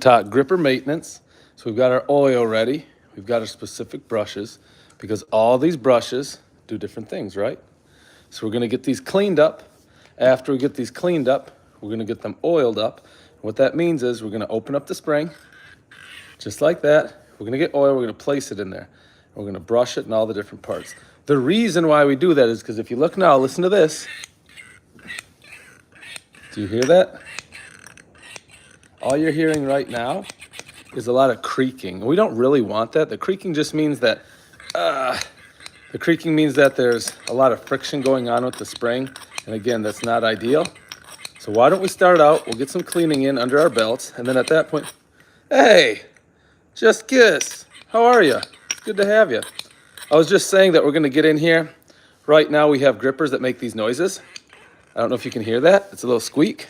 Taught gripper maintenance. So we've got our oil ready. We've got our specific brushes because all these brushes do different things, right? So we're gonna get these cleaned up. After we get these cleaned up, we're gonna get them oiled up. What that means is we're gonna open up the spring, just like that. We're gonna get oil, we're gonna place it in there. We're gonna brush it in all the different parts. The reason why we do that is because if you look now, listen to this. Do you hear that? All you're hearing right now is a lot of creaking. We don't really want that. The creaking just means that there's a lot of friction going on with the spring. And again, that's not ideal. So why don't we start out, we'll get some cleaning in under our belts. And then at that point, hey, Just Kiss, how are you? It's good to have you. I was just saying that we're gonna get in here. Right now we have grippers that make these noises. I don't know if you can hear that. It's a little squeak.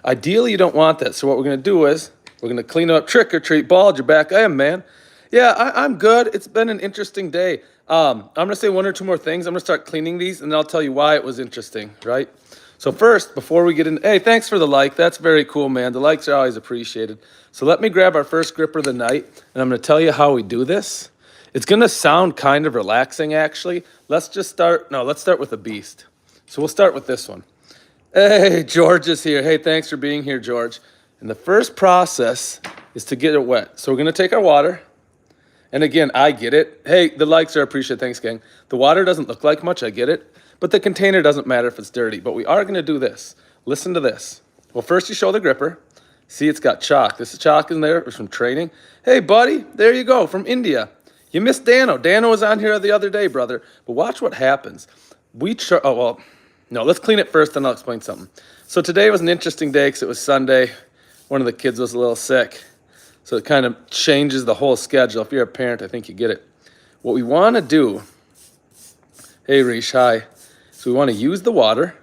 Ideally, you don't want that. So what we're gonna do is, we're gonna clean up. Trick or treat, Bald, you're back. I am, man. Yeah, I'm good. It's been an interesting day. I'm gonna say one or two more things. I'm gonna start cleaning these and then I'll tell you why it was interesting, right? So first, before we get in, hey, thanks for the like. That's very cool, man. The likes are always appreciated. So let me grab our first gripper of the night and I'm gonna tell you how we do this. It's gonna sound kind of relaxing, actually. Let's start with a beast. So we'll start with this one. Hey, George is here. Hey, thanks for being here, George. And the first process is to get it wet. So we're gonna take our water. And again, I get it. Hey, the likes are appreciated. Thanks, gang. The water doesn't look like much, I get it. But the container doesn't matter if it's dirty. But we are gonna do this. Listen to this. Well, first you show the gripper. See, it's got chalk. This is chalk in there. It's from training. Hey, buddy, there you go, from India. You missed Dano. Dano was on here the other day, brother. But watch what happens. No, let's clean it first, then I'll explain something. So today was an interesting day because it was Sunday. One of the kids was a little sick. So it kind of changes the whole schedule. If you're a parent, I think you get it. What we want to do, hey, Rish, hi. So we want to use the water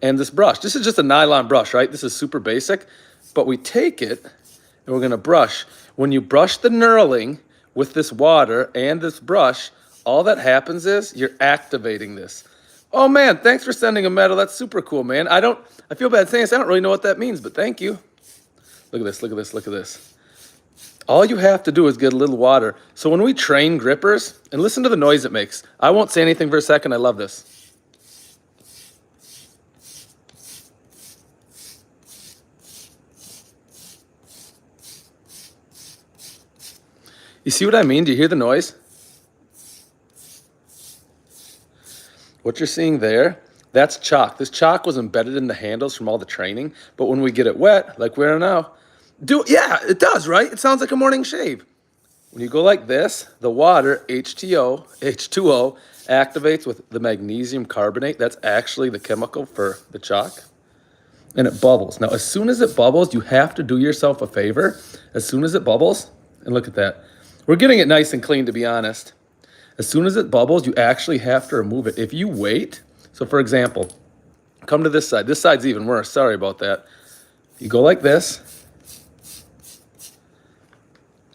and this brush. This is just a nylon brush, right? This is super basic. But we take it and we're going to brush. When you brush the knurling with this water and this brush, all that happens is you're activating this. Oh man, thanks for sending a medal. That's super cool, man. I feel bad saying this. I don't really know what that means, but thank you. Look at this, look at this, look at this. All you have to do is get a little water. So when we train grippers, and listen to the noise it makes. I won't say anything for a second. I love this. You see what I mean? Do you hear the noise? What you're seeing there, that's chalk. This chalk was embedded in the handles from all the training, but when we get it wet, like we are now, yeah, it does, right? It sounds like a morning shave. When you go like this, the water, H2O, activates with the magnesium carbonate. That's actually the chemical for the chalk. And it bubbles. Now, as soon as it bubbles, you have to do yourself a favor. As soon as it bubbles, and look at that. We're getting it nice and clean, to be honest. As soon as it bubbles, you actually have to remove it. If you wait, so for example, come to this side. This side's even worse. Sorry about that. You go like this.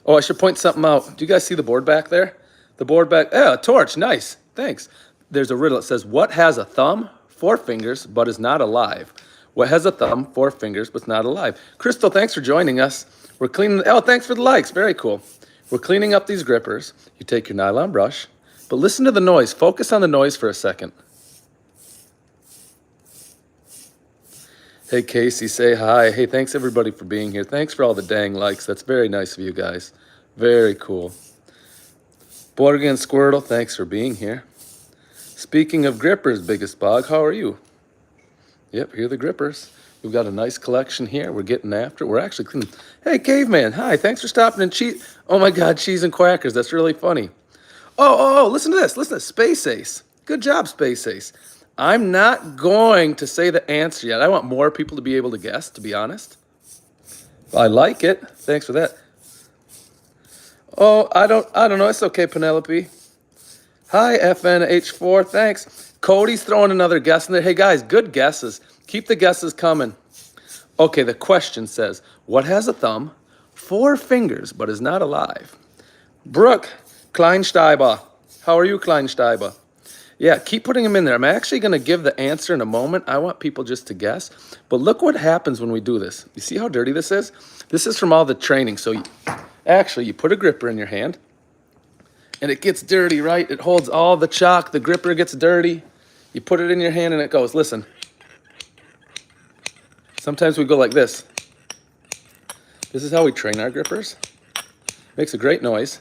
Oh, I should point something out. Do you guys see the board back there? The board back, a torch, nice, thanks. There's a riddle. It says, what has a thumb, 4 fingers, but is not alive? What has a thumb, 4 fingers, but is not alive? Crystal, thanks for joining us. We're cleaning, thanks for the likes, very cool. We're cleaning up these grippers. You take your nylon brush, but listen to the noise. Focus on the noise for a second. Hey, Casey, say hi. Hey, thanks everybody for being here. Thanks for all the dang likes. That's very nice of you guys. Very cool. Borgen Squirtle, thanks for being here. Speaking of grippers, Biggest Bog, how are you? Yep, here are the grippers. We've got a nice collection here. We're getting after it. We're actually cleaning. Hey, Caveman, hi. Thanks for stopping and cheat. Oh my God, cheese and quackers. That's really funny. Oh, listen to this. Listen to this. Space Ace. Good job, Space Ace. I'm not going to say the answer yet. I want more people to be able to guess, to be honest. Well, I like it. Thanks for that. Oh, I don't know. It's okay, Penelope. Hi, FNH4. Thanks. Cody's throwing another guess in there. Hey, guys, good guesses. Keep the guesses coming. Okay, the question says, what has a thumb, 4 fingers, but is not alive? Brooke Kleinsteiber. How are you, Kleinsteiber? Yeah, keep putting them in there. I'm actually going to give the answer in a moment. I want people just to guess. But look what happens when we do this. You see how dirty this is? This is from all the training. So you put a gripper in your hand, and it gets dirty, right? It holds all the chalk. The gripper gets dirty. You put it in your hand, and it goes. Listen. Sometimes we go like this. This is how we train our grippers. Makes a great noise.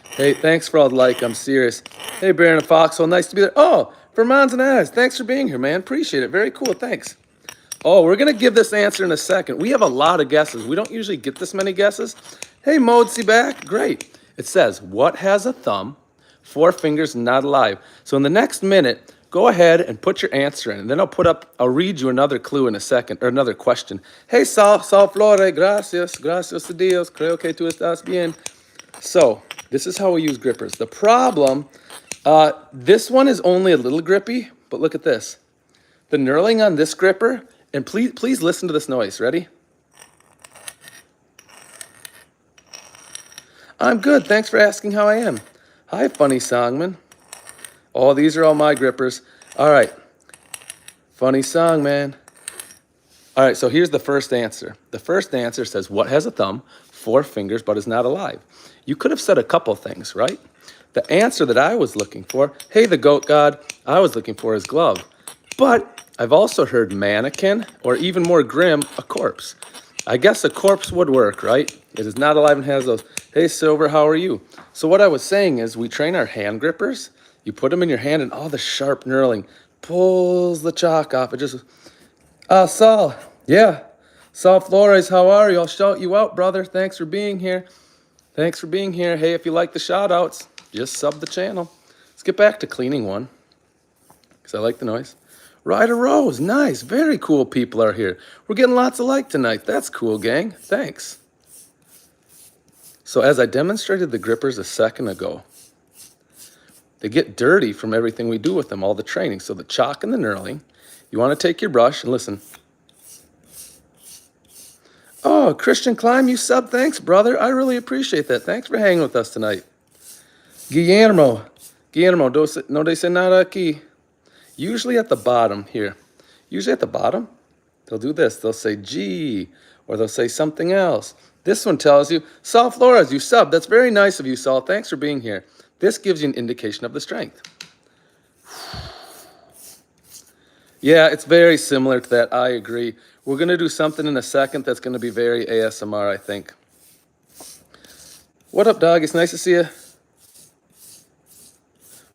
Hey, thanks for all the like. I'm serious. Hey, Baron and Foxhole, nice to be there. Oh, Vermont's and Eyes, thanks for being here, man. Appreciate it. Very cool. Thanks. Oh, we're going to give this answer in a second. We have a lot of guesses. We don't usually get this many guesses. Hey, Modesy back. Great. It says, what has a thumb, 4 fingers, not alive? So in the next minute, go ahead and put your answer in. And then I'll read you another clue in a second, or another question. Hey, Sal Flore, gracias a Dios, creo que tú estás bien. So, this is how we use grippers. The problem, this one is only a little grippy, but look at this. The knurling on this gripper, and please listen to this noise. Ready? I'm good. Thanks for asking how I am. Hi, funny songman. Oh, these are all my grippers. All right. Funny song, man. All right, so here's the first answer. The first answer says, what has a thumb, 4 fingers, but is not alive? You could have said a couple things, right? The answer that I was looking for, hey, the goat god, I was looking for his glove. But I've also heard mannequin, or even more grim, a corpse. I guess a corpse would work, right? It is not alive and has those, hey, Silver, how are you? So what I was saying is we train our hand grippers. You put them in your hand and all the sharp knurling pulls the chalk off. It just, Saul, yeah. Saul Flores, how are you? I'll shout you out, brother. Thanks for being here. Thanks for being here. Hey, if you like the shout-outs, just sub the channel. Let's get back to cleaning one, because I like the noise. Ryder Rose, nice. Very cool people are here. We're getting lots of like tonight. That's cool, gang. Thanks. So as I demonstrated the grippers a second ago, they get dirty from everything we do with them, all the training. So the chalk and the knurling, you want to take your brush and listen. Oh, Christian Climb, you sub. Thanks, brother. I really appreciate that. Thanks for hanging with us tonight. Guillermo, no dice nada aquí. Usually at the bottom here. Usually at the bottom, they'll do this. They'll say G, or they'll say something else. This one tells you, Saul Flores, you sub. That's very nice of you, Saul. Thanks for being here. This gives you an indication of the strength. Yeah, it's very similar to that. I agree. We're going to do something in a second that's going to be very ASMR, I think. What up, dog? It's nice to see you.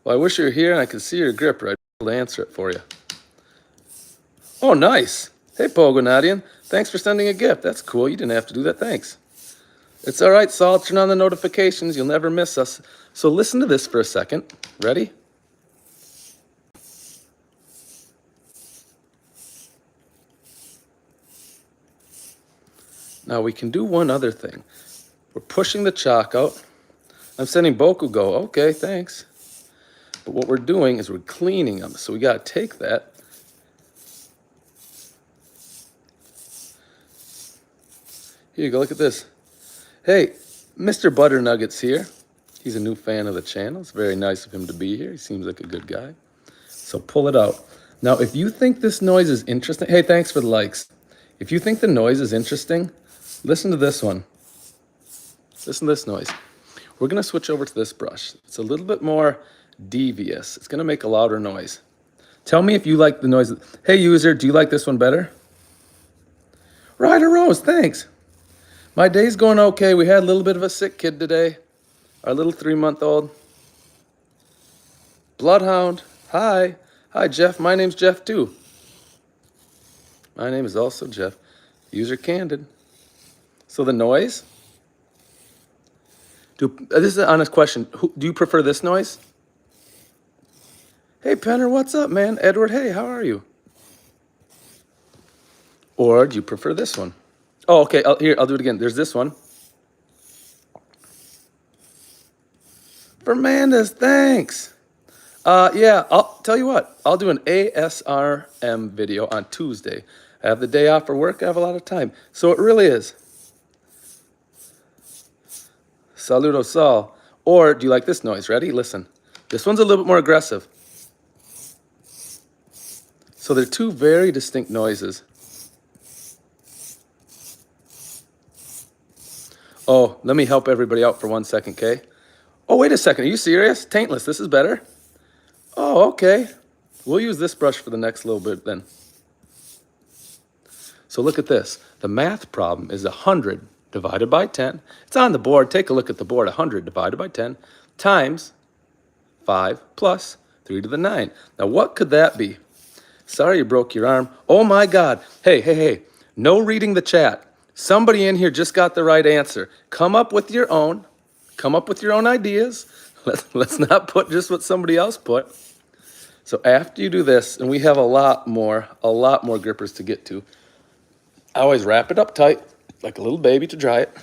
Well, I wish you were here and I could see your gripper. I'd be able to answer it for you. Oh, nice. Hey, Pogonadian. Thanks for sending a gift. That's cool. You didn't have to do that. Thanks. It's all right, Saul. Turn on the notifications. You'll never miss us. So listen to this for a second. Ready? Now we can do one other thing. We're pushing the chalk out. I'm sending Bokugo. Okay, thanks. But what we're doing is we're cleaning them. So we got to take that. Here you go. Look at this. Hey, Mr. Butter Nuggets here. He's a new fan of the channel. It's very nice of him to be here. He seems like a good guy. So pull it out. Now, if you think this noise is interesting, hey, thanks for the likes. If you think the noise is interesting, listen to this one. Listen to this noise. We're going to switch over to this brush. It's a little bit more devious. It's going to make a louder noise. Tell me if you like the noise. Hey, user, do you like this one better? Ryder Rose, thanks. My day's going okay. We had a little bit of a sick kid today. Our little 3-month-old. Bloodhound, hi. Hi, Jeff. My name's Jeff, too. My name is also Jeff. User Candid. So the noise. This is an honest question. Do you prefer this noise? Hey, Penner, what's up, man? Edward, hey, how are you? Or do you prefer this one? Oh, okay. I'll do it again. There's this one. Fernandez, thanks. Yeah, I'll tell you what. I'll do an ASRM video on Tuesday. I have the day off for work. I have a lot of time. So it really is. Saludo, Saul. Or do you like this noise? Ready? Listen. This one's a little bit more aggressive. So they're two very distinct noises. Oh, let me help everybody out for 1 second, okay? Oh, wait a second. Are you serious? Taintless, this is better? Oh, okay. We'll use this brush for the next little bit then. So look at this. The math problem is 100 divided by 10. It's on the board. Take a look at the board. 100 divided by 10 times 5 plus 3 to the 9. Now, what could that be? Sorry you broke your arm. Oh, my God. Hey. No reading the chat. Somebody in here just got the right answer. Come up with your own. Come up with your own ideas. Let's not put just what somebody else put. So after you do this, and we have a lot more grippers to get to, I always wrap it up tight, like a little baby to dry it.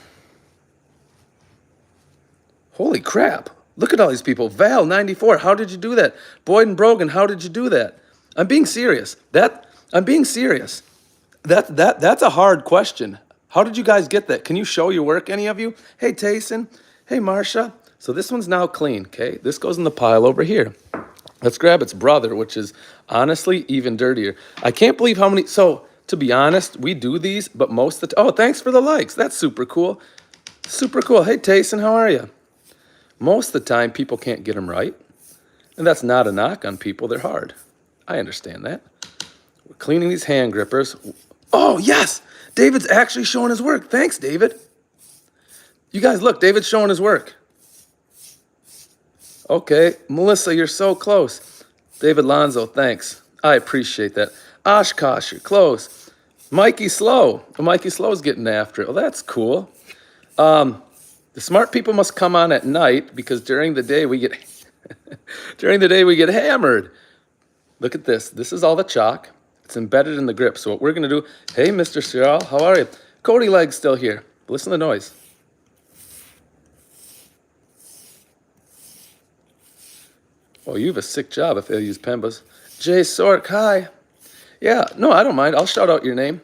Holy crap. Look at all these people. Val, 94, how did you do that? Boyd and Brogan, how did you do that? I'm being serious. I'm being serious. That's a hard question. How did you guys get that? Can you show your work, any of you? Hey, Tayson. Hey, Marcia. So this one's now clean, okay? This goes in the pile over here. Let's grab its brother, which is honestly even dirtier. I can't believe how many, so to be honest, we do these, but most of the time, oh, thanks for the likes. That's super cool. Super cool. Hey, Tayson, how are you? Most of the time, people can't get them right. And that's not a knock on people. They're hard. I understand that. We're cleaning these hand grippers. Oh, yes. David's actually showing his work. Thanks, David. You guys, look, David's showing his work. Okay, Melissa, you're so close. David Lonzo, thanks. I appreciate that. Oshkosh, you're close. Mikey Slow. Oh, Mikey Slow's getting after it. Well, that's cool. The smart people must come on at night because during the day we get hammered. Look at this. This is all the chalk. It's embedded in the grip. So what we're going to do, hey, Mr. Cyril, how are you? Cody Legg's still here. Listen to the noise. Oh, you have a sick job if they use Pembas. Jay Sork, hi. Yeah, no, I don't mind. I'll shout out your name.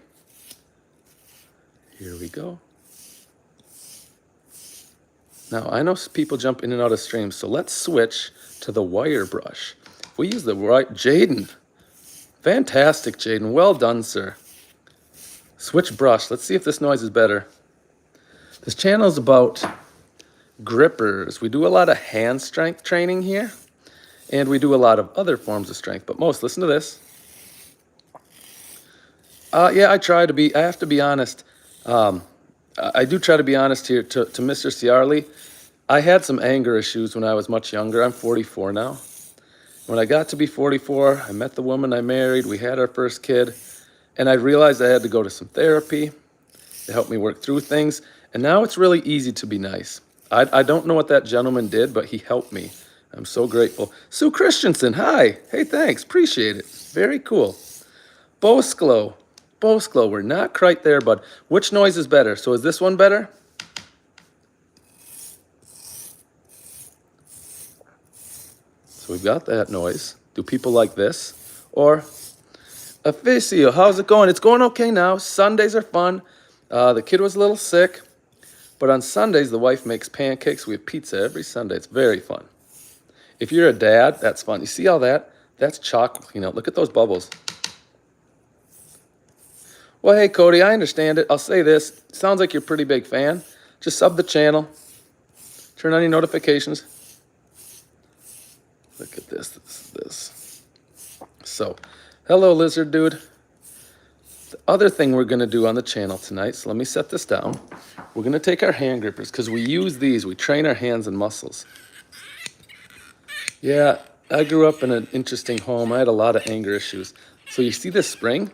Here we go. Now, I know people jump in and out of streams, so let's switch to the wire brush. If we use the right, Jaden. Fantastic, Jaden. Well done, sir. Switch brush. Let's see if this noise is better. This channel is about grippers. We do a lot of hand strength training here, and we do a lot of other forms of strength, but most, listen to this. Yeah, I have to be honest. I do try to be honest here to Mr. Ciarli. I had some anger issues when I was much younger. I'm 44 now. When I got to be 44, I met the woman I married. We had our first kid, and I realized I had to go to some therapy to help me work through things. And now it's really easy to be nice. I don't know what that gentleman did, but he helped me. I'm so grateful. Sue Christensen, hi. Hey, thanks. Appreciate it. Very cool. Bosklo, we're not quite there, bud. Which noise is better? So is this one better? So we've got that noise. Do people like this? Or Officio, how's it going? It's going okay now. Sundays are fun. The kid was a little sick, but on Sundays, the wife makes pancakes. We have pizza every Sunday. It's very fun. If you're a dad, that's fun. You see all that? That's chocolate. You know, look at those bubbles. Well, hey, Cody, I understand it. I'll say this. Sounds like you're a pretty big fan. Just sub the channel. Turn on your notifications. Look at this. So, hello, lizard dude. The other thing we're going to do on the channel tonight, so let me set this down. We're going to take our hand grippers because we use these. We train our hands and muscles. Yeah, I grew up in an interesting home. I had a lot of anger issues. So you see this spring?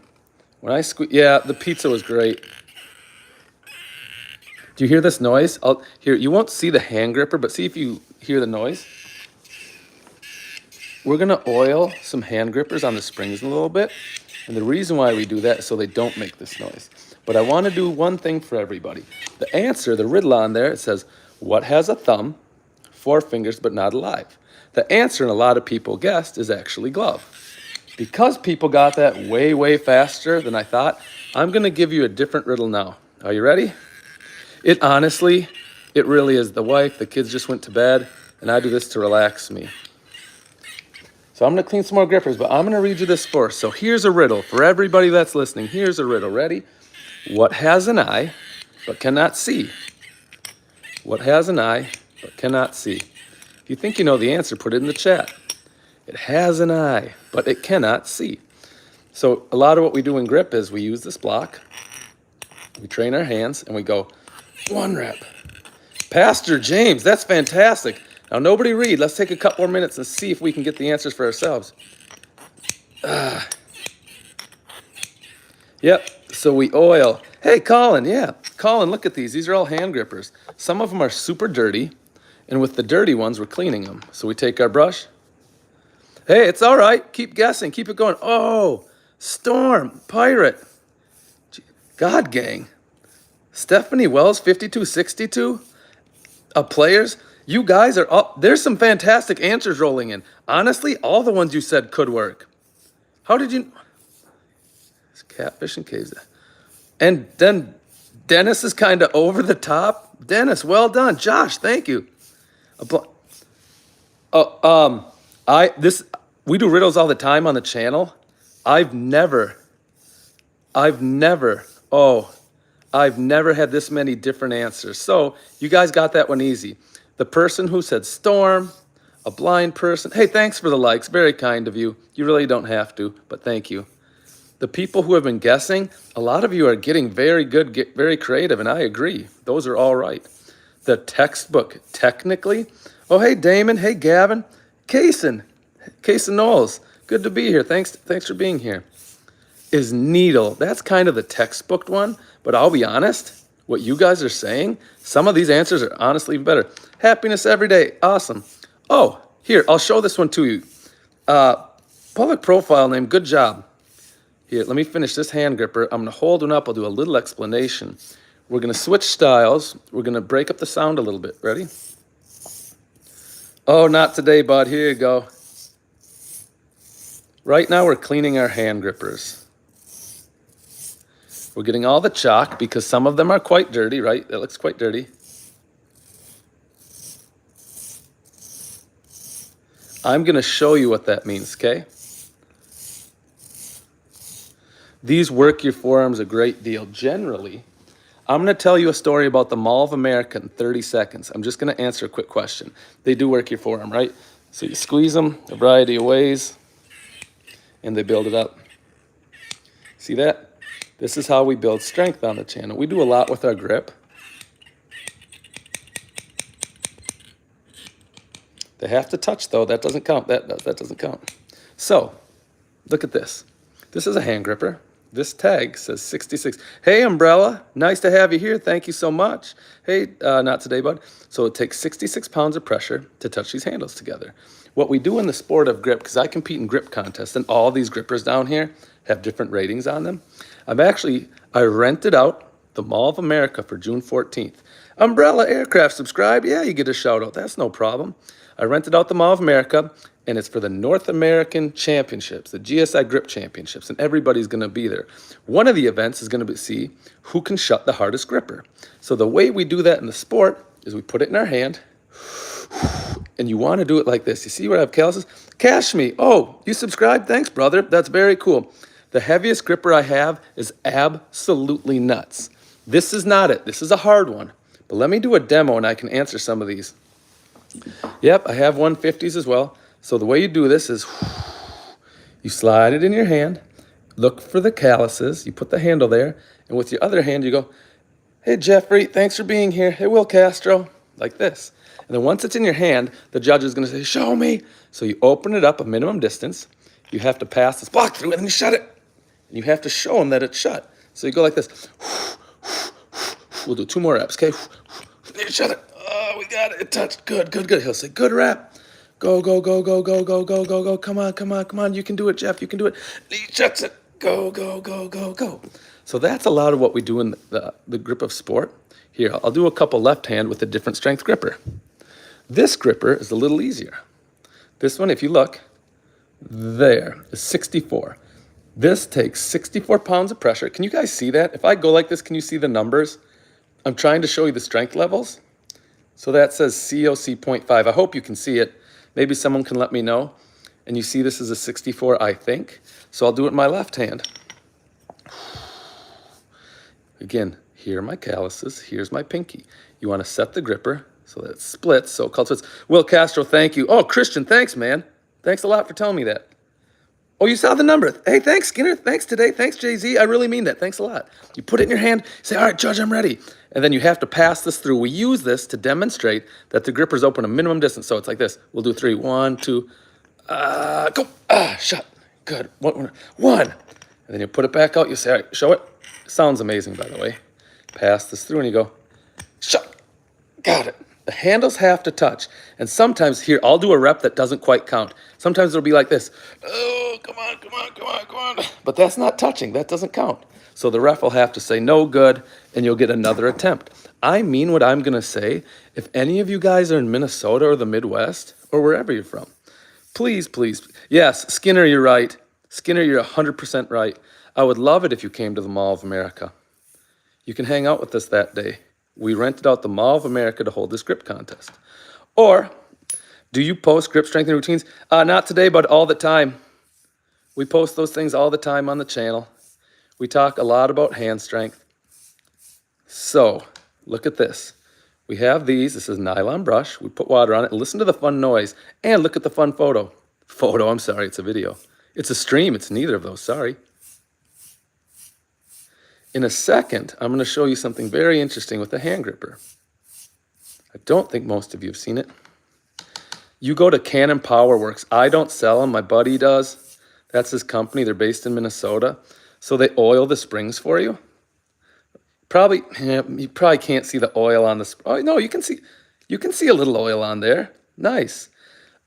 When I squeeze, yeah, the pizza was great. Do you hear this noise? You won't see the hand gripper, but see if you hear the noise. We're gonna oil some hand grippers on the springs a little bit. And the reason why we do that is so they don't make this noise. But I wanna do one thing for everybody. The answer, the riddle on there, it says, what has a thumb, 4 fingers, but not alive? The answer, and a lot of people guessed, is actually glove. Because people got that way, way faster than I thought, I'm going to give you a different riddle now. Are you ready? It really is. The wife, the kids just went to bed, and I do this to relax me. So I'm going to clean some more grippers, but I'm going to read you this first. So here's a riddle for everybody that's listening. Here's a riddle. Ready? What has an eye but cannot see? What has an eye but cannot see? If you think you know the answer, put it in the chat. It has an eye, but it cannot see. So a lot of what we do in grip is we use this block, we train our hands, and we go 1 rep. Pastor James, that's fantastic. Now nobody read. Let's take a couple more minutes and see if we can get the answers for ourselves. Yep, so we oil. Hey, Colin, yeah. Colin, look at these. These are all hand grippers. Some of them are super dirty, and with the dirty ones, we're cleaning them. So we take our brush. Hey, it's all right. Keep guessing. Keep it going. Oh, Storm, Pirate, God Gang, Stephanie Wells, 5262. Players, you guys are up. There's some fantastic answers rolling in. Honestly, all the ones you said could work. How did you? It's catfish and caves. And then Dennis is kind of over the top. Dennis, well done. Josh, thank you. We do riddles all the time on the channel. I've never had this many different answers. So you guys got that one easy. The person who said storm, a blind person. Hey, thanks for the likes. Very kind of you. You really don't have to, but thank you. The people who have been guessing, a lot of you are getting very good, very creative, and I agree. Those are all right. The textbook, technically. Oh, hey, Damon. Hey, Gavin. Kaysen Knowles. Good to be here. Thanks for being here. Is needle. That's kind of the textbook one, but I'll be honest, what you guys are saying, some of these answers are honestly even better. Happiness every day. Awesome. Oh, here, I'll show this one to you. Public profile name. Good job. Here, let me finish this hand gripper. I'm going to hold one up. I'll do a little explanation. We're going to switch styles. We're going to break up the sound a little bit. Ready? Oh, not today, bud. Here you go. Right now, we're cleaning our hand grippers. We're getting all the chalk because some of them are quite dirty, right? That looks quite dirty. I'm going to show you what that means, okay? These work your forearms a great deal. Generally, I'm going to tell you a story about the Mall of America in 30 seconds. I'm just going to answer a quick question. They do work your forearm, right? So you squeeze them a variety of ways, and they build it up. See that? This is how we build strength on the channel. We do a lot with our grip. They have to touch, though. That doesn't count. That doesn't count. So, look at this. This is a hand gripper. This tag says 66. Hey, Umbrella. Nice to have you here. Thank you so much. Hey, not today, bud. So it takes 66 pounds of pressure to touch these handles together. What we do in the sport of grip, because I compete in grip contests, and all these grippers down here have different ratings on them. I rented out the Mall of America for June 14th. Umbrella Aircraft, subscribe. Yeah, you get a shout out. That's no problem. I rented out the Mall of America, and it's for the North American Championships, the GSI Grip Championships, and everybody's going to be there. One of the events is going to see who can shut the hardest gripper. So the way we do that in the sport is we put it in our hand, and you want to do it like this. You see where I have calluses? Cash me. Oh, you subscribed? Thanks, brother. That's very cool. The heaviest gripper I have is absolutely nuts. This is not it. This is a hard one. But let me do a demo, and I can answer some of these. Yep, I have 150s as well. So the way you do this is you slide it in your hand, look for the calluses, you put the handle there, and with your other hand you go, hey Jeffrey, thanks for being here. Hey Will Castro, like this. And then once it's in your hand, the judge is going to say, show me. So you open it up a minimum distance. You have to pass this block through and then you shut it. And you have to show them that it's shut. So you go like this. We'll do 2 more reps, okay? You shut it. Oh, we got it. It touched. Good, good, good. He'll say, good rep. Go, go, go, go, go, go, go, go, go. Come on, come on, come on. You can do it, Jeff. You can do it. He shuts it. Go, go, go, go, go. So that's a lot of what we do in the grip of sport. Here, I'll do a couple left hand with a different strength gripper. This gripper is a little easier. This one, if you look, there is 64. This takes 64 pounds of pressure. Can you guys see that? If I go like this, can you see the numbers? I'm trying to show you the strength levels. So that says COC 0.5. I hope you can see it. Maybe someone can let me know. And you see this is a 64, I think. So I'll do it in my left hand. Again, here are my calluses. Here's my pinky. You want to set the gripper so that it splits, so it called splits. Will Castro, thank you. Oh, Christian, thanks, man. Thanks a lot for telling me that. Oh, you saw the number. Hey, thanks, Skinner. Thanks today. Thanks, Jay-Z. I really mean that. Thanks a lot. You put it in your hand, say, all right, Judge, I'm ready. And then you have to pass this through. We use this to demonstrate that the gripper's open a minimum distance. So it's like this. We'll do 3. 1, 2, go. Shut. Good. One. And then you put it back out. You say, all right, show it. Sounds amazing, by the way. Pass this through and you go, shut. Got it. The handles have to touch. And sometimes here, I'll do a rep that doesn't quite count. Sometimes it'll be like this. Oh, come on, come on, come on, come on. But that's not touching. That doesn't count. So the ref will have to say no good, and you'll get another attempt. I mean what I'm going to say. If any of you guys are in Minnesota or the Midwest or wherever you're from, please, please. Yes, Skinner, you're right. Skinner, you're 100% right. I would love it if you came to the Mall of America. You can hang out with us that day. We rented out the Mall of America to hold this grip contest. Or, do you post grip strengthening routines? Not today, but all the time. We post those things all the time on the channel. We talk a lot about hand strength. So, look at this. We have these. This is a nylon brush. We put water on it. Listen to the fun noise. And look at the fun photo. I'm sorry, it's a video. It's a stream. It's neither of those, sorry. In a second, I'm going to show you something very interesting with the hand gripper. I don't think most of you have seen it. You go to Cannon Power Works. I don't sell them. My buddy does. That's his company. They're based in Minnesota. So they oil the springs for you. You probably can't see the oil on the. Oh no, you can see a little oil on there. Nice.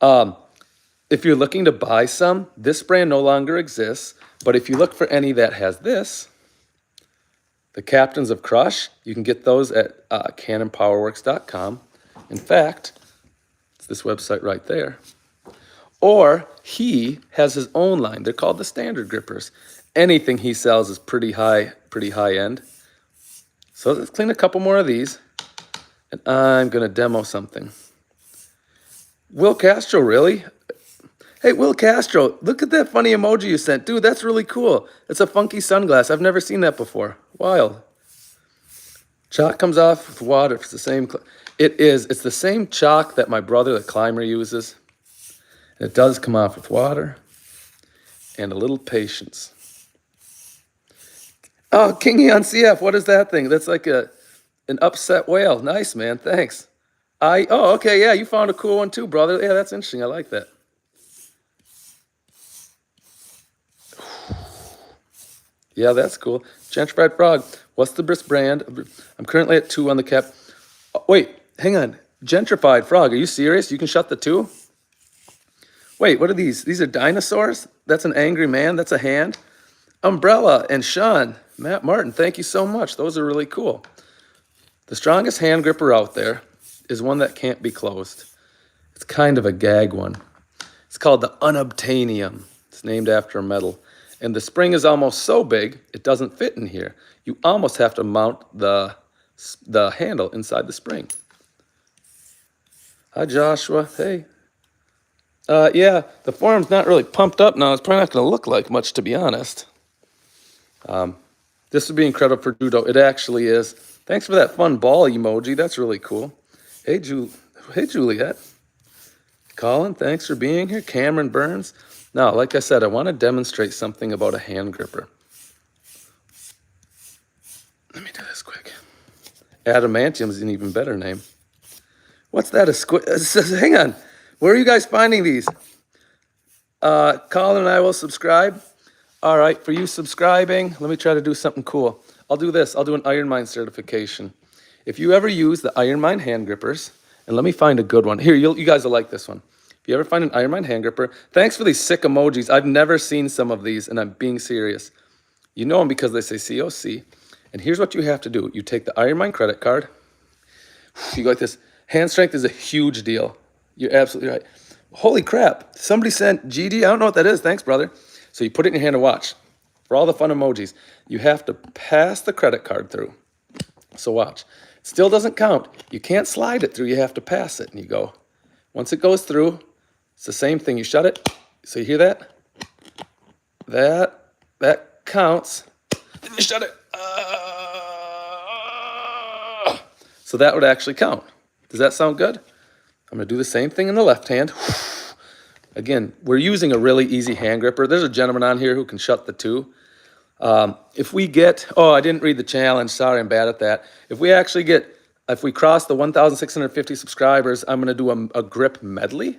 If you're looking to buy some, this brand no longer exists. But if you look for any that has this. The Captains of Crush, you can get those at cannonpowerworks.com. In fact, it's this website right there. Or he has his own line. They're called the Standard Grippers. Anything he sells is pretty high end. So let's clean a couple more of these. And I'm going to demo something. Will Castro, really? Hey, Will Castro, look at that funny emoji you sent. Dude, that's really cool. It's a funky sunglass. I've never seen that before. Wild. Chalk comes off with water. It's the same. It is. It's the same chalk that my brother, the climber, uses. And it does come off with water and a little patience. Oh, Kingy on CF. What is that thing? That's like an upset whale. Nice, man. Thanks. Oh, okay. Yeah, you found a cool one too, brother. Yeah, that's interesting. I like that. Yeah, that's cool. Gentrified frog. What's the brisk brand? I'm currently at 2 on the cap. Oh, wait, hang on. Gentrified frog. Are you serious? You can shut the 2? Wait, what are these? These are dinosaurs? That's an angry man. That's a hand. Umbrella and Sean. Matt Martin, thank you so much. Those are really cool. The strongest hand gripper out there is one that can't be closed. It's kind of a gag one. It's called the unobtainium. It's named after a metal. And the spring is almost so big, it doesn't fit in here. You almost have to mount the handle inside the spring. Hi, Joshua. Hey. Yeah, the forum's not really pumped up now. It's probably not going to look like much, to be honest. This would be incredible for judo. It actually is. Thanks for that fun ball emoji. That's really cool. Hey, Juliet. Colin, thanks for being here. Cameron Burns. Now, like I said, I want to demonstrate something about a hand gripper. Let me do this quick. Adamantium is an even better name. What's that? Hang on. Where are you guys finding these? Colin and I will subscribe. All right, for you subscribing, let me try to do something cool. I'll do this. I'll do an Iron Mind certification. If you ever use the Iron Mind hand grippers, and let me find a good one. Here, you guys will like this one. If you ever find an Iron Mind hand gripper, thanks for these sick emojis. I've never seen some of these, and I'm being serious. You know them because they say COC. And here's what you have to do. You take the Iron Mind credit card. You go like this. Hand strength is a huge deal. You're absolutely right. Holy crap. Somebody sent GD. I don't know what that is. Thanks, brother. So you put it in your hand and watch. For all the fun emojis, you have to pass the credit card through. So watch. It still doesn't count. You can't slide it through. You have to pass it. And you go. Once it goes through, it's the same thing. You shut it, So you hear that? That counts. Then you shut it. So that would actually count. Does that sound good? I'm gonna do the same thing in the left hand. Again, we're using a really easy hand gripper. There's a gentleman on here who can shut the two. If we get, oh, I didn't read the challenge. Sorry, I'm bad at that. If we cross the 1,650 subscribers, I'm gonna do a grip medley.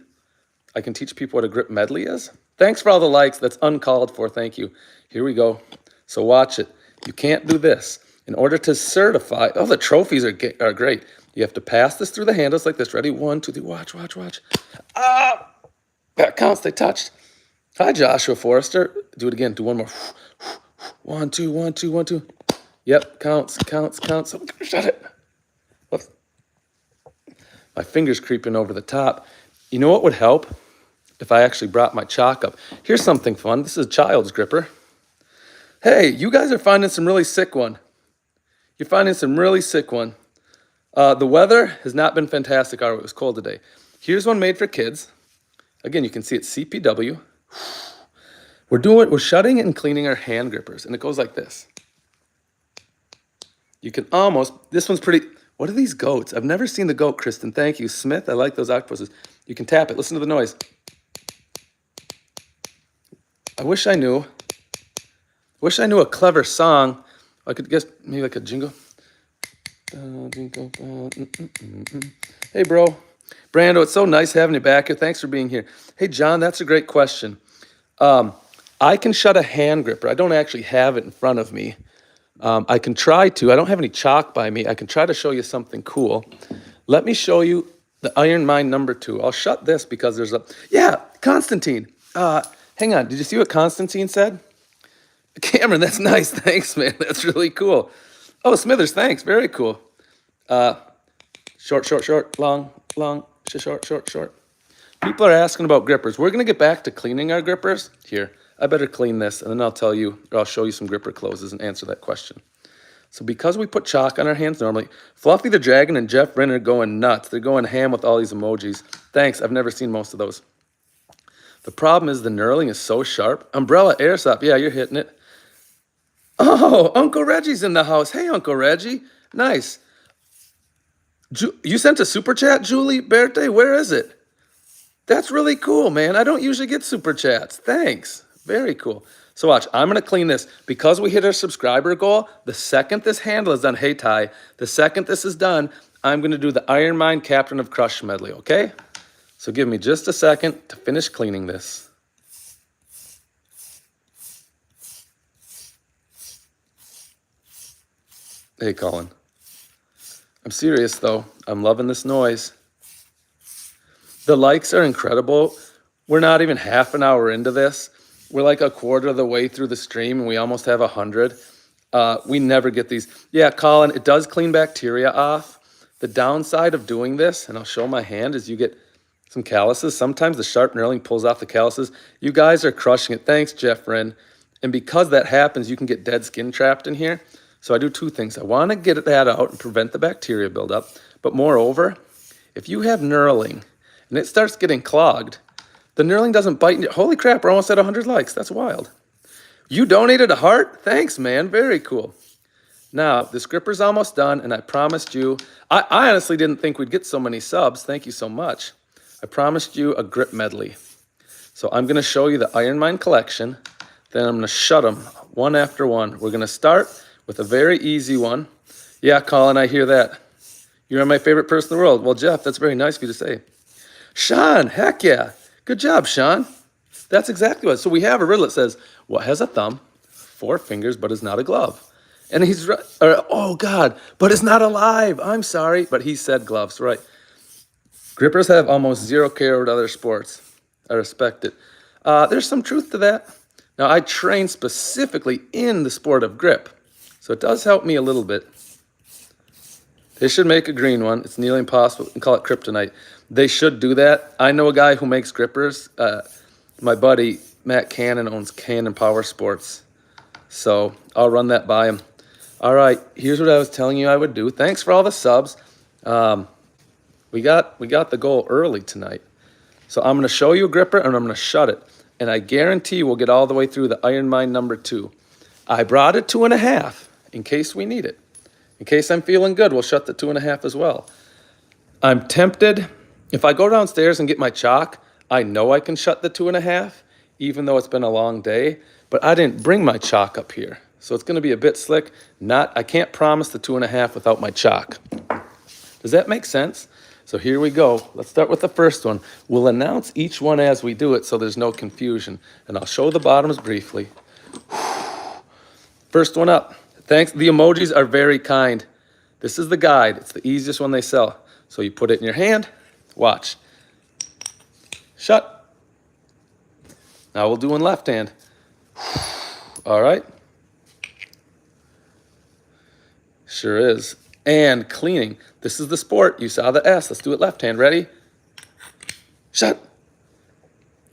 I can teach people what a grip medley is. Thanks for all the likes. That's uncalled for. Thank you. Here we go. So watch it. You can't do this. In order to certify, oh, the trophies are great. You have to pass this through the handles like this. Ready? 1, 2, 3. Watch. Ah, that counts. They touched. Hi, Joshua Forrester. Do it again. Do one more. 1, 2, 1, 2, 1, 2. Yep, counts. Oh, shut it. Whoops. My finger's creeping over the top. You know what would help? If I actually brought my chalk up. Here's something fun. This is a child's gripper. Hey, you guys are finding some really sick one. You're finding some really sick one. The weather has not been fantastic. It was cold today. Here's one made for kids. Again, you can see it's CPW. We're shutting and cleaning our hand grippers, and it goes like this. You can this one's pretty, what are these goats? I've never seen the goat, Kristen. Thank you. Smith, I like those octopuses. You can tap it. Listen to the noise. I wish I knew a clever song. I could guess maybe like a jingle. Hey, bro. Brando, it's so nice having you back here. Thanks for being here. Hey, John, that's a great question. I can shut a hand gripper. I don't actually have it in front of me. I can try to. I don't have any chalk by me. I can try to show you something cool. Let me show you the Iron Mine number 2. I'll shut this because there's Constantine. Hang on. Did you see what Constantine said? Cameron, that's nice. Thanks, man. That's really cool. Oh, Smithers, thanks. Very cool. Short, long, short. People are asking about grippers. We're going to get back to cleaning our grippers. Here, I better clean this, and then I'll show you some gripper closes and answer that question. So because we put chalk on our hands normally, Fluffy the Dragon and Jeff Renner are going nuts. They're going ham with all these emojis. Thanks. I've never seen most of those. The problem is the knurling is so sharp. Umbrella Airsoft. Yeah, you're hitting it. Oh, Uncle Reggie's in the house. Hey, Uncle Reggie. Nice. You sent a super chat, Julie Berte? Where is it? That's really cool, man. I don't usually get super chats. Thanks. Very cool. So watch, I'm going to clean this. Because we hit our subscriber goal, the second this handle is done, hey, Ty, the second this is done, I'm going to do the Iron Mine Captain of Crush medley, okay? So give me just a second to finish cleaning this. Hey, Colin. I'm serious, though. I'm loving this noise. The likes are incredible. We're not even half an hour into this. We're like a quarter of the way through the stream, and we almost have 100. We never get these. Yeah, Colin, it does clean bacteria off. The downside of doing this, and I'll show my hand, is you get some calluses. Sometimes the sharp knurling pulls off the calluses. You guys are crushing it. Thanks, Jeff Wren. And because that happens, you can get dead skin trapped in here. So I do two things. I want to get that out and prevent the bacteria buildup. But moreover, if you have knurling and it starts getting clogged, the knurling doesn't bite. Holy crap, we're almost at 100 likes. That's wild. You donated a heart? Thanks, man. Very cool. Now, this gripper's almost done, and I promised you, I honestly didn't think we'd get so many subs. Thank you so much. I promised you a grip medley. So I'm going to show you the Iron Mine collection. Then I'm going to shut them one after one. We're going to start with a very easy one. Yeah, Colin, I hear that. You're my favorite person in the world. Well, Jeff, that's very nice of you to say. Sean, heck yeah. Good job, Sean. That's exactly what. So we have a riddle that says, what has a thumb, 4 fingers, but is not a glove? And he's right. Oh, God, but it's not alive. I'm sorry, but he said gloves, right? Grippers have almost zero care with other sports. I respect it. There's some truth to that. Now, I train specifically in the sport of grip, so it does help me a little bit. They should make a green one. It's nearly impossible. And call it kryptonite. They should do that. I know a guy who makes grippers. My buddy, Matt Cannon, owns Cannon Power Sports. So I'll run that by him. All right, here's what I was telling you I would do. Thanks for all the subs. We got the goal early tonight. So I'm going to show you a gripper, and I'm going to shut it. and I guarantee we'll get all the way through the Iron Mind number 2. I brought it 2.5 in case we need it. In case I'm feeling good, we'll shut the 2.5 as well. I'm tempted. If I go downstairs and get my chalk, I know I can shut the 2.5, even though it's been a long day, but I didn't bring my chalk up here. So it's gonna be a bit slick. I can't promise the 2.5 without my chalk. Does that make sense? So here we go. Let's start with the first one. We'll announce each one as we do it so there's no confusion. And I'll show the bottoms briefly. First one up. Thanks. The emojis are very kind. This is the guide. It's the easiest one they sell. So you put it in your hand. Watch. Shut. Now we'll do in left hand. All right. Sure is. And cleaning. This is the sport. You saw the S. Let's do it left hand. Ready? Shut.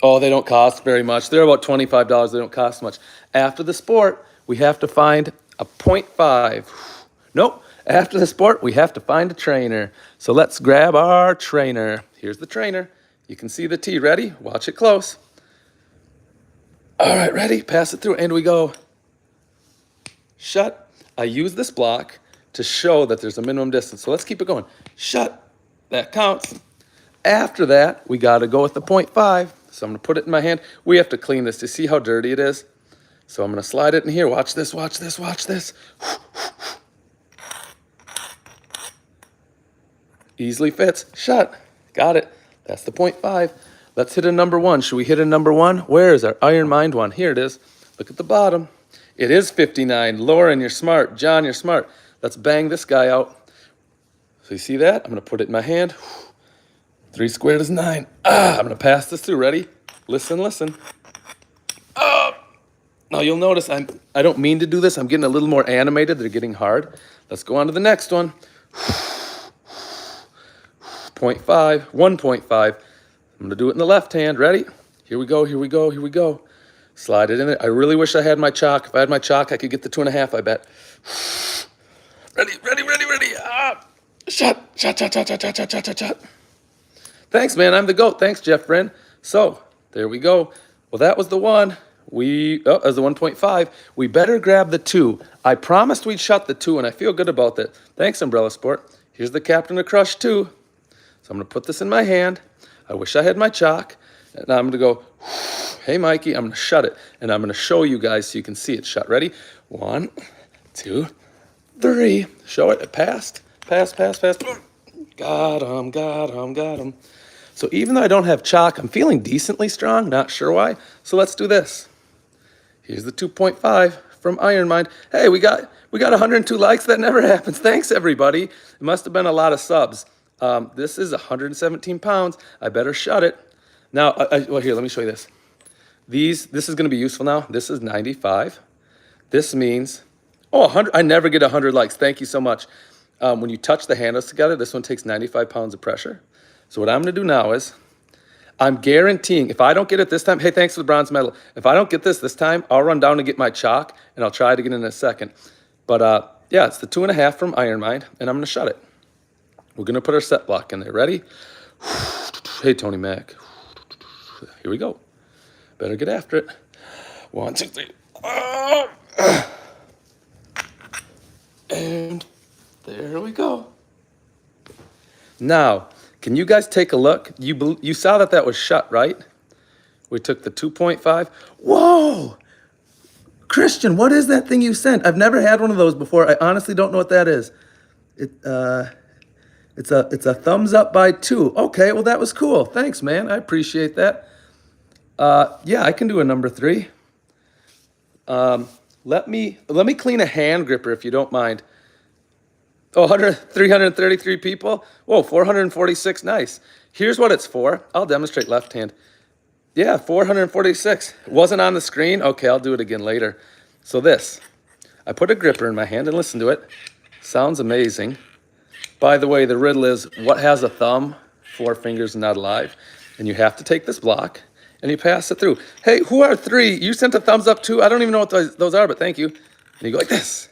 Oh, they don't cost very much. They're about $25. They don't cost much. After the sport, we have to find a 0.5. Nope. After the sport, we have to find a trainer. So let's grab our trainer. Here's the trainer. You can see the T. Ready? Watch it close. All right, ready? Pass it through, and we go. Shut. I use this block to show that there's a minimum distance. So let's keep it going. Shut. That counts. After that, we got to go with the 0.5. So I'm going to put it in my hand. We have to clean this to see how dirty it is. So I'm going to slide it in here. Watch this, watch this, watch this. Easily fits. Shut. Got it. That's the 0.5. Let's hit a number 1. Should we hit a number 1? Where is our Iron Mind one? Here it is. Look at the bottom. It is 59. Lauren, you're smart. John, you're smart. Let's bang this guy out. So you see that? I'm going to put it in my hand. 3 squared is 9. I'm going to pass this through. Ready? Listen, listen. Now you'll notice I don't mean to do this. I'm getting a little more animated. They're getting hard. Let's go on to the next one. 0.5, 1.5. I'm going to do it in the left hand. Ready? Here we go, here we go, here we go. Slide it in there. I really wish I had my chalk. If I had my chalk, I could get the 2.5, I bet. Ready, ready, ready, ready. Shut, shut, shut, shut, shut, shut, shut, shut, shut. Thanks, man. I'm the GOAT. Thanks, Jeff friend. So, there we go. Well, that was the one. That was the 1.5. We better grab the 2. I promised we'd shut the 2, and I feel good about that. Thanks, Umbrella Sport. Here's the Captain of Crush 2. So I'm going to put this in my hand. I wish I had my chalk. And I'm going to go, hey, Mikey, I'm going to shut it. And I'm going to show you guys so you can see it shut. Ready? 1, 2, 3. Show it. It passed. Pass, pass, pass. Got him, got him, got him. So even though I don't have chalk, I'm feeling decently strong. Not sure why. So let's do this. Here's the 2.5 from Iron Mind. Hey, we got 102 likes. That never happens. Thanks, everybody. It must have been a lot of subs. This is 117 pounds. I better shut it. Now, well, here, let me show you this. This is going to be useful now. This is 95. This means, 100. I never get 100 likes. Thank you so much. When you touch the handles together, this one takes 95 pounds of pressure. So what I'm going to do now is, I'm guaranteeing, if I don't get it this time, hey, thanks for the bronze medal. If I don't get this time, I'll run down and get my chalk, and I'll try it again in a second. But yeah, it's the 2.5 from Iron Mind, and I'm going to shut it. We're going to put our set block in there. Ready? Hey, Tony Mac. Here we go. Better get after it. 1, 2, 3. And there we go. Now, can you guys take a look? You saw that was shut, right? We took the 2.5. Whoa! Christian, what is that thing you sent? I've never had one of those before. I honestly don't know what that is. It's a thumbs up by 2. Okay, well, that was cool. Thanks, man. I appreciate that. Yeah, I can do a number 3. Let me clean a hand gripper if you don't mind. 333 people. Whoa, 446. Nice. Here's what it's for. I'll demonstrate left hand. Yeah, 446. It wasn't on the screen. Okay, I'll do it again later. So this, I put a gripper in my hand and listen to it. Sounds amazing. By the way, the riddle is, what has a thumb, 4 fingers, and not alive? And you have to take this block and you pass it through. Hey, who are 3? You sent a thumbs up too? I don't even know what those are, but thank you. And you go like this.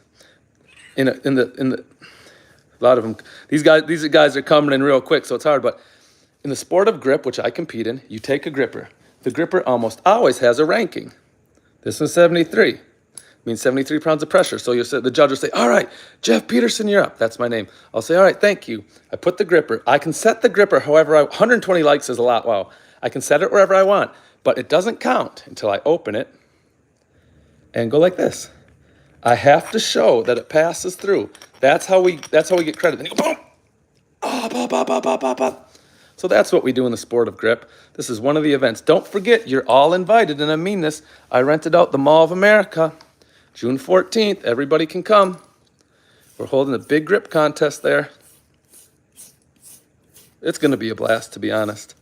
A lot of them, these guys are coming in real quick, so it's hard. But in the sport of grip, which I compete in, you take a gripper. the gripper almost always has a ranking. This one's 73. Means 73 pounds of pressure. So the judge will say, all right, Jeff Peterson, you're up. That's my name. I'll say, all right, thank you. I put the gripper. I can set the gripper however 120 likes is a lot. Wow. I can set it wherever I want, but it doesn't count until I open it and go like this. I have to show that it passes through. That's how we get credit. Then you go, boom. Oh, pop, pop, pop, pop, pop, pop. So that's what we do in the sport of grip. This is one of the events. Don't forget, you're all invited, and I mean this. I rented out the Mall of America. June 14th, everybody can come. We're holding a big grip contest there. It's going to be a blast, to be honest.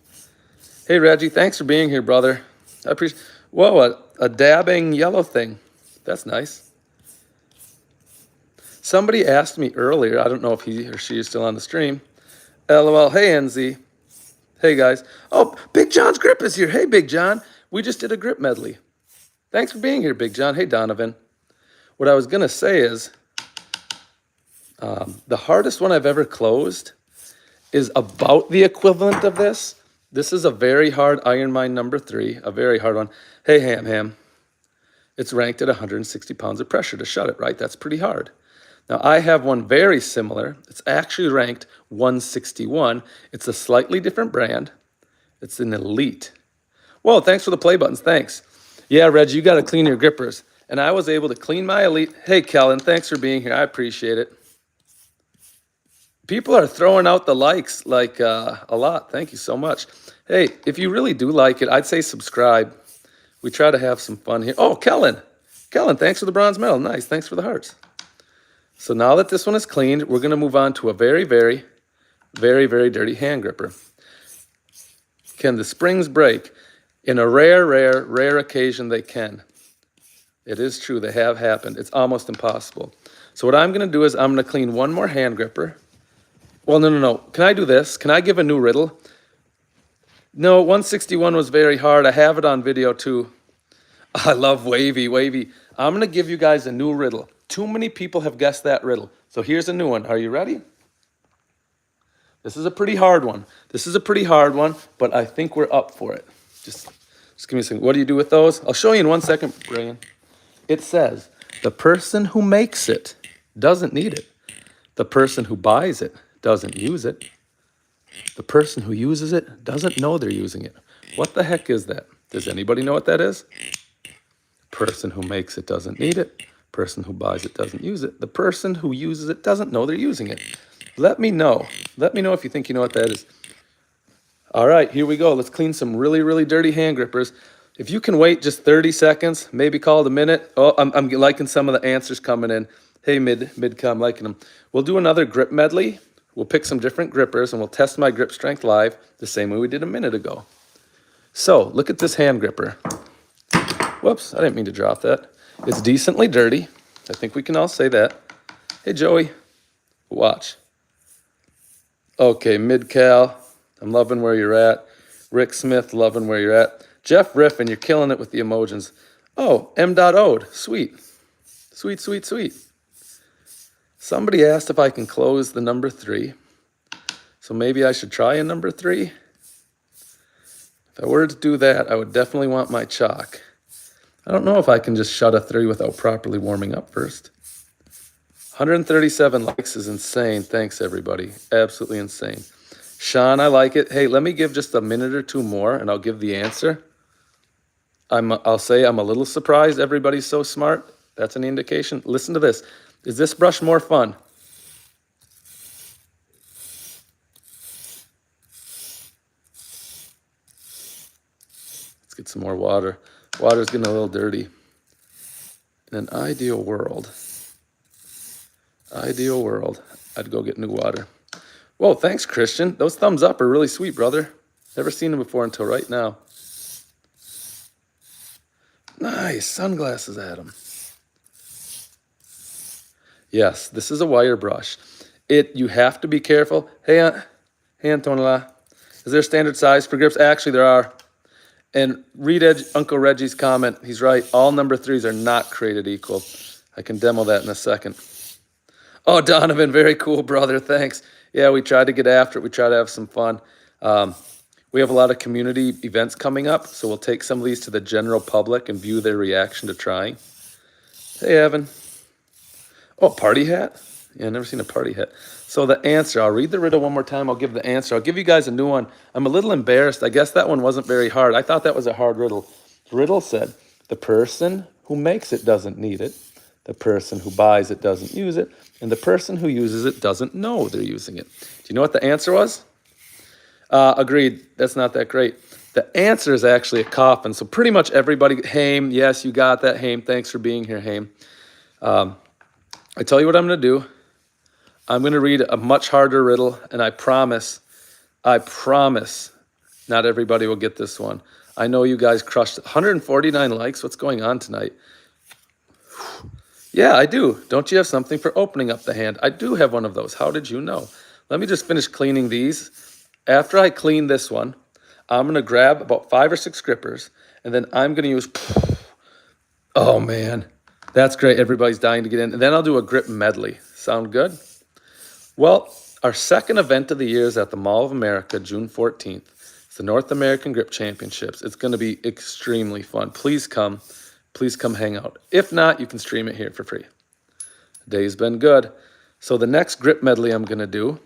Hey, Reggie, thanks for being here, brother. I appreciate. Whoa, a dabbing yellow thing. That's nice. Somebody asked me earlier, I don't know if he or she is still on the stream. LOL, hey, NZ. Hey, guys. Oh, Big John's grip is here. Hey, Big John. We just did a grip medley. Thanks for being here, Big John. Hey, Donovan. What I was going to say is the hardest one I've ever closed is about the equivalent of this. This is a very hard Iron Mine number 3, a very hard one. Hey, Ham. It's ranked at 160 pounds of pressure to shut it, right? That's pretty hard. Now, I have one very similar. It's actually ranked 161. It's a slightly different brand. It's an Elite. Whoa, thanks for the play buttons. Thanks. Yeah, Reg, you got to clean your grippers. And I was able to clean my Elite. Hey, Kellen, thanks for being here. I appreciate it. People are throwing out the likes like a lot. Thank you so much. Hey, if you really do like it, I'd say subscribe. We try to have some fun here. Oh, Kellen, thanks for the bronze medal. Nice. Thanks for the hearts. So now that this one is cleaned, we're going to move on to a very, very, very, very dirty hand gripper. Can the springs break? In a rare occasion, they can. It is true. They have happened. It's almost impossible. So what I'm going to do is I'm going to clean one more hand gripper. Well, no. Can I do this? Can I give a new riddle? No, 161 was very hard. I have it on video too. I love wavy. I'm going to give you guys a new riddle. Too many people have guessed that riddle. So here's a new one. Are you ready? This is a pretty hard one. But I think we're up for it. Just give me a second. What do you do with those? I'll show you in 1 second, Brian. It says, the person who makes it doesn't need it. The person who buys it doesn't use it. The person who uses it doesn't know they're using it. What the heck is that? Does anybody know what that is? Person who makes it doesn't need it. Person who buys it doesn't use it. The person who uses it doesn't know they're using it. Let me know. Let me know if you think you know what that is. All right, here we go. Let's clean some really, really dirty hand grippers. If you can wait just 30 seconds, maybe call it a minute. Oh, I'm liking some of the answers coming in. Hey, Midcom, I'm liking them. We'll do another grip medley. We'll pick some different grippers, and we'll test my grip strength live the same way we did a minute ago. So, look at this hand gripper. Whoops, I didn't mean to drop that. It's decently dirty. I think we can all say that. Hey, Joey, watch. Okay, Midcal, I'm loving where you're at. Rick Smith, loving where you're at. Jeff Riffin, you're killing it with the emojis. Oh, M.Ode, sweet. Sweet. Somebody asked if I can close the number 3. So maybe I should try a number 3. If I were to do that, I would definitely want my chalk. I don't know if I can just shut a 3 without properly warming up first. 137 likes is insane. Thanks, everybody. Absolutely insane. Sean, I like it. Hey, let me give just a minute or two more, and I'll give the answer. I'll say I'm a little surprised everybody's so smart. That's an indication. Listen to this. Is this brush more fun? Let's get some more water. Water's getting a little dirty. In an ideal world, I'd go get new water. Whoa, thanks, Christian. Those thumbs up are really sweet, brother. Never seen them before until right now. Nice, sunglasses, Adam. Yes, this is a wire brush. You have to be careful. Hey, Antonella, is there a standard size for grips? Actually, there are. And read Uncle Reggie's comment. He's right. All number 3s are not created equal. I can demo that in a second. Oh, Donovan, very cool, brother. Thanks. Yeah, we tried to get after it. We tried to have some fun. We have a lot of community events coming up, so we'll take some of these to the general public and view their reaction to trying. Hey, Evan. Oh, party hat? Yeah, I've never seen a party hat. So the answer, I'll read the riddle one more time. I'll give the answer. I'll give you guys a new one. I'm a little embarrassed. I guess that one wasn't very hard. I thought that was a hard riddle. The riddle said, the person who makes it doesn't need it. The person who buys it doesn't use it. And the person who uses it doesn't know they're using it. Do you know what the answer was? Agreed. That's not that great. The answer is actually a coffin. So pretty much everybody, Haim, yes, you got that, Haim. Thanks for being here, Haim. I tell you what I'm going to do. I'm going to read a much harder riddle, and I promise, not everybody will get this one. I know you guys crushed 149 likes. What's going on tonight? Yeah, I do. Don't you have something for opening up the hand? I do have one of those. How did you know? Let me just finish cleaning these. After I clean this one, I'm going to grab about 5 or 6 grippers, and then I'm going to use... Oh, man. That's great. Everybody's dying to get in. And then I'll do a grip medley. Sound good? Well, our second event of the year is at the Mall of America, June 14th. It's the North American Grip Championships. It's going to be extremely fun. Please come. Please come hang out. If not, you can stream it here for free. The day's been good. So the next grip medley I'm going to do,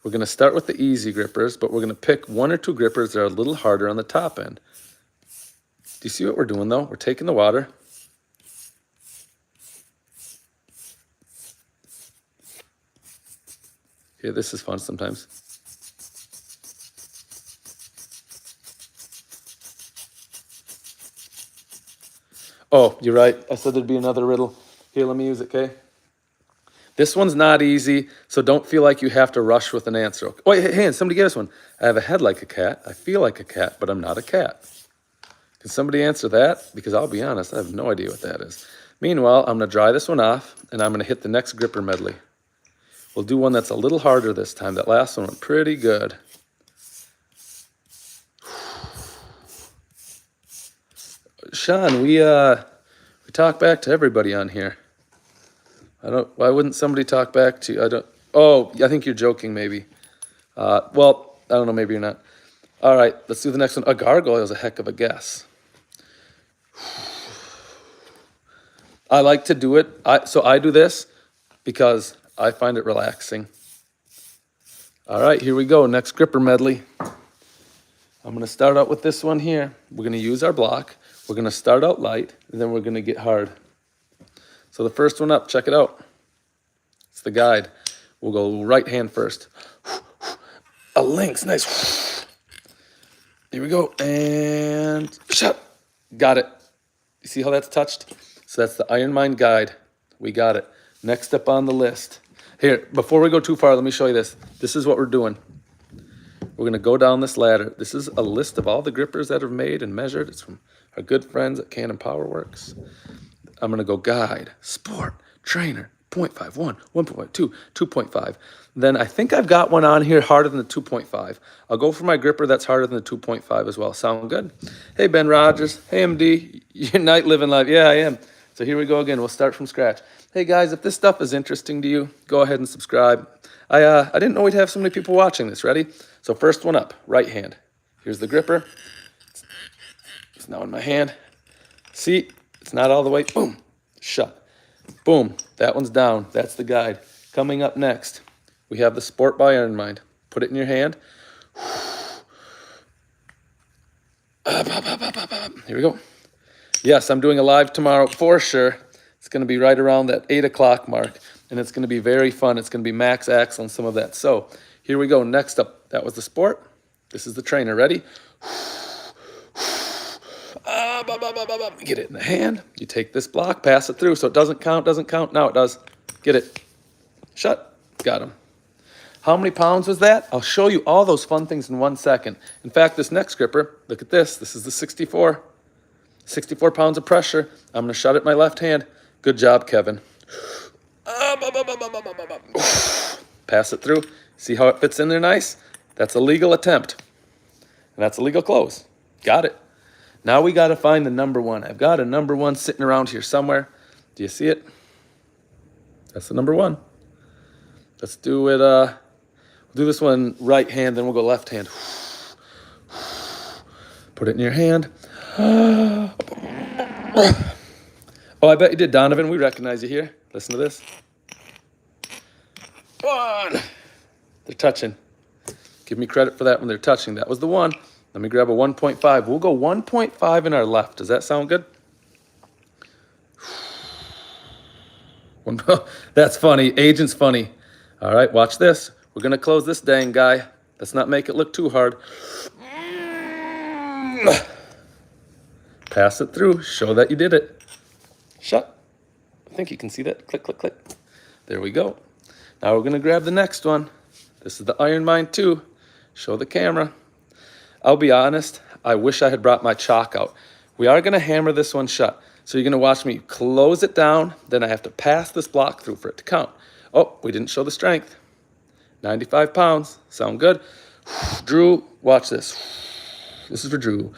we're going to start with the easy grippers, but we're going to pick 1 or 2 grippers that are a little harder on the top end. Do you see what we're doing, though? We're taking the water. Here, this is fun sometimes. Oh, you're right. I said there'd be another riddle. Here, let me use it, okay? This one's not easy, so don't feel like you have to rush with an answer. Oh, wait, hey, somebody get us one. I have a head like a cat. I feel like a cat, but I'm not a cat. Can somebody answer that? Because I'll be honest, I have no idea what that is. Meanwhile, I'm going to dry this one off, and I'm going to hit the next gripper medley. We'll do one that's a little harder this time. That last one went pretty good. Sean, we talk back to everybody on here. Why wouldn't somebody talk back to you? Oh, I think you're joking maybe. Well, I don't know, maybe you're not. All right, let's do the next one. A gargoyle is a heck of a guess. I like to do it. So I do this because I find it relaxing. All right, here we go. Next gripper medley. I'm going to start out with this one here. We're going to use our block. We're going to start out light, and then we're going to get hard. So the first one up, check it out. It's the guide. We'll go right hand first. A lynx, nice. Here we go, and shut. Got it. You see how that's touched? So that's the Iron Mind guide. We got it. Next up on the list. Here, before we go too far, let me show you this. This is what we're doing. We're going to go down this ladder. This is a list of all the grippers that are made and measured. It's from our good friends at Cannon Power Works. I'm going to go guide, sport, trainer, 0.51, 1.2, 2.5. Then I think I've got one on here harder than the 2.5. I'll go for my gripper that's harder than the 2.5 as well. Sound good? Hey, Ben Rogers. Hey, MD. You're night living life. Yeah, I am. So here we go again. We'll start from scratch. Hey, guys, if this stuff is interesting to you, go ahead and subscribe. I didn't know we'd have so many people watching this. Ready? So first one up, right hand. Here's the gripper. It's now in my hand. See, it's not all the way. Boom. Shut. Boom. That one's down. That's the guide. Coming up next, we have the Sport by Iron Mind. Put it in your hand. Here we go. Yes, I'm doing a live tomorrow for sure. It's going to be right around that 8 o'clock mark, and it's going to be very fun. It's going to be max axle and some of that. So here we go. Next up, that was the Sport. This is the trainer. Ready? Get it in the hand. You take this block, pass it through. So it doesn't count. Now it does. Get it. Shut. Got him. How many pounds was that? I'll show you all those fun things in 1 second. In fact, this next gripper, look at this. This is the 64. 64 pounds of pressure. I'm going to shut it my left hand. Good job, Kevin. Pass it through. See how it fits in there nice? That's a legal attempt. And that's a legal close. Got it. Now we got to find the number one. I've got a number one sitting around here somewhere. Do you see it? That's the number one. Let's do it. We'll do this one right hand, then we'll go left hand. Put it in your hand. Oh, I bet you did, Donovan. We recognize you here. Listen to this. One. They're touching. Give me credit for that when they're touching. That was the one. Let me grab a 1.5. We'll go 1.5 in our left. Does that sound good? That's funny. Agent's funny. All right, watch this. We're going to close this dang guy. Let's not make it look too hard. Pass it through. Show that you did it. Shut. I think you can see that. Click, click, click. There we go. Now we're going to grab the next one. This is the Iron Mine 2. Show the camera. I'll be honest. I wish I had brought my chalk out. We are going to hammer this one shut. So you're going to watch me close it down. Then I have to pass this block through for it to count. Oh, we didn't show the strength. 95 pounds. Sound good? Drew, watch this. This is for Drew.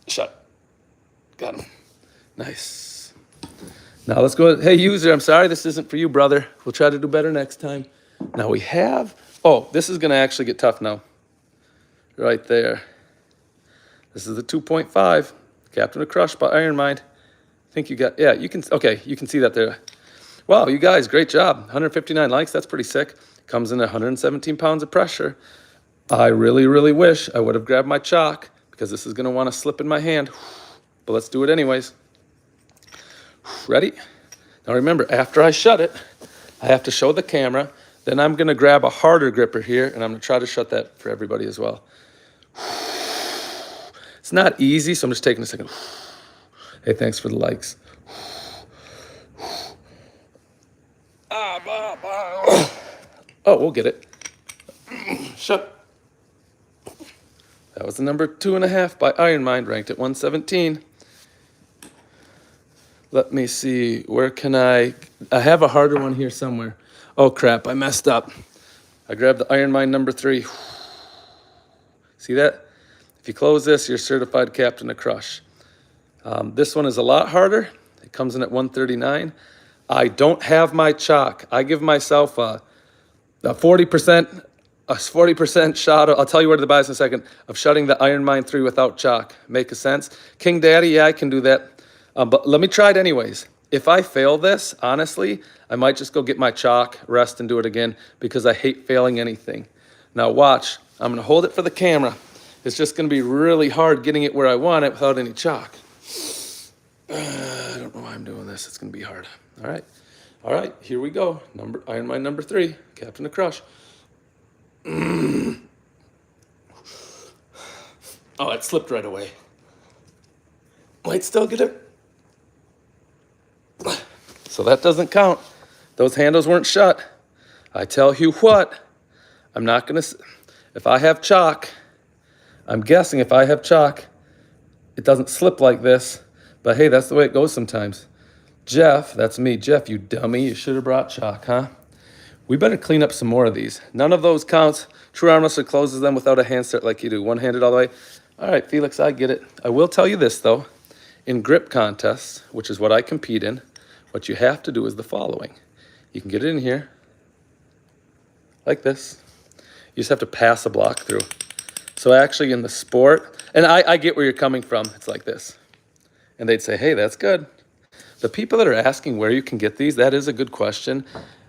Shut. Got him. Nice. Now let's go. Hey, user, I'm sorry this isn't for you, brother. We'll try to do better next time. Now we have... Oh, this is going to actually get tough now. Right there. This is the 2.5. Captain of Crush by Iron Mind. I think you got... Yeah, you can... Okay, you can see that there. Wow, you guys, great job. 159 likes. That's pretty sick. Comes in at 117 pounds of pressure. I really, really wish I would have grabbed my chalk because this is going to want to slip in my hand. But let's do it anyways. Ready? Now remember, after I shut it, I have to show the camera. Then I'm going to grab a harder gripper here, and I'm going to try to shut that for everybody as well. It's not easy, so I'm just taking a second. Hey, thanks for the likes. Oh, we'll get it. Shut. That was the number 2.5 by Iron Mind, ranked at 117. Let me see, where can I have a harder one here somewhere. Oh crap, I messed up. I grabbed the Iron Mind number 3. See that? If you close this, you're certified Captain of Crush. This one is a lot harder. It comes in at 139. I don't have my chalk. I give myself a 40% shot. I'll tell you where to buy this in a second, of shutting the Iron Mine 3 without chalk. Make a sense? King Daddy, yeah, I can do that. But let me try it anyways. If I fail this, honestly, I might just go get my chalk, rest, and do it again because I hate failing anything. Now watch. I'm going to hold it for the camera. It's just going to be really hard getting it where I want it without any chalk. I don't know why I'm doing this. It's going to be hard. All right. All right, here we go. Iron Mine number 3, Captain of Crush. Oh, it slipped right away. Might still get it. So that doesn't count. Those handles weren't shut. I tell you what, I'm not going to... If I have chalk, I'm guessing if I have chalk, it doesn't slip like this. But hey, that's the way it goes sometimes. Jeff, that's me. Jeff, you dummy. You should have brought chalk, huh? We better clean up some more of these. None of those counts. True arm wrestler closes them without a hand start like you do. One-handed all the way. All right, Felix, I get it. I will tell you this, though. In grip contests, which is what I compete in, what you have to do is the following. You can get it in here, like this. You just have to pass a block through. So actually in the sport, and I get where you're coming from. It's like this. And they'd say, hey, that's good. The people that are asking where you can get these, that is a good question.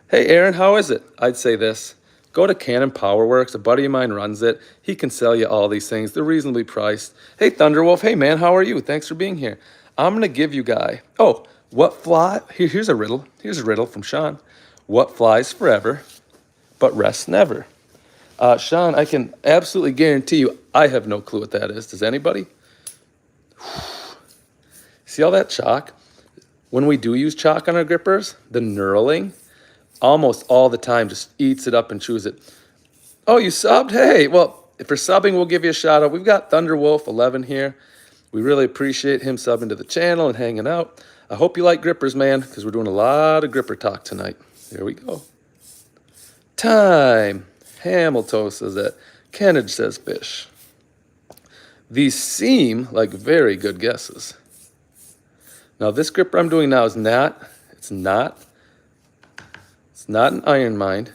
Hey, Aaron, how is it? I'd say this. Go to Cannon Powerworks. A buddy of mine runs it. He can sell you all these things. They're reasonably priced. Hey, Thunderwolf. Hey, man, how are you? Thanks for being here. I'm going to give you guy. Oh, what fly? Here's a riddle. Here's a riddle from Sean. What flies forever but rests never? Sean, I can absolutely guarantee you I have no clue what that is. Does anybody? See all that chalk? When we do use chalk on our grippers, the knurling almost all the time just eats it up and chews it. Oh, you subbed? Hey, well, if you're subbing, we'll give you a shout out. We've got Thunderwolf 11 here. We really appreciate him subbing to the channel and hanging out. I hope you like grippers, man, because we're doing a lot of gripper talk tonight. There we go. Time. Hamilton says that. Kennedy says fish. These seem like very good guesses. Now, this gripper I'm doing now is not an Iron Mind.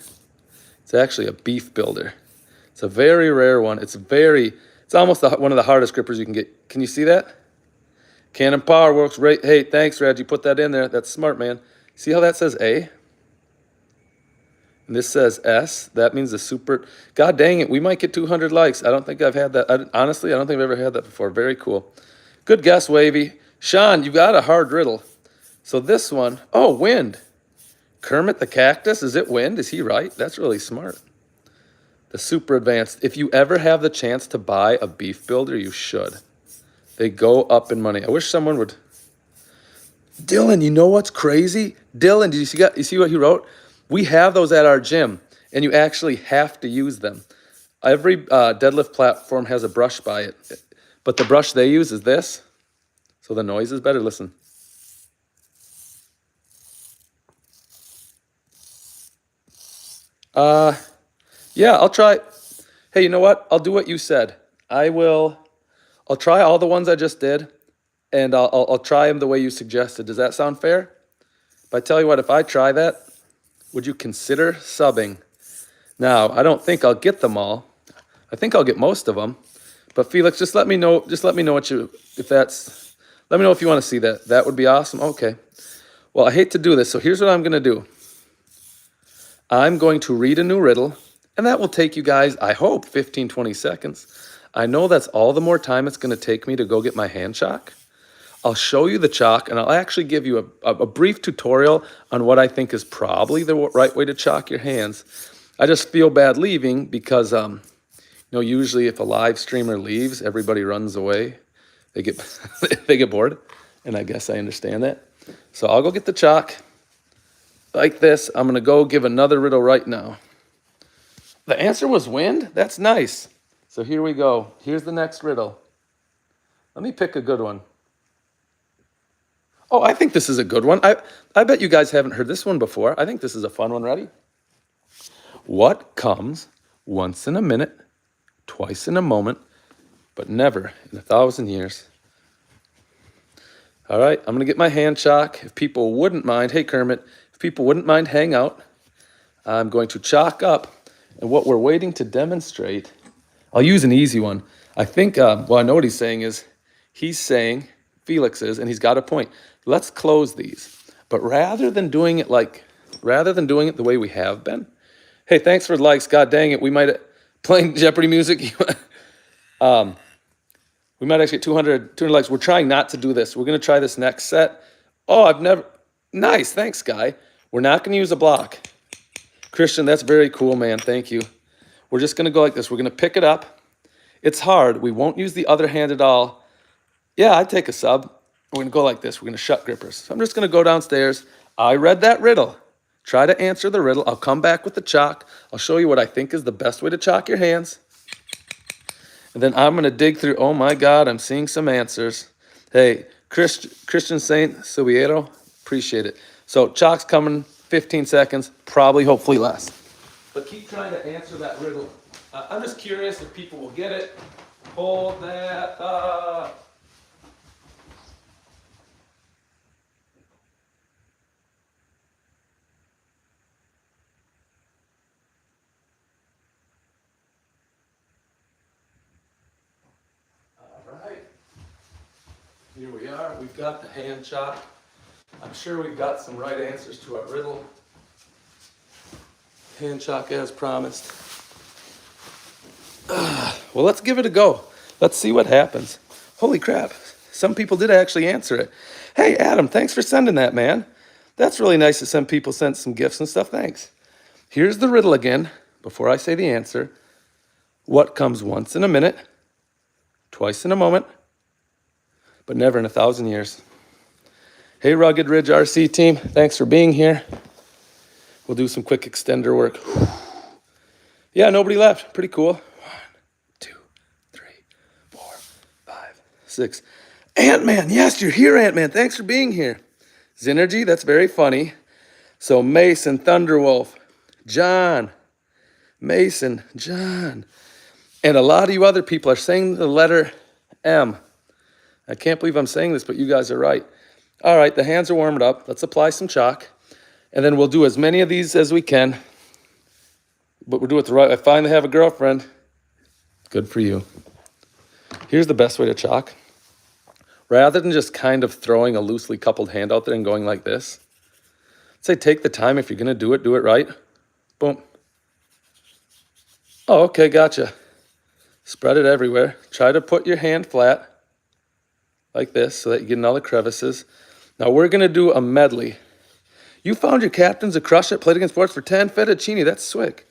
It's actually a beef builder. It's a very rare one. It's almost one of the hardest grippers you can get. Can you see that? Cannon Power Works. Right. Hey, thanks, Rad. You put that in there. That's smart, man. See how that says A? And this says S. That means the super. God dang it. We might get 200 likes. I don't think I've had that. Honestly, I don't think I've ever had that before. Very cool. Good guess, Wavy. Sean, you got a hard riddle. So this one, oh, wind. Kermit the Cactus, is it wind? Is he right? That's really smart. The super advanced. If you ever have the chance to buy a beef builder, you should. They go up in money. I wish someone would. Dylan, you know what's crazy? Dylan, did you see what he wrote? We have those at our gym, and you actually have to use them. Every deadlift platform has a brush by it, but the brush they use is this, so the noise is better. Listen. Yeah, I'll try. Hey, you know what? I'll do what you said. I'll try all the ones I just did, and I'll try them the way you suggested. Does that sound fair? But I tell you what, if I try that, would you consider subbing? Now, I don't think I'll get them all. I think I'll get most of them. But Felix, just let me know. Just let me know let me know if you want to see that. That would be awesome. Okay. Well, I hate to do this, so here's what I'm going to do. I'm going to read a new riddle, and that will take you guys, I hope, 15, 20 seconds. I know that's all the more time it's going to take me to go get my hand chalk. I'll show you the chalk, and I'll actually give you a brief tutorial on what I think is probably the right way to chalk your hands. I just feel bad leaving because, usually if a live streamer leaves, everybody runs away. They get they get bored, and I guess I understand that. So I'll go get the chalk. Like this, I'm going to go give another riddle right now. The answer was wind? That's nice. So here we go. Here's the next riddle. Let me pick a good one. Oh, I think this is a good one. I bet you guys haven't heard this one before. I think this is a fun one. Ready? What comes once in a minute, twice in a moment, but never in 1,000 years? All right, I'm going to get my hand chalk. If people wouldn't mind, hey, Kermit, if people wouldn't mind hang out, I'm going to chalk up. And what we're waiting to demonstrate, I'll use an easy one. I think, I know what he's saying, Felix is, and he's got a point. Let's close these. But rather than doing it the way we have been, hey, thanks for the likes. God dang it, we might, playing Jeopardy music, we might actually get 200 likes. We're trying not to do this. We're going to try this next set. Oh, nice, thanks, Guy. We're not going to use a block. Christian, that's very cool, man. Thank you. We're just going to go like this. We're going to pick it up. It's hard. We won't use the other hand at all. Yeah, I'd take a sub. We're going to go like this. We're going to shut grippers. So I'm just going to go downstairs. I read that riddle. Try to answer the riddle. I'll come back with the chalk. I'll show you what I think is the best way to chalk your hands. And then I'm going to dig through. Oh, my God, I'm seeing some answers. Hey, Christian Saint Subiero, appreciate it. So chalk's coming, 15 seconds, probably, hopefully less. But keep trying to answer that riddle. I'm just curious if people will get it. Hold that up. All right. Here we are. We've got the hand chalk. I'm sure we've got some right answers to our riddle. Hand chalk as promised. Well, let's give it a go. Let's see what happens. Holy crap. Some people did actually answer it. Hey, Adam, thanks for sending that, man. That's really nice that some people sent some gifts and stuff. Thanks. Here's the riddle again, before I say the answer. What comes once in a minute, twice in a moment, but never in 1,000 years? Hey, Rugged Ridge RC team, thanks for being here. We'll do some quick extender work. Yeah, nobody left. Pretty cool. 1, 2, 3, 4, 5, 6. Ant-Man, yes, you're here, Ant-Man. Thanks for being here. Synergy, that's very funny. So Mason, Thunderwolf, John, Mason, John. And a lot of you other people are saying the letter M. I can't believe I'm saying this, but you guys are right. All right, the hands are warmed up. Let's apply some chalk. And then we'll do as many of these as we can. but we're doing it the right way. I finally have a girlfriend. Good for you. Here's the best way to chalk. Rather than just kind of throwing a loosely coupled hand out there and going like this, say take the time. If you're going to do it right. Boom. Oh, okay, gotcha. Spread it everywhere. Try to put your hand flat like this so that you get in all the crevices. Now we're going to do a medley. You found your captains to crush it, played against sports for 10, fettuccine. That's swick.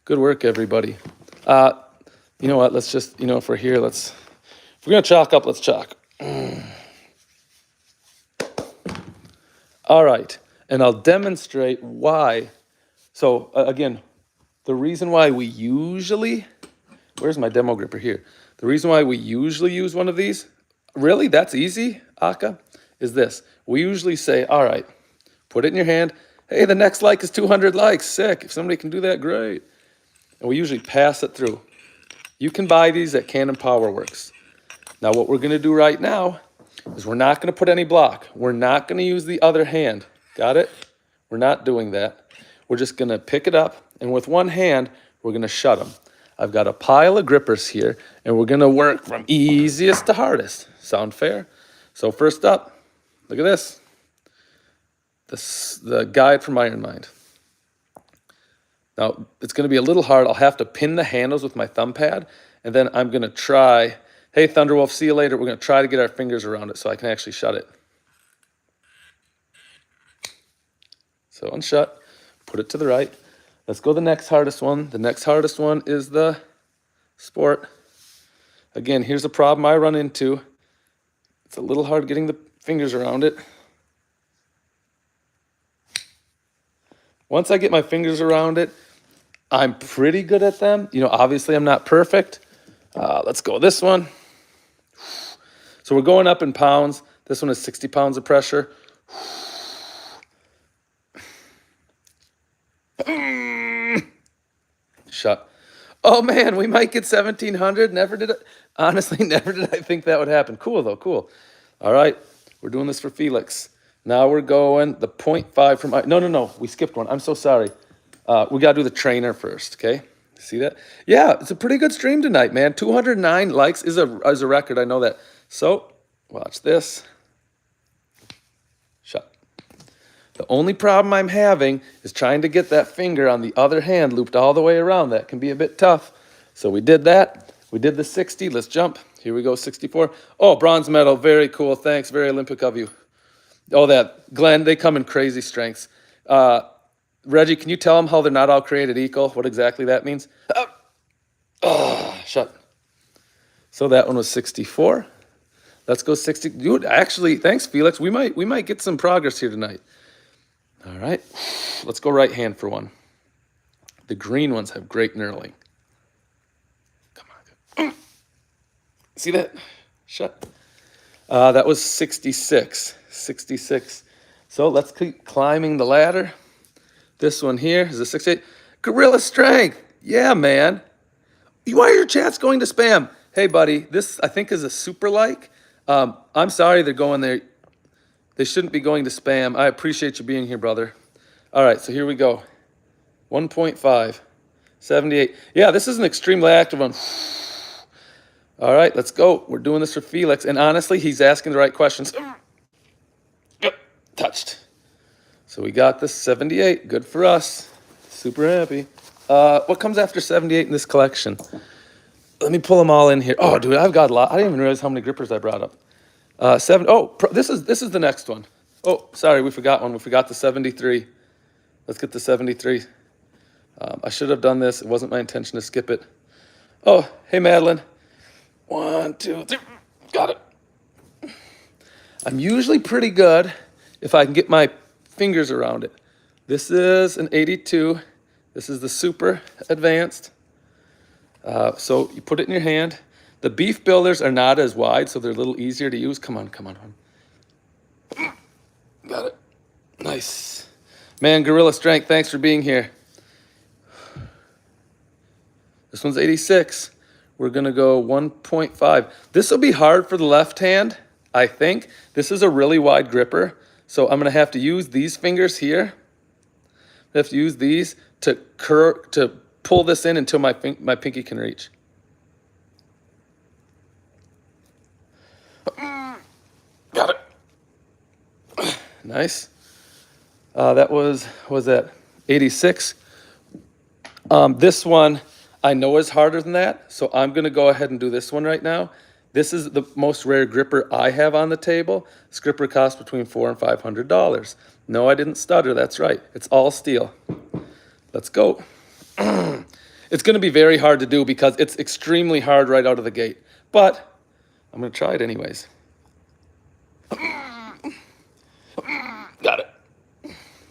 Good work, everybody. You know what? Let's just, if we're here, if we're going to chalk up, let's chalk. All right. And I'll demonstrate why. So, again, the reason why we usually, where's my demo gripper here? The reason why we usually use one of these, really, that's easy, Aka, is this. We usually say, all right, put it in your hand. Hey, the next like is 200 likes. Sick. If somebody can do that, great. And we usually pass it through. You can buy these at Canon PowerWorks. Now, what we're going to do right now is we're not going to put any block. We're not going to use the other hand. Got it? We're not doing that. We're just going to pick it up, and with one hand, we're going to shut them. I've got a pile of grippers here, and we're going to work from easiest to hardest. Sound fair? So first up, look at this. The guide from Iron Mind. Now, it's going to be a little hard. I'll have to pin the handles with my thumb pad, and then I'm going to try, hey, Thunderwolf, see you later. We're going to try to get our fingers around it so I can actually shut it. So unshut, put it to the right. Let's go to the next hardest one. The next hardest one is the Sport. Again, here's a problem I run into. It's a little hard getting the fingers around it. Once I get my fingers around it, I'm pretty good at them. Obviously I'm not perfect. Let's go this one. So we're going up in pounds. This one is 60 pounds of pressure. Shut. Oh man, we might get 1700. Honestly, never did I think that would happen. Cool though, cool. All right, we're doing this for Felix. Now we're going the 0.5 from, no, we skipped one. I'm so sorry. We got to do the trainer first, okay? See that? Yeah, it's a pretty good stream tonight, man. 209 likes is a record, I know that. So, watch this. Shut. The only problem I'm having is trying to get that finger on the other hand looped all the way around. That can be a bit tough. So we did that. We did the 60. Let's jump. Here we go, 64. Oh, bronze medal. Very cool. Thanks. Very Olympic of you. Oh, that. Glenn, they come in crazy strengths. Reggie, can you tell them how they're not all created equal? What exactly that means? Shut. So that one was 64. Let's go 60. Dude, actually, thanks, Felix. We might get some progress here tonight. All right. Let's go right hand for one. The green ones have great knurling. Come on. See that? Shut. That was 66. 66. So let's keep climbing the ladder. This one here is a 68. Gorilla Strength. Yeah, man. Why are your chats going to spam? Hey, buddy, this I think is a super like. I'm sorry they're going there. They shouldn't be going to spam. I appreciate you being here, brother. All right, so here we go. 1.5. 78. Yeah, this is an extremely active one. All right, let's go. We're doing this for Felix. And honestly, he's asking the right questions. Yep, touched. So we got this 78. Good for us. Super happy. What comes after 78 in this collection? Let me pull them all in here. Oh, dude, I've got a lot. I didn't even realize how many grippers I brought up. This is the next one. Oh, sorry, we forgot one. We forgot the 73. Let's get the 73. I should have done this. It wasn't my intention to skip it. Oh, hey, Madeline. 1, 2, 3. Got it. I'm usually pretty good if I can get my fingers around it. This is an 82. This is the super advanced. So you put it in your hand. The beef builders are not as wide, so they're a little easier to use. Come on. Got it. Nice. Man, Gorilla Strength, thanks for being here. This one's 86. We're going to go 1.5. This will be hard for the left hand, I think. This is a really wide gripper, so I'm going to have to use these fingers here. I have to use these to pull this in until my pinky can reach. Got it. Nice. That was that 86. This one I know is harder than that, so I'm gonna go ahead and do this one right now. This is the most rare gripper I have on the table. This gripper costs between $400 and $500. No, I didn't stutter, that's right. It's all steel. Let's go. It's gonna be very hard to do because it's extremely hard right out of the gate, but I'm gonna try it anyways. Got it.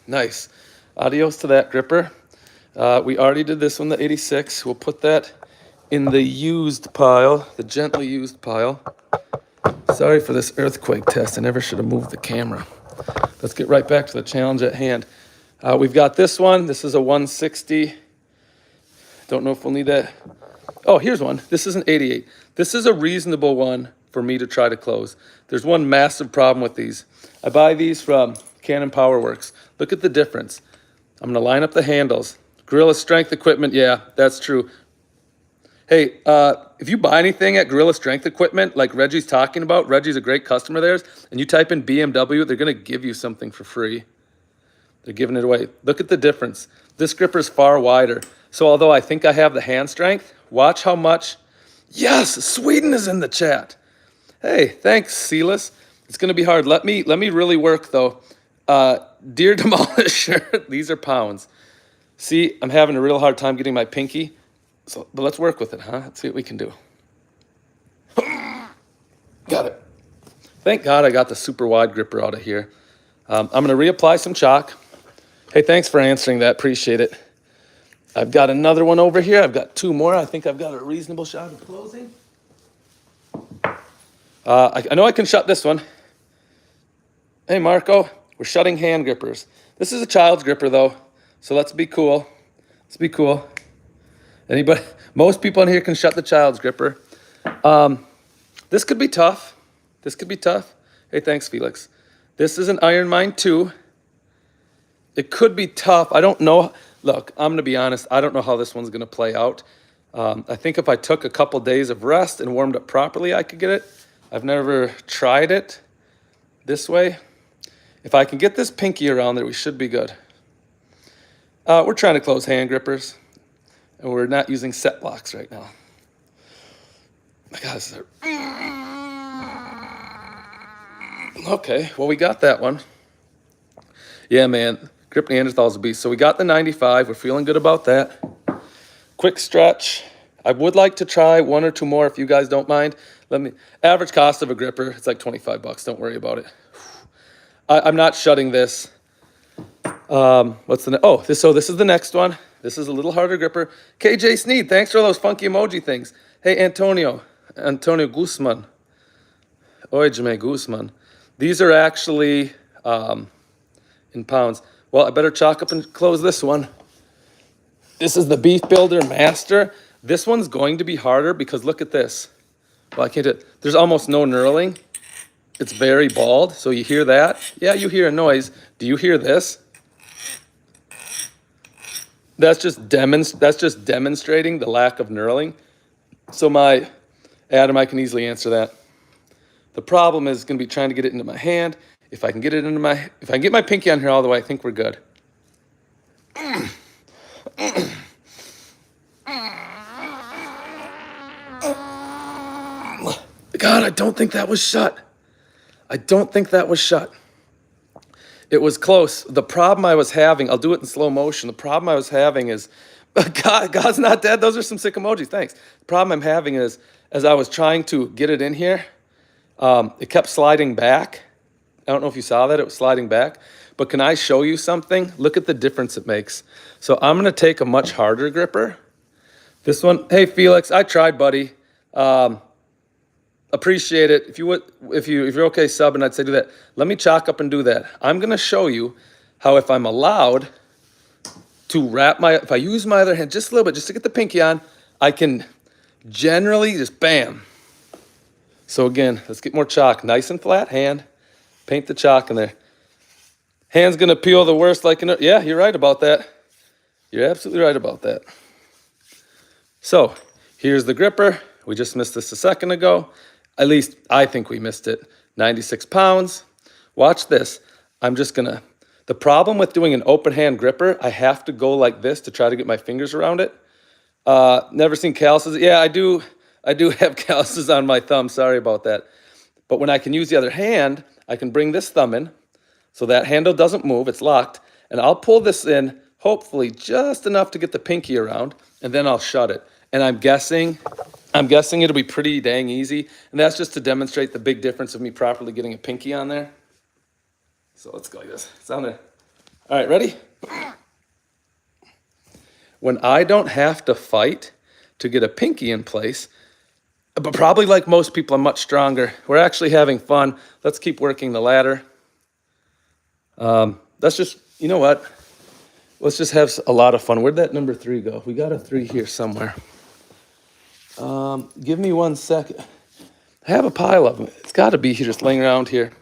Nice. Adios to that gripper. We already did this one, the 86. We'll put that in the used pile, the gently used pile. Sorry for this earthquake test. I never should have moved the camera. Let's get right back to the challenge at hand. We've got this one. This is a 160. Don't know if we'll need that. Oh, here's one. This is an 88. This is a reasonable one for me to try to close. There's one massive problem with these. I buy these from Canon PowerWorks. Look at the difference. I'm gonna line up the handles. Gorilla Strength Equipment, yeah, that's true. Hey, if you buy anything at Gorilla Strength Equipment, like Reggie's talking about, Reggie's a great customer of theirs, and you type in BMW, they're gonna give you something for free. They're giving it away. Look at the difference. This gripper's far wider. So although I think I have the hand strength, watch how much. Yes, Sweden is in the chat. Hey, thanks, Silas. It's gonna be hard. Let me really work though. Dear Demolisher, these are pounds. See, I'm having a real hard time getting my pinky. So, but let's work with it, huh? Let's see what we can do. Got it. Thank God I got the super wide gripper out of here. I'm gonna reapply some chalk. Hey, thanks for answering that, appreciate it. I've got another one over here. I've got two more. I think I've got a reasonable shot of closing. I know I can shut this one. Hey, Marco, we're shutting hand grippers. This is a child's gripper though, so let's be cool. Let's be cool. Anybody, most people in here can shut the child's gripper. This could be tough. This could be tough. Hey, thanks, Felix. This is an Iron Mine 2. It could be tough. I don't know. Look, I'm gonna be honest. I don't know how this one's gonna play out. I think if I took a couple days of rest and warmed up properly, I could get it. I've never tried it this way. If I can get this pinky around there, we should be good. We're trying to close hand grippers, and we're not using set blocks right now. My God, this is okay, well, we got that one. Yeah, man, grip Neanderthal's a beast. So we got the 95. We're feeling good about that. Quick stretch. I would like to try one or two more if you guys don't mind. Average cost of a gripper, it's like 25 bucks. Don't worry about it. I'm not shutting this. This is the next one. This is a little harder gripper. KJ Sneed, thanks for those funky emoji things. Hey, Antonio Guzman. Oye, Guzman. These are actually in pounds. Well, I better chalk up and close this one. This is the Beef Builder Master. This one's going to be harder because look at this. Well, I can't do it. There's almost no knurling. It's very bald, so you hear that? Yeah, you hear a noise. Do you hear this? That's just demonstrating the lack of knurling. So Adam, I can easily answer that. The problem is going to be trying to get it into my hand. If I can get my pinky on here all the way, I think we're good. God, I don't think that was shut. It was close. The problem I was having, I'll do it in slow motion. The problem I was having is, God's not dead. Those are some sick emojis. Thanks. The problem I'm having is, as I was trying to get it in here, it kept sliding back. I don't know if you saw that. It was sliding back. But can I show you something? Look at the difference it makes. So I'm going to take a much harder gripper. This one, hey, Felix, I tried, buddy. Appreciate it. If you're okay subbing, I'd say do that. Let me chalk up and do that. I'm going to show you how if I'm allowed to if I use my other hand just a little bit, just to get the pinky on, I can generally just bam. So again, let's get more chalk. Nice and flat hand. Paint the chalk in there. Hand's gonna peel the worst like an, yeah, you're right about that. You're absolutely right about that. So here's the gripper. We just missed this a second ago. At least I think we missed it. 96 pounds. Watch this. I'm just gonna, the problem with doing an open hand gripper, I have to go like this to try to get my fingers around it. Never seen calluses. Yeah, I do have calluses on my thumb. Sorry about that. But when I can use the other hand, I can bring this thumb in so that handle doesn't move. It's locked. And I'll pull this in, hopefully just enough to get the pinky around, and then I'll shut it. And I'm guessing it'll be pretty dang easy. And that's just to demonstrate the big difference of me properly getting a pinky on there. So let's go like this. It's on there. All right, ready? When I don't have to fight to get a pinky in place, but probably like most people, I'm much stronger. We're actually having fun. Let's keep working the ladder. Let's just, you know what? Let's just have a lot of fun. Where'd that number 3 go? We got a 3 here somewhere. Give me 1 second. I have a pile of them. It's got to be here, just laying around here.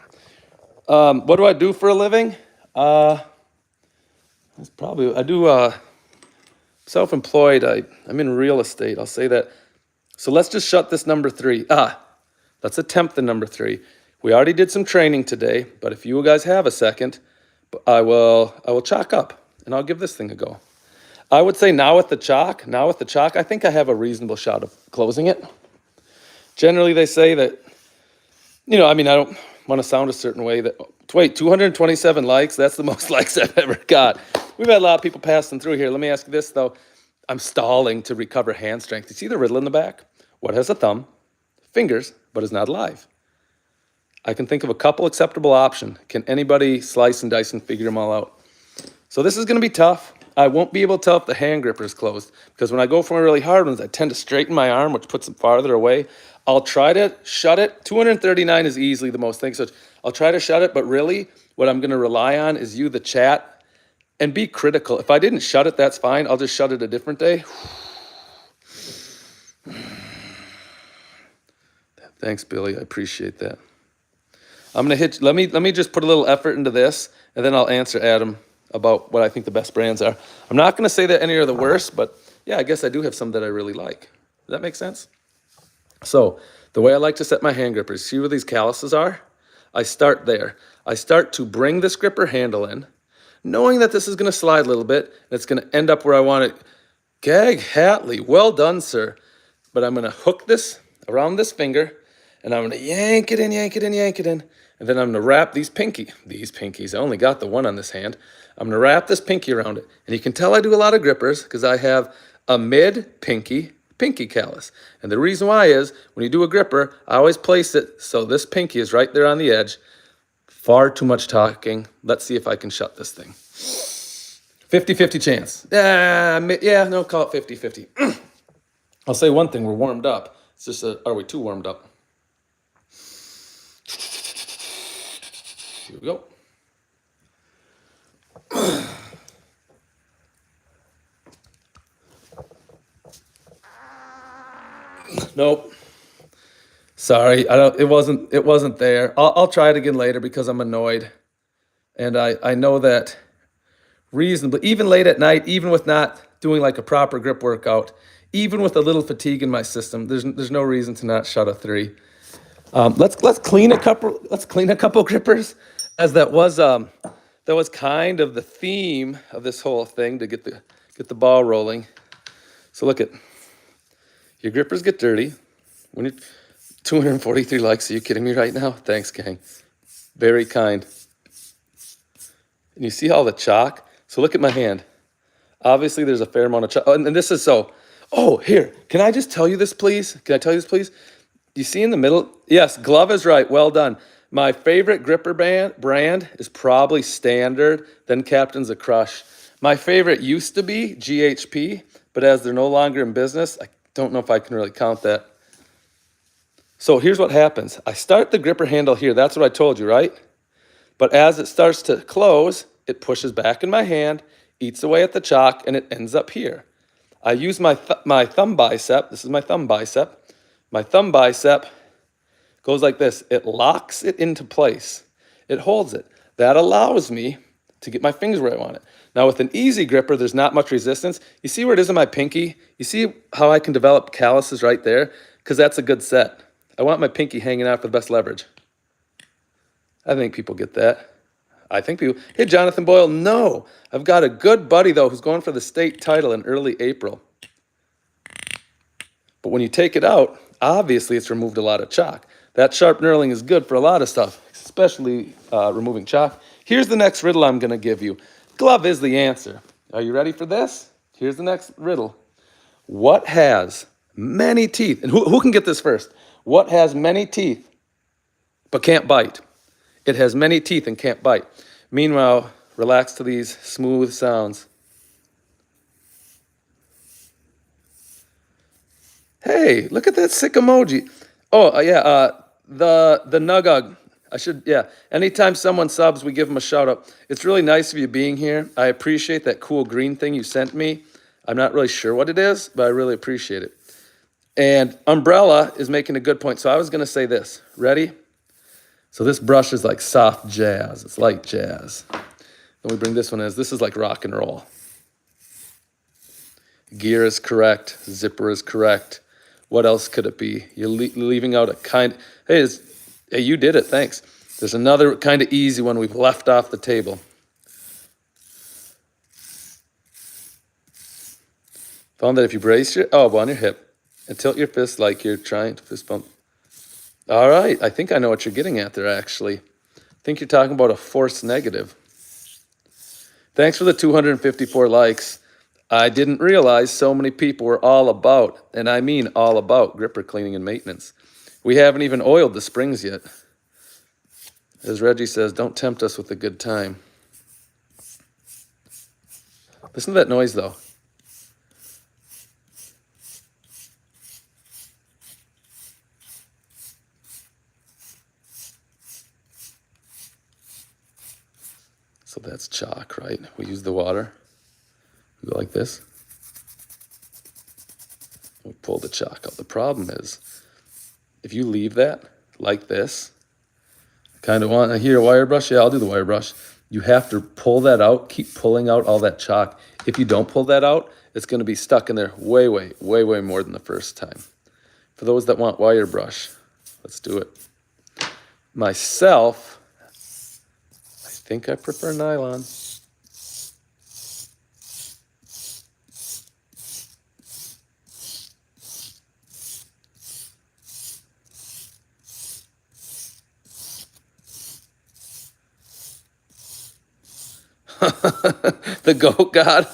What do I do for a living? I do self-employed. I'm in real estate. I'll say that. So let's just shut this number 3. Let's attempt the number 3. We already did some training today, but if you guys have a second, I will chalk up and I'll give this thing a go. I would say now with the chalk, I think I have a reasonable shot of closing it. Generally, they say that, I don't want to sound a certain way. Wait, 227 likes? That's the most likes I've ever got. We've had a lot of people passing through here. Let me ask you this, though. I'm stalling to recover hand strength. You see the riddle in the back? What has a thumb, fingers, but is not alive? I can think of a couple acceptable options. Can anybody slice and dice and figure them all out? So this is going to be tough. I won't be able to tell if the hand gripper is closed because when I go for my really hard ones, I tend to straighten my arm, which puts them farther away. I'll try to shut it. 239 is easily the most thing, so I'll try to shut it, but really what I'm going to rely on is you, the chat, and be critical. If I didn't shut it, that's fine. I'll just shut it a different day. Thanks, Billy. I appreciate that. I'm going to hit, let me just put a little effort into this, and then I'll answer Adam about what I think the best brands are. I'm not going to say that any are the worst, but yeah, I guess I do have some that I really like. Does that make sense? So the way I like to set my hand grippers, see where these calluses are? I start there. I start to bring this gripper handle in, knowing that this is going to slide a little bit, and it's going to end up where I want it. Gag Hatley, well done, sir. But I'm going to hook this around this finger, and I'm going to yank it in, yank it in, yank it in. And then I'm going to wrap these pinkies. I only got the one on this hand. I'm going to wrap this pinky around it. And you can tell I do a lot of grippers because I have a mid-pinky callus. And the reason why is when you do a gripper, I always place it so this pinky is right there on the edge. Far too much talking. Let's see if I can shut this thing. 50-50 chance. No, call it 50-50. I'll say one thing, we're warmed up. It's just, are we too warmed up? Here we go. Nope. Sorry, it wasn't there. I'll try it again later because I'm annoyed. And I know that reasonably, even late at night, even with not doing like a proper grip workout, even with a little fatigue in my system, there's no reason to not shut a 3. Let's clean a couple grippers, as that was kind of the theme of this whole thing to get the ball rolling. So look at your grippers get dirty. When you 243 likes, are you kidding me right now? Thanks, gang. Very kind. And you see all the chalk? So look at my hand. Obviously, there's a fair amount of chalk. And this is so. Oh, here. Can I just tell you this, please? Can I tell you this, please? You see in the middle? Yes, glove is right. Well done. My favorite gripper brand is probably Standard, then Captain's a Crush. My favorite used to be GHP, but as they're no longer in business, I don't know if I can really count that. So here's what happens. I start the gripper handle here. That's what I told you, right? But as it starts to close, it pushes back in my hand, eats away at the chalk, and it ends up here. I use my thumb bicep. This is my thumb bicep. My thumb bicep goes like this. It locks it into place. It holds it. That allows me to get my fingers where I want it. Now with an easy gripper, there's not much resistance. You see where it is in my pinky? You see how I can develop calluses right there? Because that's a good set. I want my pinky hanging out for the best leverage. I think people get that. I think people, hey, Jonathan Boyle, no. I've got a good buddy, though, who's going for the state title in early April. But when you take it out, obviously it's removed a lot of chalk. That sharp knurling is good for a lot of stuff, especially removing chalk. Here's the next riddle I'm going to give you. Glove is the answer. Are you ready for this? Here's the next riddle. What has many teeth? And who can get this first? What has many teeth but can't bite? It has many teeth and can't bite. Meanwhile, relax to these smooth sounds. Hey, look at that sick emoji. Oh, yeah, the Nugug. Anytime someone subs, we give them a shout out. It's really nice of you being here. I appreciate that cool green thing you sent me. I'm not really sure what it is, but I really appreciate it. And Umbrella is making a good point. So I was going to say this. Ready? So this brush is like soft jazz. It's light jazz. Then we bring this one as, this is like rock and roll. Gear is correct. Zipper is correct. What else could it be? You're leaving out a kind... Hey, you did it. Thanks. There's another kind of easy one we've left off the table. Found that if you brace your elbow on your hip and tilt your fist like you're trying to fist bump. All right. I think I know what you're getting at there, actually. I think you're talking about a force negative. Thanks for the 254 likes. I didn't realize so many people were all about, and I mean all about, gripper cleaning and maintenance. We haven't even oiled the springs yet. As Reggie says, don't tempt us with a good time. Listen to that noise, though. So that's chalk, right? We use the water. We go like this. We pull the chalk out. The problem is, if you leave that like this, I kind of want to hear a wire brush. Yeah, I'll do the wire brush. You have to pull that out, keep pulling out all that chalk. If you don't pull that out, it's going to be stuck in there way more than the first time. For those that want wire brush, let's do it. Myself, I think I prefer nylon. The goat god.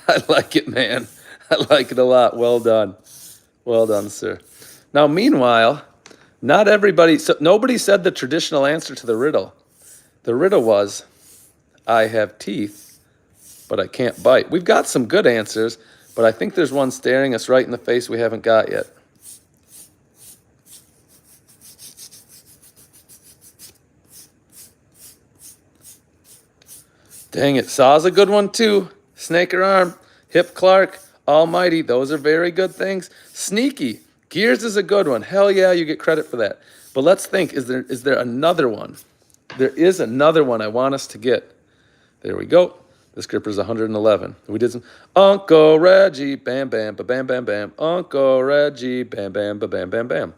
I like it, man. I like it a lot. Well done. Well done, sir. Now, meanwhile, not everybody, so nobody said the traditional answer to the riddle. The riddle was, I have teeth, but I can't bite. We've got some good answers, but I think there's one staring us right in the face we haven't got yet. Dang it. Saw's a good one, too. Snake or arm. Hip Clark. Almighty. Those are very good things. Sneaky. Gears is a good one. Hell yeah, you get credit for that. But let's think, is there another one? There is another one I want us to get. There we go. This gripper's 111. We did some Uncle Reggie, bam, bam, ba-bam, bam, bam. Uncle Reggie, bam, bam, ba-bam, bam, bam.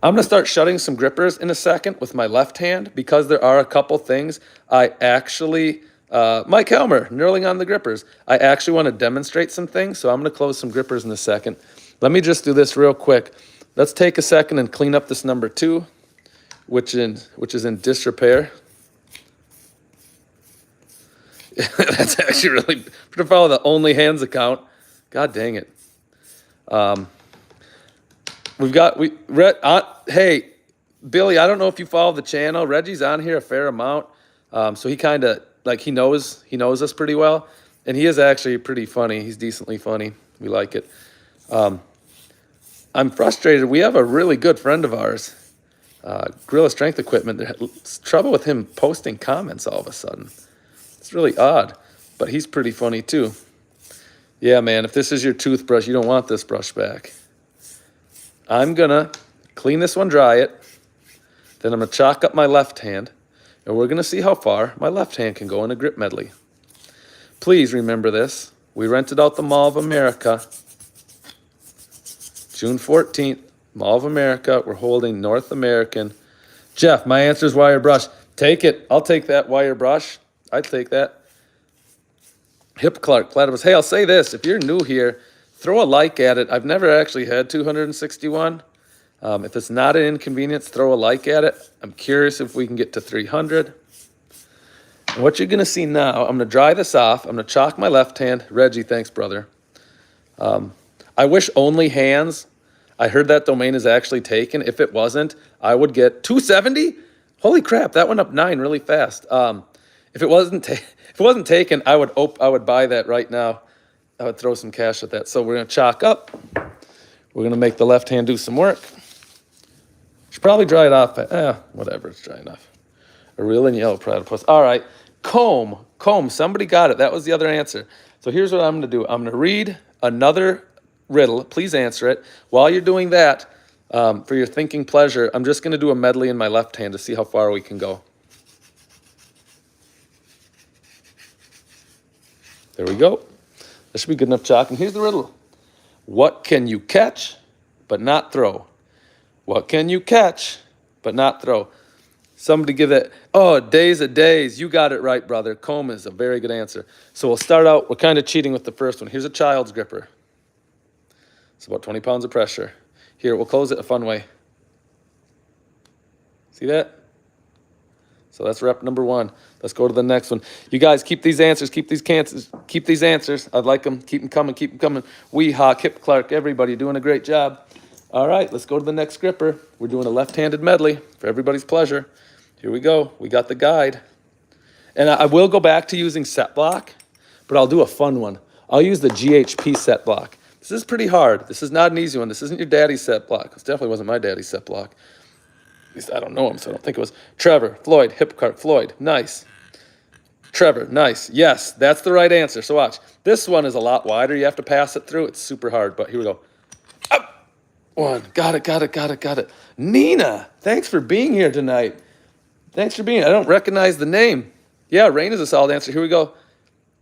I'm going to start shutting some grippers in a second with my left hand because there are a couple things I actually, Mike Helmer, knurling on the grippers. I actually want to demonstrate some things, so I'm going to close some grippers in a second. Let me just do this real quick. Let's take a second and clean up this number 2, which is in disrepair. That's actually really, to follow the Only Hands account. God dang it. Hey, Billy, I don't know if you follow the channel. Reggie's on here a fair amount. So he kind of, like, he knows us pretty well. And he is actually pretty funny. He's decently funny. We like it. I'm frustrated. We have a really good friend of ours, Gorilla Strength Equipment. There's trouble with him posting comments all of a sudden. It's really odd, but he's pretty funny too. Yeah, man, if this is your toothbrush, you don't want this brush back. I'm going to clean this one, dry it. Then I'm going to chalk up my left hand. And we're going to see how far my left hand can go in a grip medley. Please remember this. We rented out the Mall of America. June 14th, Mall of America. We're holding North American. Jeff, my answer is wire brush. Take it. I'll take that wire brush. I'd take that. Hip Clark, platypus. Hey, I'll say this. If you're new here, throw a like at it. I've never actually had 261. If it's not an inconvenience, throw a like at it. I'm curious if we can get to 300. And what you're going to see now, I'm going to dry this off. I'm going to chalk my left hand. Reggie, thanks, brother. I wish only hands. I heard that domain is actually taken. If it wasn't, I would get 270. Holy crap, that went up 9 really fast. If it wasn't taken, I would buy that right now. I would throw some cash at that. So we're going to chalk up. We're going to make the left hand do some work. Should probably dry it off. Whatever, it's dry enough. A real and yellow platypus. All right, comb. Somebody got it. That was the other answer. So here's what I'm going to do. I'm going to read another riddle. Please answer it. While you're doing that, for your thinking pleasure, I'm just going to do a medley in my left hand to see how far we can go. There we go. That should be good enough chalk. And here's the riddle. What can you catch but not throw? What can you catch but not throw? Somebody give that. Oh, days of days. You got it right, brother. Comb is a very good answer. So we'll start out. We're kind of cheating with the first one. Here's a child's gripper. It's about 20 pounds of pressure. Here, we'll close it a fun way. See that? So that's rep number 1. Let's go to the next one. You guys keep these answers, keep these answers. I'd like them. Keep them coming. Weehawk, Hip Clark, everybody doing a great job. All right, let's go to the next gripper. We're doing a left-handed medley for everybody's pleasure. Here we go. We got the guide. And I will go back to using set block, but I'll do a fun one. I'll use the GHP set block. This is pretty hard. This is not an easy one. This isn't your daddy's set block. This definitely wasn't my daddy's set block. At least I don't know him, so I don't think it was. Trevor, Floyd, Hip Clark, Floyd. Nice. Trevor, nice. Yes, that's the right answer. So watch. This one is a lot wider. You have to pass it through. It's super hard, but here we go. Up. 1. Got it. Nina, thanks for being here tonight. I don't recognize the name. Yeah, Rain is a solid answer. Here we go.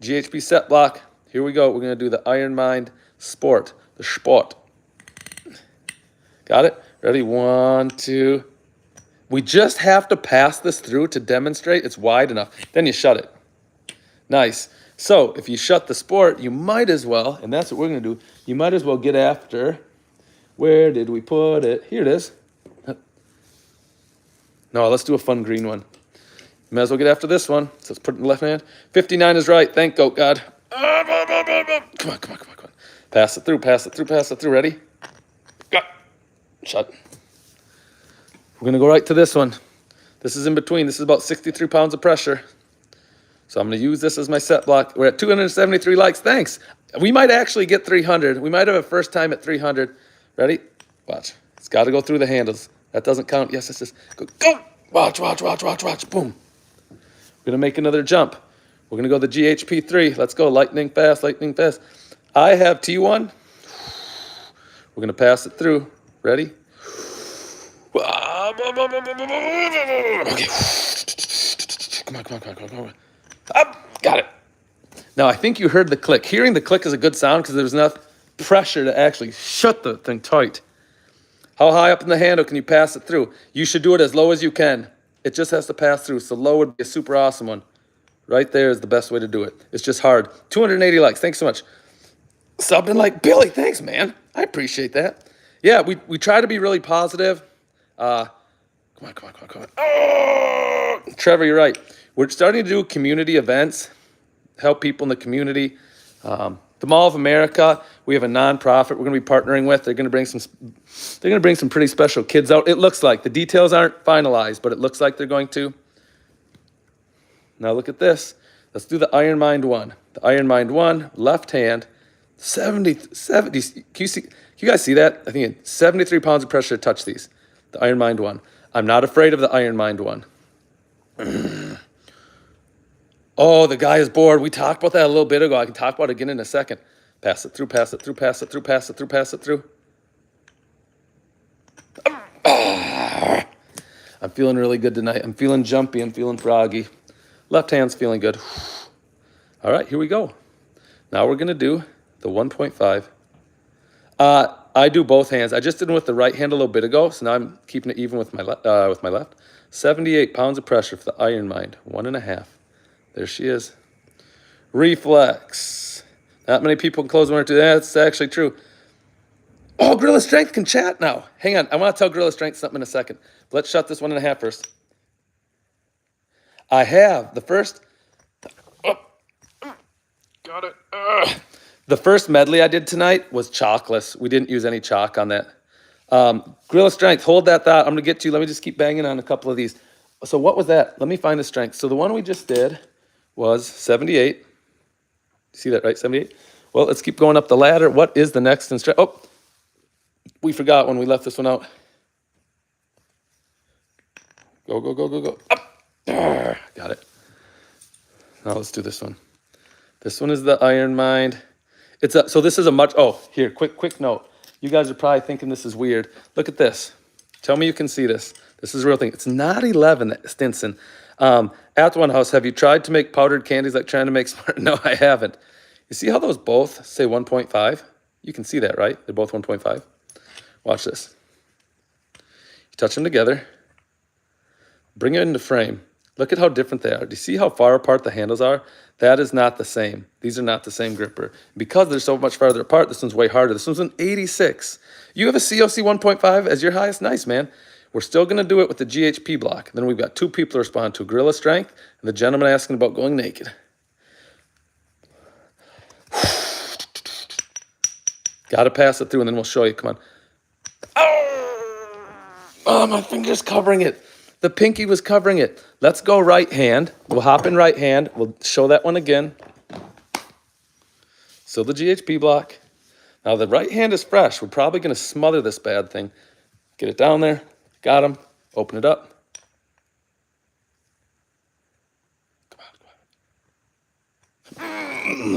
GHP set block. Here we go. We're going to do the Iron Mind Sport. The Sport. Got it? Ready? 1, 2. We just have to pass this through to demonstrate it's wide enough. Then you shut it. Nice. So if you shut the Sport, you might as well, and that's what we're going to do, you might as well get after, where did we put it? Here it is. No, let's do a fun green one. Might as well get after this one. So let's put it in the left hand. 59 is right. Thank Goat God. Come on. Pass it through. Ready? Shut. We're going to go right to this one. This is in between. This is about 63 pounds of pressure. So I'm going to use this as my set block. We're at 273 likes. Thanks. We might actually get 300. We might have a first time at 300. Ready? Watch. It's got to go through the handles. That doesn't count. Yes, it's just go. Watch. Boom. We're going to make another jump. We're going to go the GHP 3. Let's go. Lightning fast. I have T1. We're going to pass it through. Ready? Okay. Come on. Up. Got it. Now, I think you heard the click. Hearing the click is a good sound because there's enough pressure to actually shut the thing tight. How high up in the handle can you pass it through? You should do it as low as you can. It just has to pass through. So low would be a super awesome one. Right there is the best way to do it. It's just hard. 280 likes. Thanks so much. Subbed in like, Billy, thanks, man. I appreciate that. Yeah, we try to be really positive. Come on. Oh! Trevor, you're right. We're starting to do community events, help people in the community. The Mall of America, we have a nonprofit we're going to be partnering with. They're going to bring some pretty special kids out. It looks like the details aren't finalized, but it looks like they're going to. Now look at this. Let's do the Iron Mind 1. The Iron Mind 1, left hand, 70. Can you guys see that? I think 73 pounds of pressure to touch these. The Iron Mind 1. I'm not afraid of the Iron Mind 1. Oh, the guy is bored. We talked about that a little bit ago. I can talk about it again in a second. Pass it through. I'm feeling really good tonight. I'm feeling jumpy. I'm feeling froggy. Left hand's feeling good. All right, here we go. Now we're going to do the 1.5. I do both hands. I just did it with the right hand a little bit ago, so now I'm keeping it even with my left. 78 pounds of pressure for the Iron Mind. 1.5. There she is. Reflex. Not many people can close one or two. That's actually true. Oh, Gorilla Strength can chat now. Hang on. I want to tell Gorilla Strength something in a second. Let's shut this 1.5 first. I have the first. Oh, got it. The first medley I did tonight was chalkless. We didn't use any chalk on that. Gorilla Strength, hold that thought. I'm going to get to you. Let me just keep banging on a couple of these. So what was that? Let me find the strength. So the one we just did was 78. See that, right? 78? Well, let's keep going up the ladder. What is the next in strength? Oh, we forgot when we left this one out. Go, go, go, go, go. Up. Got it. Now let's do this one. This one is the Iron Mind. So this is a much, here, quick note. You guys are probably thinking this is weird. Look at this. Tell me you can see this. This is a real thing. It's not 11, Stinson. At One House, have you tried to make powdered candies like trying to make smart? No, I haven't. You see how those both say 1.5? You can see that, right? They're both 1.5. Watch this. You touch them together. Bring it into frame. Look at how different they are. Do you see how far apart the handles are? That is not the same. These are not the same gripper. Because they're so much farther apart, this one's way harder. This one's an 86. You have a COC 1.5 as your highest. Nice, man. We're still going to do it with the GHP block. Then we've got 2 people to respond to, Gorilla Strength and the gentleman asking about going naked. Got to pass it through, and then we'll show you. Come on. Oh, my finger's covering it. The pinky was covering it. Let's go right hand. We'll hop in right hand. We'll show that one again. So the GHP block. Now the right hand is fresh. We're probably going to smother this bad thing. Get it down there. Got him. Open it up. Come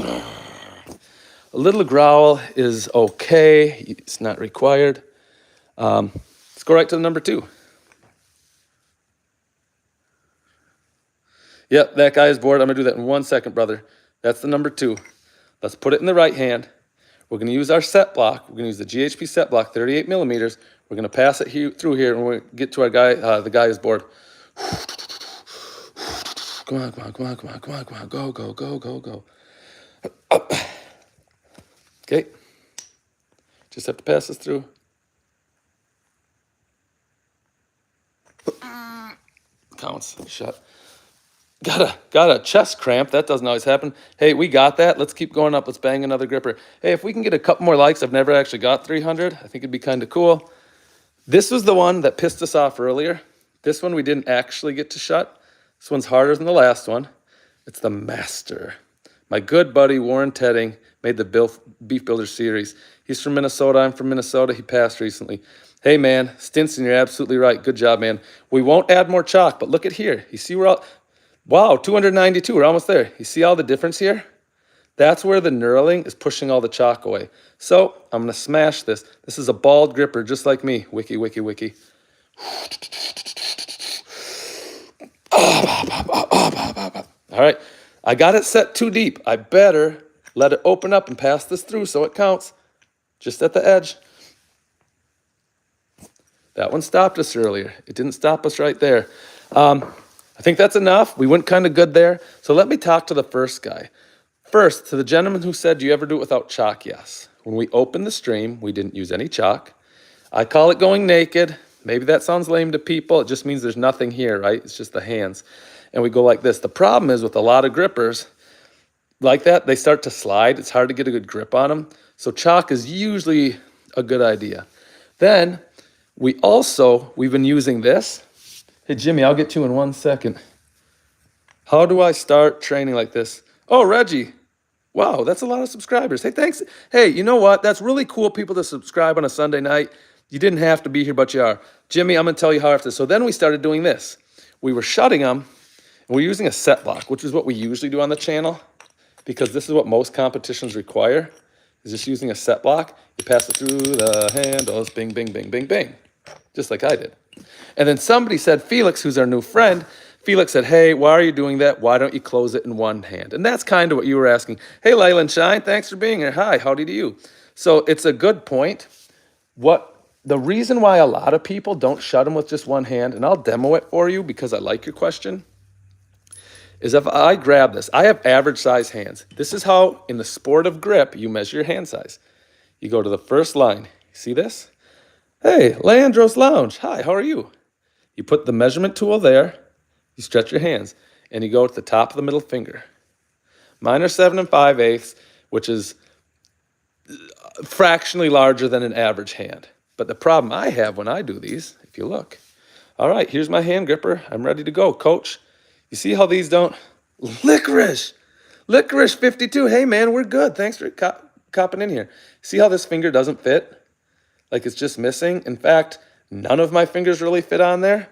on. A little growl is okay. It's not required. Let's go right to the number 2. Yep, that guy is bored. I'm going to do that in 1 second, brother. That's the number 2. Let's put it in the right hand. We're going to use our set block. We're going to use the GHP set block, 38 millimeters. We're going to pass it through here, and we're going to get to our guy. The guy is bored. Come on, come on, come on, come on, come on, come on. Go, go, go, go, go. Up. Okay. Just have to pass this through. Counts. Shut. Got a chest cramp. That doesn't always happen. Hey, we got that. Let's keep going up. Let's bang another gripper. Hey, if we can get a couple more likes, I've never actually got 300. I think it'd be kind of cool. This was the one that pissed us off earlier. This one we didn't actually get to shut. This one's harder than the last one. It's the Master. My good buddy Warren Tedding made the Beef Builder series. He's from Minnesota. I'm from Minnesota. He passed recently. Hey, man, Stinson, you're absolutely right. Good job, man. We won't add more chalk, but look at here. You see we're all... Wow, 292. We're almost there. You see all the difference here? That's where the knurling is pushing all the chalk away. So I'm going to smash this. This is a bald gripper, just like me. Wiki, wiki, wiki. All right. I got it set too deep. I better let it open up and pass this through so it counts. Just at the edge. That one stopped us earlier. It didn't stop us right there. I think that's enough. We went kind of good there. So let me talk to the first guy. First, to the gentleman who said, do you ever do it without chalk? Yes. When we opened the stream, we didn't use any chalk. I call it going naked. Maybe that sounds lame to people. It just means there's nothing here, right? It's just the hands. And we go like this. The problem is with a lot of grippers like that, they start to slide. It's hard to get a good grip on them. So chalk is usually a good idea. Then we've been using this. Hey, Jimmy, I'll get to you in 1 second. How do I start training like this? Oh, Reggie. Wow, that's a lot of subscribers. Hey, thanks. Hey, you know what? That's really cool, people to subscribe on a Sunday night. You didn't have to be here, but you are. Jimmy, I'm going to tell you how after. So then we started doing this. We were shutting them, and we're using a set block, which is what we usually do on the channel, because this is what most competitions require, is just using a set block. You pass it through the handles, bing, bing, bing, bing, bing, just like I did. And then somebody said, Felix, who's our new friend, Felix said, hey, why are you doing that? Why don't you close it in one hand? And that's kind of what you were asking. Hey, Leyland Shine, thanks for being here. Hi, howdy to you. So it's a good point. The reason why a lot of people don't shut them with just one hand, and I'll demo it for you because I like your question, is if I grab this, I have average size hands. This is how, in the sport of grip, you measure your hand size. You go to the first line. See this? Hey, Leandros Lounge. Hi, how are you? You put the measurement tool there. You stretch your hands, and you go to the top of the middle finger. Mine are 7 5/8, which is fractionally larger than an average hand. But the problem I have when I do these, if you look, all right, here's my hand gripper. I'm ready to go, coach. You see how these don't? Licorice 52. Hey, man, we're good. Thanks for copping in here. See how this finger doesn't fit? Like it's just missing. In fact, none of my fingers really fit on there.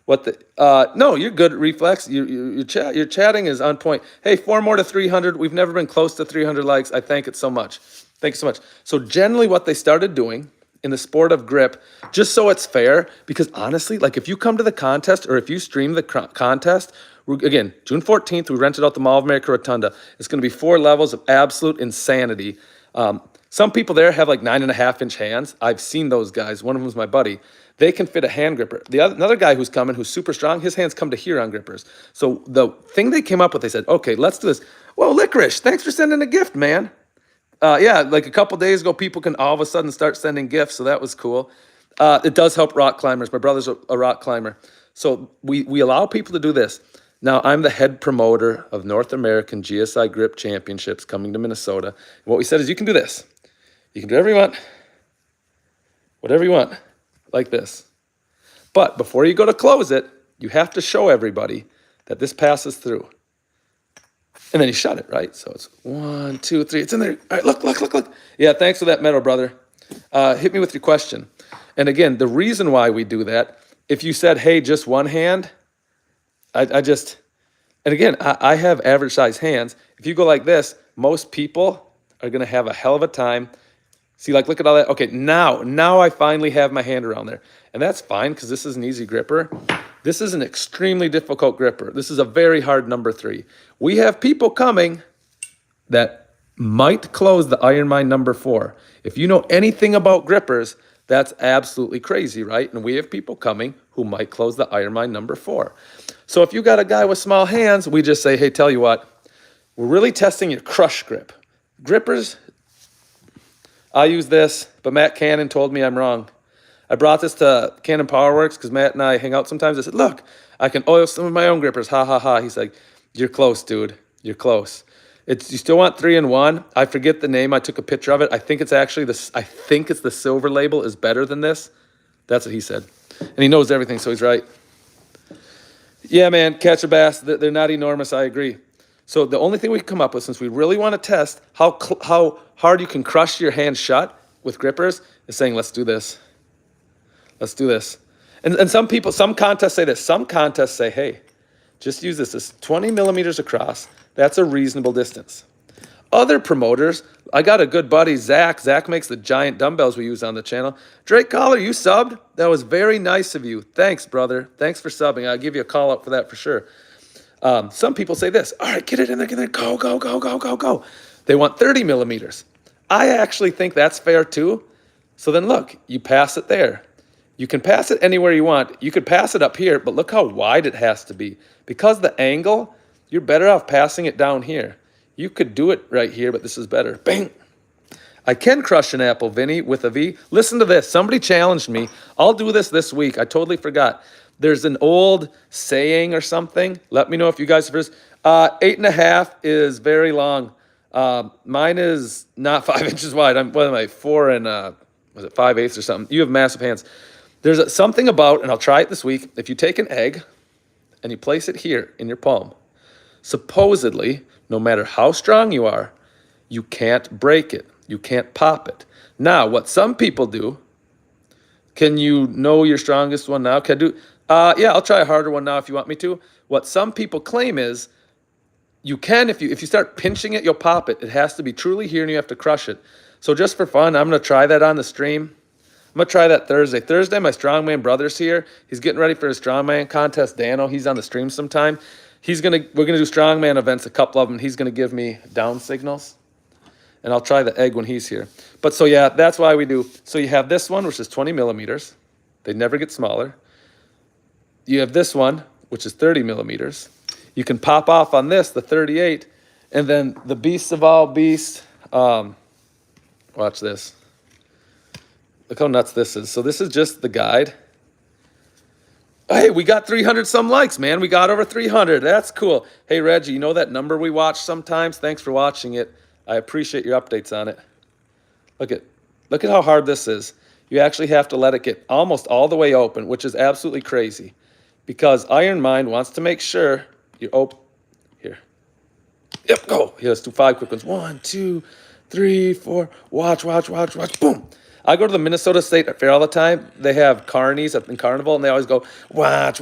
No, you're good at reflex. Your chatting is on point. Hey, 4 more to 300. We've never been close to 300 likes. I thank it so much. Thanks so much. So generally what they started doing in the sport of grip, just so it's fair, because honestly, like if you come to the contest or if you stream the contest, again, June 14th, we rented out the Mall of America Rotunda. It's going to be 4 levels of absolute insanity. Some people there have like 9.5-inch hands. I've seen those guys. One of them is my buddy. They can fit a hand gripper. Another guy who's coming, who's super strong, his hands come to here on grippers. So the thing they came up with, they said, okay, let's do this. Whoa, Licorice, thanks for sending a gift, man. Yeah, like a couple days ago, people can all of a sudden start sending gifts, so that was cool. It does help rock climbers. My brother's a rock climber. So we allow people to do this. Now, I'm the head promoter of North American GSI Grip Championships coming to Minnesota. And what we said is you can do this. You can do whatever you want, like this. But before you go to close it, you have to show everybody that this passes through. And then you shut it, right? So it's 1, 2, 3. It's in there. All right, look. Yeah, thanks for that medal, brother. Hit me with your question. And again, the reason why we do that, if you said, hey, just one hand, and again, I have average size hands. If you go like this, most people are going to have a hell of a time. See, like, look at all that. Okay, now I finally have my hand around there. And that's fine because this is an easy gripper. This is an extremely difficult gripper. This is a very hard number 3. We have people coming that might close the Iron Mine number 4. If you know anything about grippers, that's absolutely crazy, right? And we have people coming who might close the Iron Mine number 4. So if you got a guy with small hands, we just say, hey, tell you what, we're really testing your crush grip. Grippers, I use this, but Matt Cannon told me I'm wrong. I brought this to Cannon Powerworks because Matt and I hang out sometimes. I said, look, I can oil some of my own grippers. Ha, ha, ha. He's like, you're close, dude. You're close. You still want 3-in-1. I forget the name. I took a picture of it. I think it's the silver label is better than this. That's what he said. And he knows everything, so he's right. Yeah, man, catch a bass. They're not enormous. I agree. So the only thing we can come up with, since we really want to test how hard you can crush your hand shut with grippers, is saying, let's do this. Let's do this. And some contests say this. Some contests say, hey, just use this. It's 20 millimeters across. That's a reasonable distance. Other promoters, I got a good buddy, Zach. Zach makes the giant dumbbells we use on the channel. Drake Collar, you subbed? That was very nice of you. Thanks, brother. Thanks for subbing. I'll give you a call out for that for sure. Some people say this. All right, get it in there, get it in there. Go. They want 30 millimeters. I actually think that's fair too. So then look, you pass it there. You can pass it anywhere you want. You could pass it up here, but look how wide it has to be. Because the angle, you're better off passing it down here. You could do it right here, but this is better. Bang. I can crush an apple, Vinny, with a V. Listen to this. Somebody challenged me. I'll do this week. I totally forgot. There's an old saying or something. Let me know if you guys have heard this. 8.5 is very long. Mine is not 5 inches wide. What am I, 4 and, was it 5/8 or something? You have massive hands. There's something about, and I'll try it this week, if you take an egg and you place it here in your palm, supposedly, no matter how strong you are, you can't break it. You can't pop it. Now, what some people do, can you know your strongest one now? Can I do? Yeah, I'll try a harder one now if you want me to. What some people claim is you can, if you start pinching it, you'll pop it. It has to be truly here and you have to crush it. So just for fun, I'm going to try that on the stream. I'm gonna try that Thursday. Thursday, my strongman brother's here. He's getting ready for his strongman contest. Dano, he's on the stream sometime. We're gonna do strongman events, a couple of them. He's gonna give me down signals, and I'll try the egg when he's here. But so yeah, that's why we do. So you have this one, which is 20 millimeters. They never get smaller. You have this one, which is 30 millimeters. You can pop off on this, the 38, and then the beast of all beasts. Watch this. Look how nuts this is. So this is just the guide. Hey, we got 300 some likes, man. We got over 300. That's cool. Hey, Reggie, you know that number we watch sometimes? Thanks for watching it. I appreciate your updates on it. Look at how hard this is. You actually have to let it get almost all the way open, which is absolutely crazy, because Iron Mind wants to make sure you're open. Here. Yep, go. Let's do 5 quick ones. 1, 2, 3, 4. Watch. Boom. I go to the Minnesota State Fair all the time. They have carnies in Carnival, and they always go, watch,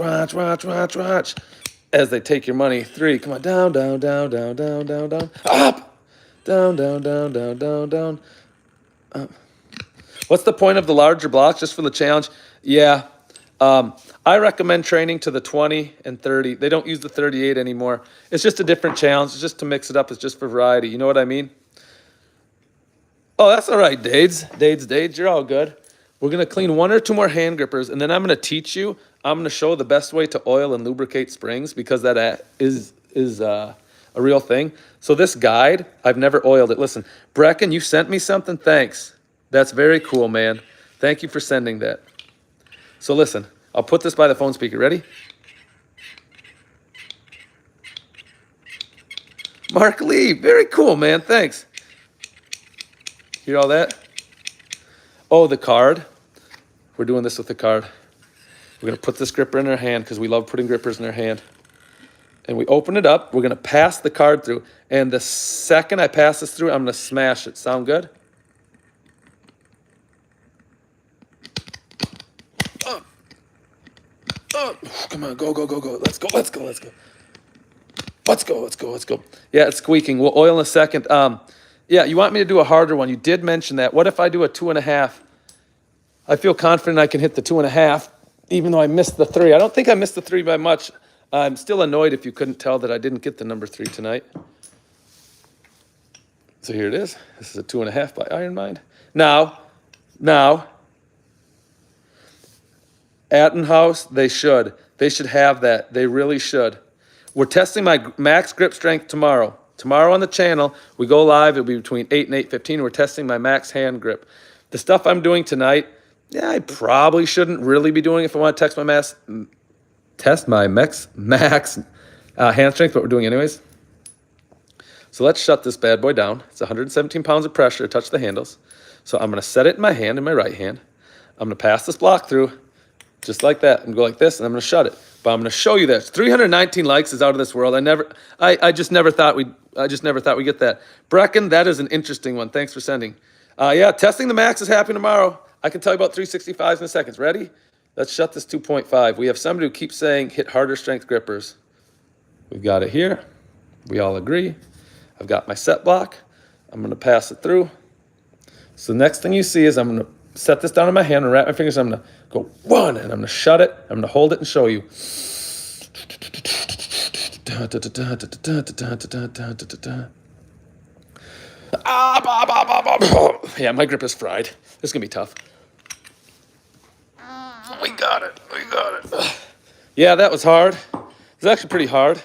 as they take your money. 3, come on, down, up, down. Up. What's the point of the larger blocks? Just for the challenge? Yeah. I recommend training to the 20 and 30. They don't use the 38 anymore. It's just a different challenge. It's just to mix it up. It's just for variety. You know what I mean? Oh, that's all right, Dades, you're all good. We're going to clean 1 or 2 more hand grippers, and then I'm going to teach you. I'm going to show the best way to oil and lubricate springs, because that is a real thing. So this guide, I've never oiled it. Listen, Brecken, you sent me something? Thanks. That's very cool, man. Thank you for sending that. So listen, I'll put this by the phone speaker. Ready? Mark Lee, very cool, man. Thanks. Hear all that? Oh, the card. We're doing this with the card. We're going to put this gripper in our hand, because we love putting grippers in our hand. And we open it up. We're going to pass the card through. And the second I pass this through, I'm going to smash it. Sound good? Come on, go. Let's go. Yeah, it's squeaking. We'll oil in a second. Yeah, you want me to do a harder one. You did mention that. What if I do a 2.5? I feel confident I can hit the 2.5, even though I missed the 3. I don't think I missed the 3 by much. I'm still annoyed if you couldn't tell that I didn't get the number 3 tonight. So here it is. This is a 2.5 by Iron Mind. Now, Attenhouse, they should have that. They really should. We're testing my max grip strength tomorrow. Tomorrow on the channel, we go live. It'll be between 8 and 8:15. We're testing my max hand grip. The stuff I'm doing tonight, yeah, I probably shouldn't really be doing if I want to test my max hand strength, but we're doing anyways. So let's shut this bad boy down. It's 117 pounds of pressure to touch the handles. So I'm going to set it in my hand, in my right hand. I'm going to pass this block through, just like that, and go like this, and I'm going to shut it. But I'm going to show you this. 319 likes is out of this world. I just never thought we'd get that. Brecken, that is an interesting one. Thanks for sending. Yeah, testing the max is happening tomorrow. I can tell you about 365s in a second. Ready? Let's shut this 2.5. We have somebody who keeps saying hit harder strength grippers. We've got it here. We all agree. I've got my set block. I'm going to pass it through. So the next thing you see is I'm going to set this down in my hand and wrap my fingers. I'm going to go 1, and I'm going to shut it. I'm going to hold it and show you. Yeah, my grip is fried. This is going to be tough. We got it. Yeah, that was hard. It was actually pretty hard.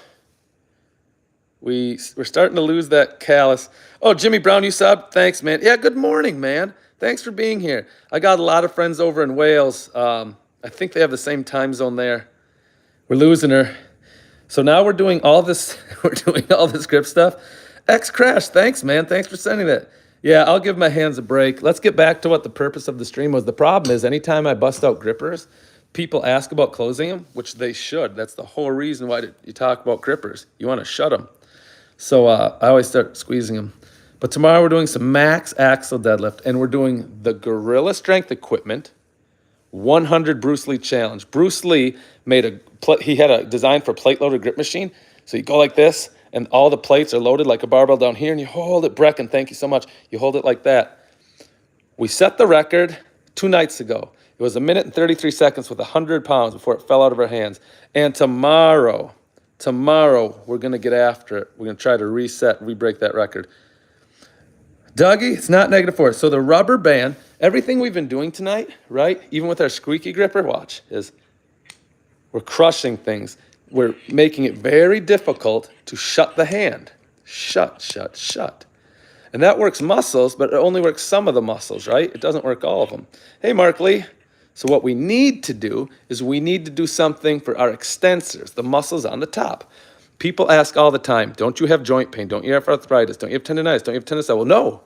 We're starting to lose that callus. Oh, Jimmy Brown, you subbed? Thanks, man. Yeah, good morning, man. Thanks for being here. I got a lot of friends over in Wales. I think they have the same time zone there. We're losing her. So now we're doing all this. We're doing all this grip stuff. X Crash, thanks, man. Thanks for sending that. Yeah, I'll give my hands a break. Let's get back to what the purpose of the stream was. The problem is anytime I bust out grippers, people ask about closing them, which they should. That's the whole reason why you talk about grippers. You want to shut them. So I always start squeezing them. But tomorrow we're doing some max axle deadlift, and we're doing the Gorilla Strength Equipment 100 Bruce Lee Challenge. Bruce Lee he had a design for plate-loaded grip machine. So you go like this, and all the plates are loaded like a barbell down here, and you hold it. Brecken, thank you so much. You hold it like that. We set the record 2 nights ago. It was 1 minute and 33 seconds with 100 pounds before it fell out of our hands. And tomorrow, we're going to get after it. We're going to try to re-break that record. Dougie, it's not -4. So the rubber band, everything we've been doing tonight, right? Even with our squeaky gripper, watch, is we're crushing things. We're making it very difficult to shut the hand. Shut. And that works muscles, but it only works some of the muscles, right? It doesn't work all of them. Hey, Mark Lee. So what we need to do is we need to do something for our extensors, the muscles on the top. People ask all the time, don't you have joint pain? Don't you have arthritis? Don't you have tendonitis? Don't you have tendonitis? Well, no,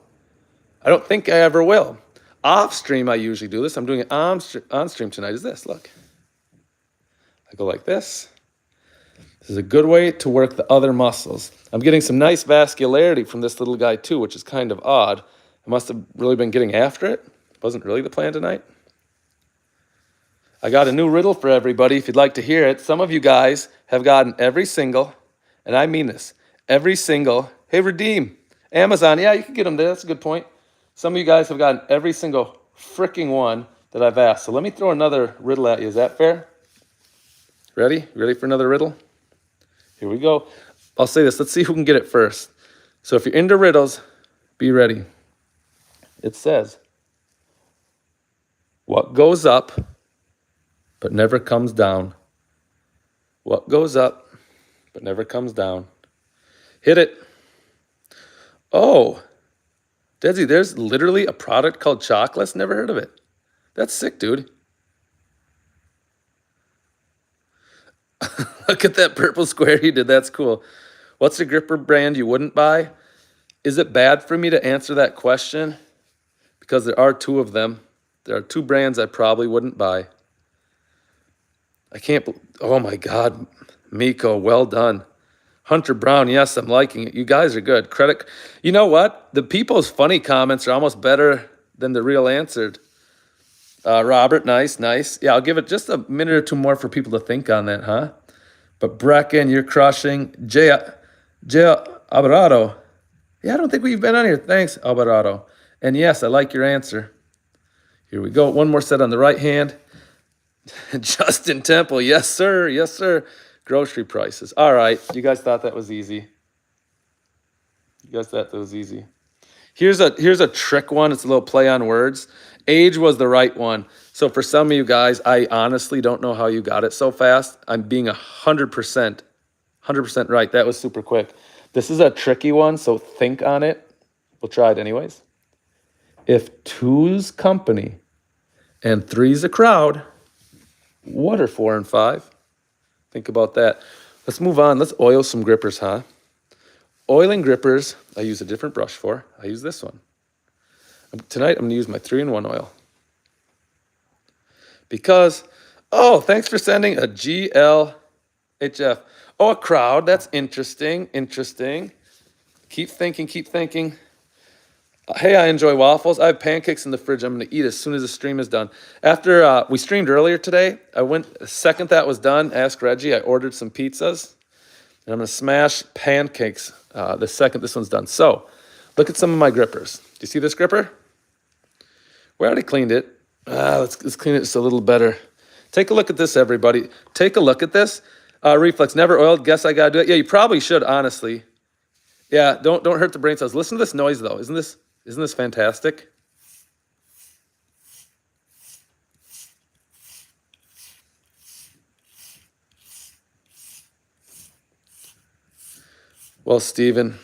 I don't think I ever will. Off stream, I usually do this. I'm doing it on stream tonight. Is this, look. I go like this. This is a good way to work the other muscles. I'm getting some nice vascularity from this little guy too, which is kind of odd. I must have really been getting after it. Wasn't really the plan tonight. I got a new riddle for everybody if you'd like to hear it. Some of you guys have gotten every single, and I mean this, every single, hey, Redeem, Amazon, yeah, you can get them there. That's a good point. Some of you guys have gotten every single freaking one that I've asked. So let me throw another riddle at you. Is that fair? Ready? Ready for another riddle? Here we go. I'll say this. Let's see who can get it first. So if you're into riddles, be ready. It says, what goes up but never comes down? What goes up but never comes down? Hit it. Oh, Desi, there's literally a product called Chocolates. Never heard of it. That's sick, dude. Look at that purple square you did. That's cool. What's the gripper brand you wouldn't buy? Is it bad for me to answer that question? Because there are 2 of them. There are 2 brands I probably wouldn't buy. I can't, oh my God, Miko, well done. Hunter Brown, yes, I'm liking it. You guys are good. Credit, you know what? The people's funny comments are almost better than the real answered. Robert, nice. Yeah, I'll give it just a minute or 2 more for people to think on that, huh? But Brecken, you're crushing. Jay Alvarado. Yeah, I don't think we've been on here. Thanks, Alvarado. And yes, I like your answer. Here we go. One more set on the right hand. Justin Temple. Yes, sir. Yes, sir. Grocery prices. All right. You guys thought that was easy. Here's a trick one. It's a little play on words. Age was the right one. So for some of you guys, I honestly don't know how you got it so fast. I'm being 100% right. That was super quick. This is a tricky one, so think on it. We'll try it anyways. If 2's company and 3's a crowd, what are 4 and 5? Think about that. Let's move on. Let's oil some grippers, huh? Oiling grippers, I use a different brush for. I use this one. Tonight, I'm going to use my 3-in-1 oil. Because, oh, thanks for sending a GLHF. Oh, a crowd. That's interesting. Keep thinking. Hey, I enjoy waffles. I have pancakes in the fridge I'm going to eat as soon as the stream is done. After we streamed earlier today, the second that was done, ask Reggie, I ordered some pizzas. And I'm going to smash pancakes the second this one's done. So, look at some of my grippers. Do you see this gripper? We already cleaned it. Let's clean it just a little better. Take a look at this, everybody. Take a look at this. Reflex, never oiled. Guess I got to do it. Yeah, you probably should, honestly. Yeah, don't hurt the brain cells. Listen to this noise, though. Isn't this fantastic? Well, Stephen,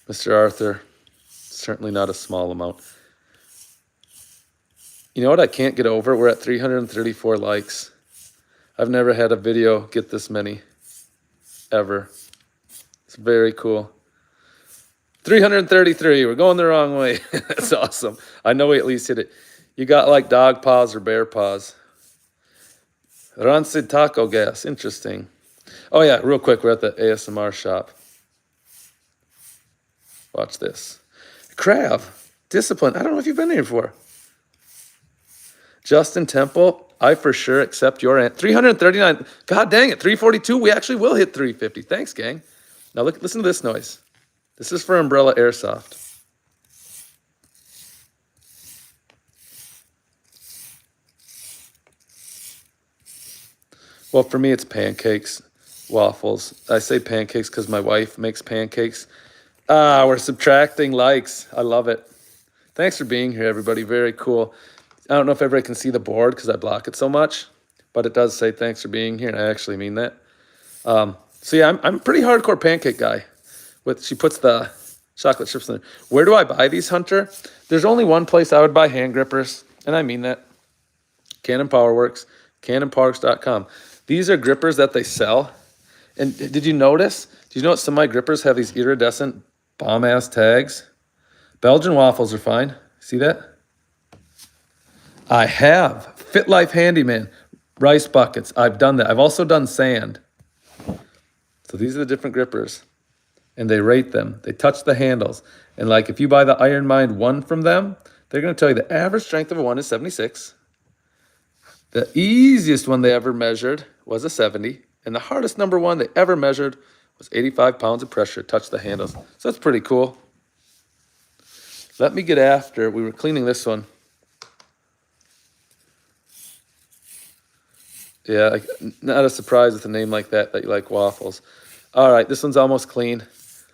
Mr. Arthur, certainly not a small amount. You know what I can't get over? We're at 334 likes. I've never had a video get this many, ever. It's very cool. 333, we're going the wrong way. That's awesome. I know we at least hit it. You got like dog paws or bear paws. Rancid taco gas, interesting. Oh yeah, real quick, we're at the ASMR shop. Watch this. Crab, discipline. I don't know if you've been here before. Justin Temple, I for sure accept your answer. 339. God dang it, 342. We actually will hit 350. Thanks, gang. Now listen to this noise. This is for Umbrella Airsoft. Well, for me, it's pancakes, waffles. I say pancakes because my wife makes pancakes. Ah, we're subtracting likes. I love it. Thanks for being here, everybody. Very cool. I don't know if everybody can see the board because I block it so much, but it does say thanks for being here, and I actually mean that. So yeah, I'm a pretty hardcore pancake guy. She puts the chocolate chips in there. Where do I buy these, Hunter? There's only one place I would buy hand grippers, and I mean that. Cannon Power Works, cannonpowerworks.com. These are grippers that they sell. And did you notice? Did you notice some of my grippers have these iridescent bomb-ass tags? Belgian waffles are fine. See that? I have. Fit Life Handyman, rice buckets. I've done that. I've also done sand. So these are the different grippers. And they rate them. They touch the handles. And like if you buy the Iron Mind 1 from them, they're going to tell you the average strength of a 1 is 76. The easiest one they ever measured was a 70. And the hardest number one they ever measured was 85 pounds of pressure. Touch the handles. So that's pretty cool. Let me get after. We were cleaning this one. Yeah, not a surprise with a name like that you like waffles. All right, this one's almost clean.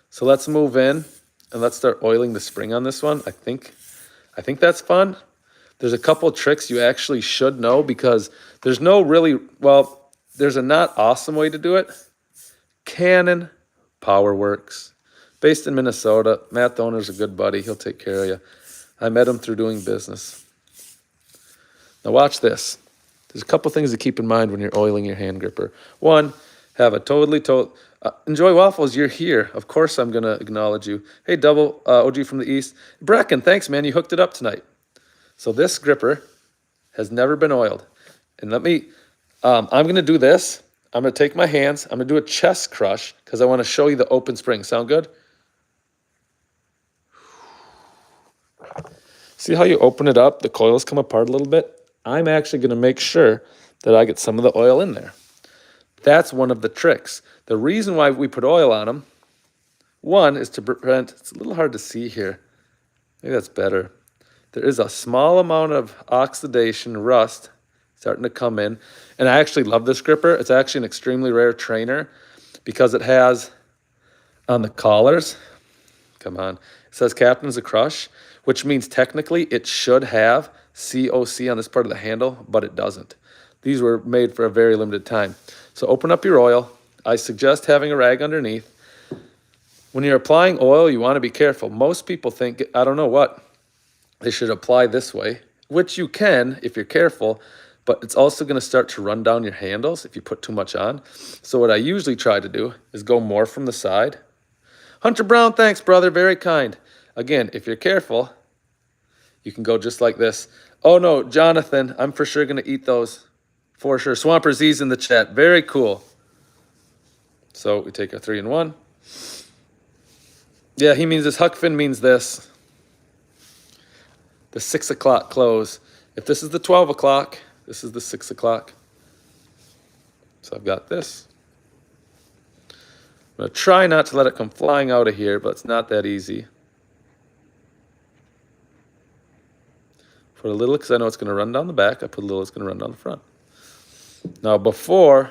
So let's move in and let's start oiling the spring on this one. I think that's fun. There's a couple tricks you actually should know because there's no really, well, there's a not awesome way to do it. Cannon Power Works, based in Minnesota. Matt Doner's a good buddy. He'll take care of you. I met him through doing business. Now watch this. There's a couple things to keep in mind when you're oiling your hand gripper. One, have a enjoy waffles, you're here. Of course I'm going to acknowledge you. Hey, Double OG from the East. Brecken, thanks, man. You hooked it up tonight. So this gripper has never been oiled. And let me, I'm going to do this. I'm going to take my hands. I'm going to do a chest crush because I want to show you the open spring. Sound good? See how you open it up? The coils come apart a little bit. I'm actually going to make sure that I get some of the oil in there. That's one of the tricks. The reason why we put oil on them, one, is to prevent, it's a little hard to see here. Maybe that's better. There is a small amount of oxidation, rust, starting to come in. And I actually love this gripper. It's actually an extremely rare trainer because it has on the collars, come on, it says Captain's a Crush, which means technically it should have COC on this part of the handle, but it doesn't. These were made for a very limited time. So open up your oil. I suggest having a rag underneath. When you're applying oil, you want to be careful. Most people think, I don't know what, they should apply this way, which you can if you're careful, but it's also going to start to run down your handles if you put too much on. So what I usually try to do is go more from the side. Hunter Brown, thanks, brother. Very kind. Again, if you're careful, you can go just like this. Oh, no, Jonathan, I'm for sure going to eat those. For sure. Swamper Z's in the chat. Very cool. So we take our 3-in-1. Yeah, he means this. Huck Finn means this. The 6 o'clock close. If this is the 12 o'clock, this is the 6 o'clock. So I've got this. I'm going to try not to let it come flying out of here, but it's not that easy. Put a little because I know it's going to run down the back. I put a little, it's going to run down the front. Now before,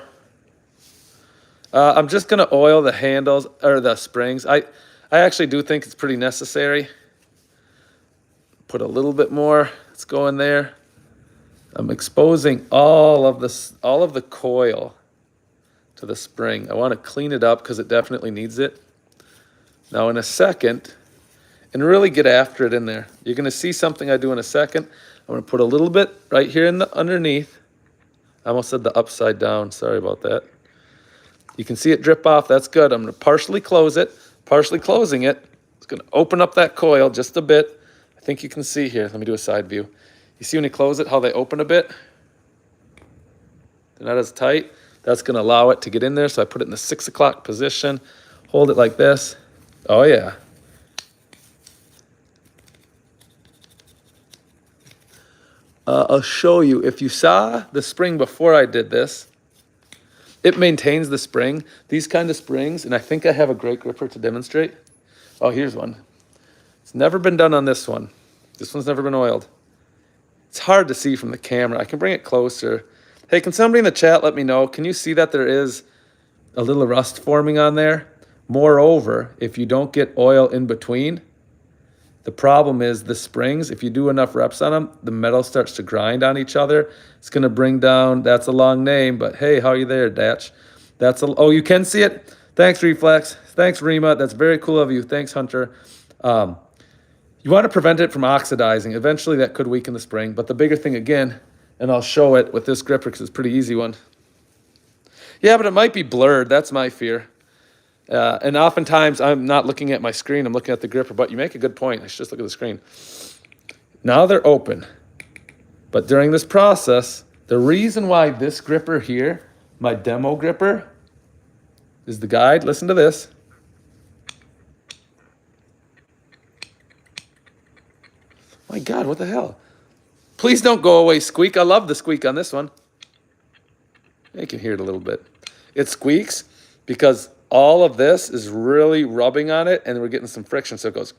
I'm just going to oil the handles or the springs. I actually do think it's pretty necessary. Put a little bit more. Let's go in there. I'm exposing all of the coil to the spring. I want to clean it up because it definitely needs it. Now in a second, and really get after it in there. You're going to see something I do in a second. I'm going to put a little bit right here in the underneath. I almost said the upside down. Sorry about that. You can see it drip off. That's good. I'm going to partially close it. Partially closing it. It's going to open up that coil just a bit. I think you can see here. Let me do a side view. You see when you close it, how they open a bit? They're not as tight. That's going to allow it to get in there. So I put it in the 6 o'clock position. Hold it like this. Oh, yeah. I'll show you. If you saw the spring before I did this, it maintains the spring. These kind of springs, and I think I have a great gripper to demonstrate. Oh, here's one. It's never been done on this one. This one's never been oiled. It's hard to see from the camera. I can bring it closer. Hey, can somebody in the chat let me know? Can you see that there is a little rust forming on there? Moreover, if you don't get oil in between, the problem is the springs, if you do enough reps on them, the metal starts to grind on each other. It's going to bring down, that's a long name, but hey, how are you there, Datch? Oh, you can see it? Thanks, Reflex. Thanks, Rima. That's very cool of you. Thanks, Hunter. You want to prevent it from oxidizing. Eventually, that could weaken the spring. But the bigger thing, again, and I'll show it with this gripper because it's a pretty easy one. Yeah, but it might be blurred. That's my fear. And oftentimes, I'm not looking at my screen. I'm looking at the gripper. But you make a good point. I should just look at the screen. Now they're open. But during this process, the reason why this gripper here, my demo gripper, is the guide. Listen to this. My God, what the hell? Please don't go away, squeak. I love the squeak on this one. You can hear it a little bit. It squeaks because all of this is really rubbing on it, and we're getting some friction, so it goes.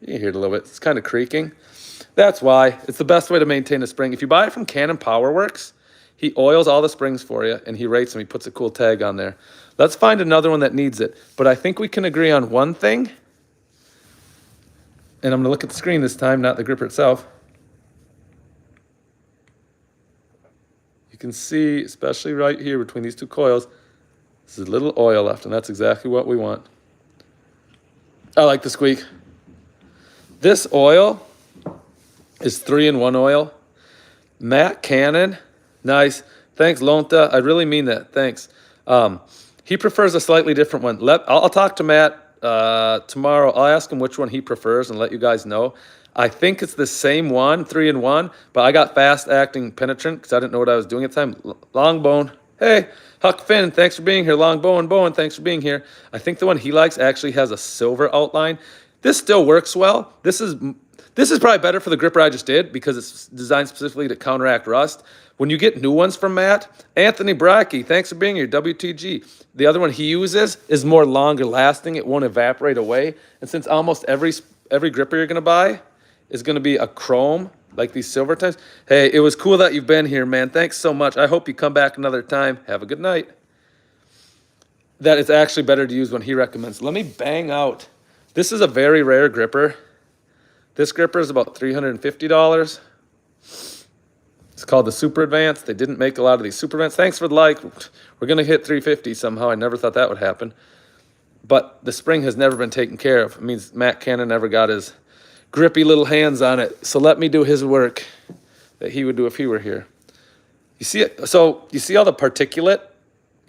You can hear it a little bit. It's kind of creaking. That's why. It's the best way to maintain a spring. If you buy it from Canon Powerworks, he oils all the springs for you, and he rates them. He puts a cool tag on there. Let's find another one that needs it. But I think we can agree on one thing. And I'm going to look at the screen this time, not the gripper itself. You can see, especially right here between these two coils, there's a little oil left, and that's exactly what we want. I like the squeak. This oil is 3-in-1 oil. Matt Cannon, nice. Thanks, Lonta. I really mean that. Thanks. He prefers a slightly different one. I'll talk to Matt tomorrow. I'll ask him which one he prefers and let you guys know. I think it's the same one, 3-in-1, but I got fast-acting penetrant because I didn't know what I was doing at the time. Longbone. Hey, Huck Finn, thanks for being here. Longbone, Bowen, thanks for being here. I think the one he likes actually has a silver outline. This still works well. This is probably better for the gripper I just did because it's designed specifically to counteract rust. When you get new ones from Matt, Anthony Brackey, thanks for being here, WTG. The other one he uses is more longer lasting. It won't evaporate away. And since almost every gripper you're going to buy is going to be a chrome, like these silver times. Hey, it was cool that you've been here, man. Thanks so much. I hope you come back another time. Have a good night. That is actually better to use when he recommends. Let me bang out. This is a very rare gripper. This gripper is about $350. It's called the Super Advanced. They didn't make a lot of these Super Advanced. Thanks for the like. We're going to hit 350 somehow. I never thought that would happen. But the spring has never been taken care of. It means Matt Cannon never got his grippy little hands on it. So let me do his work that he would do if he were here. You see it? So you see all the particulate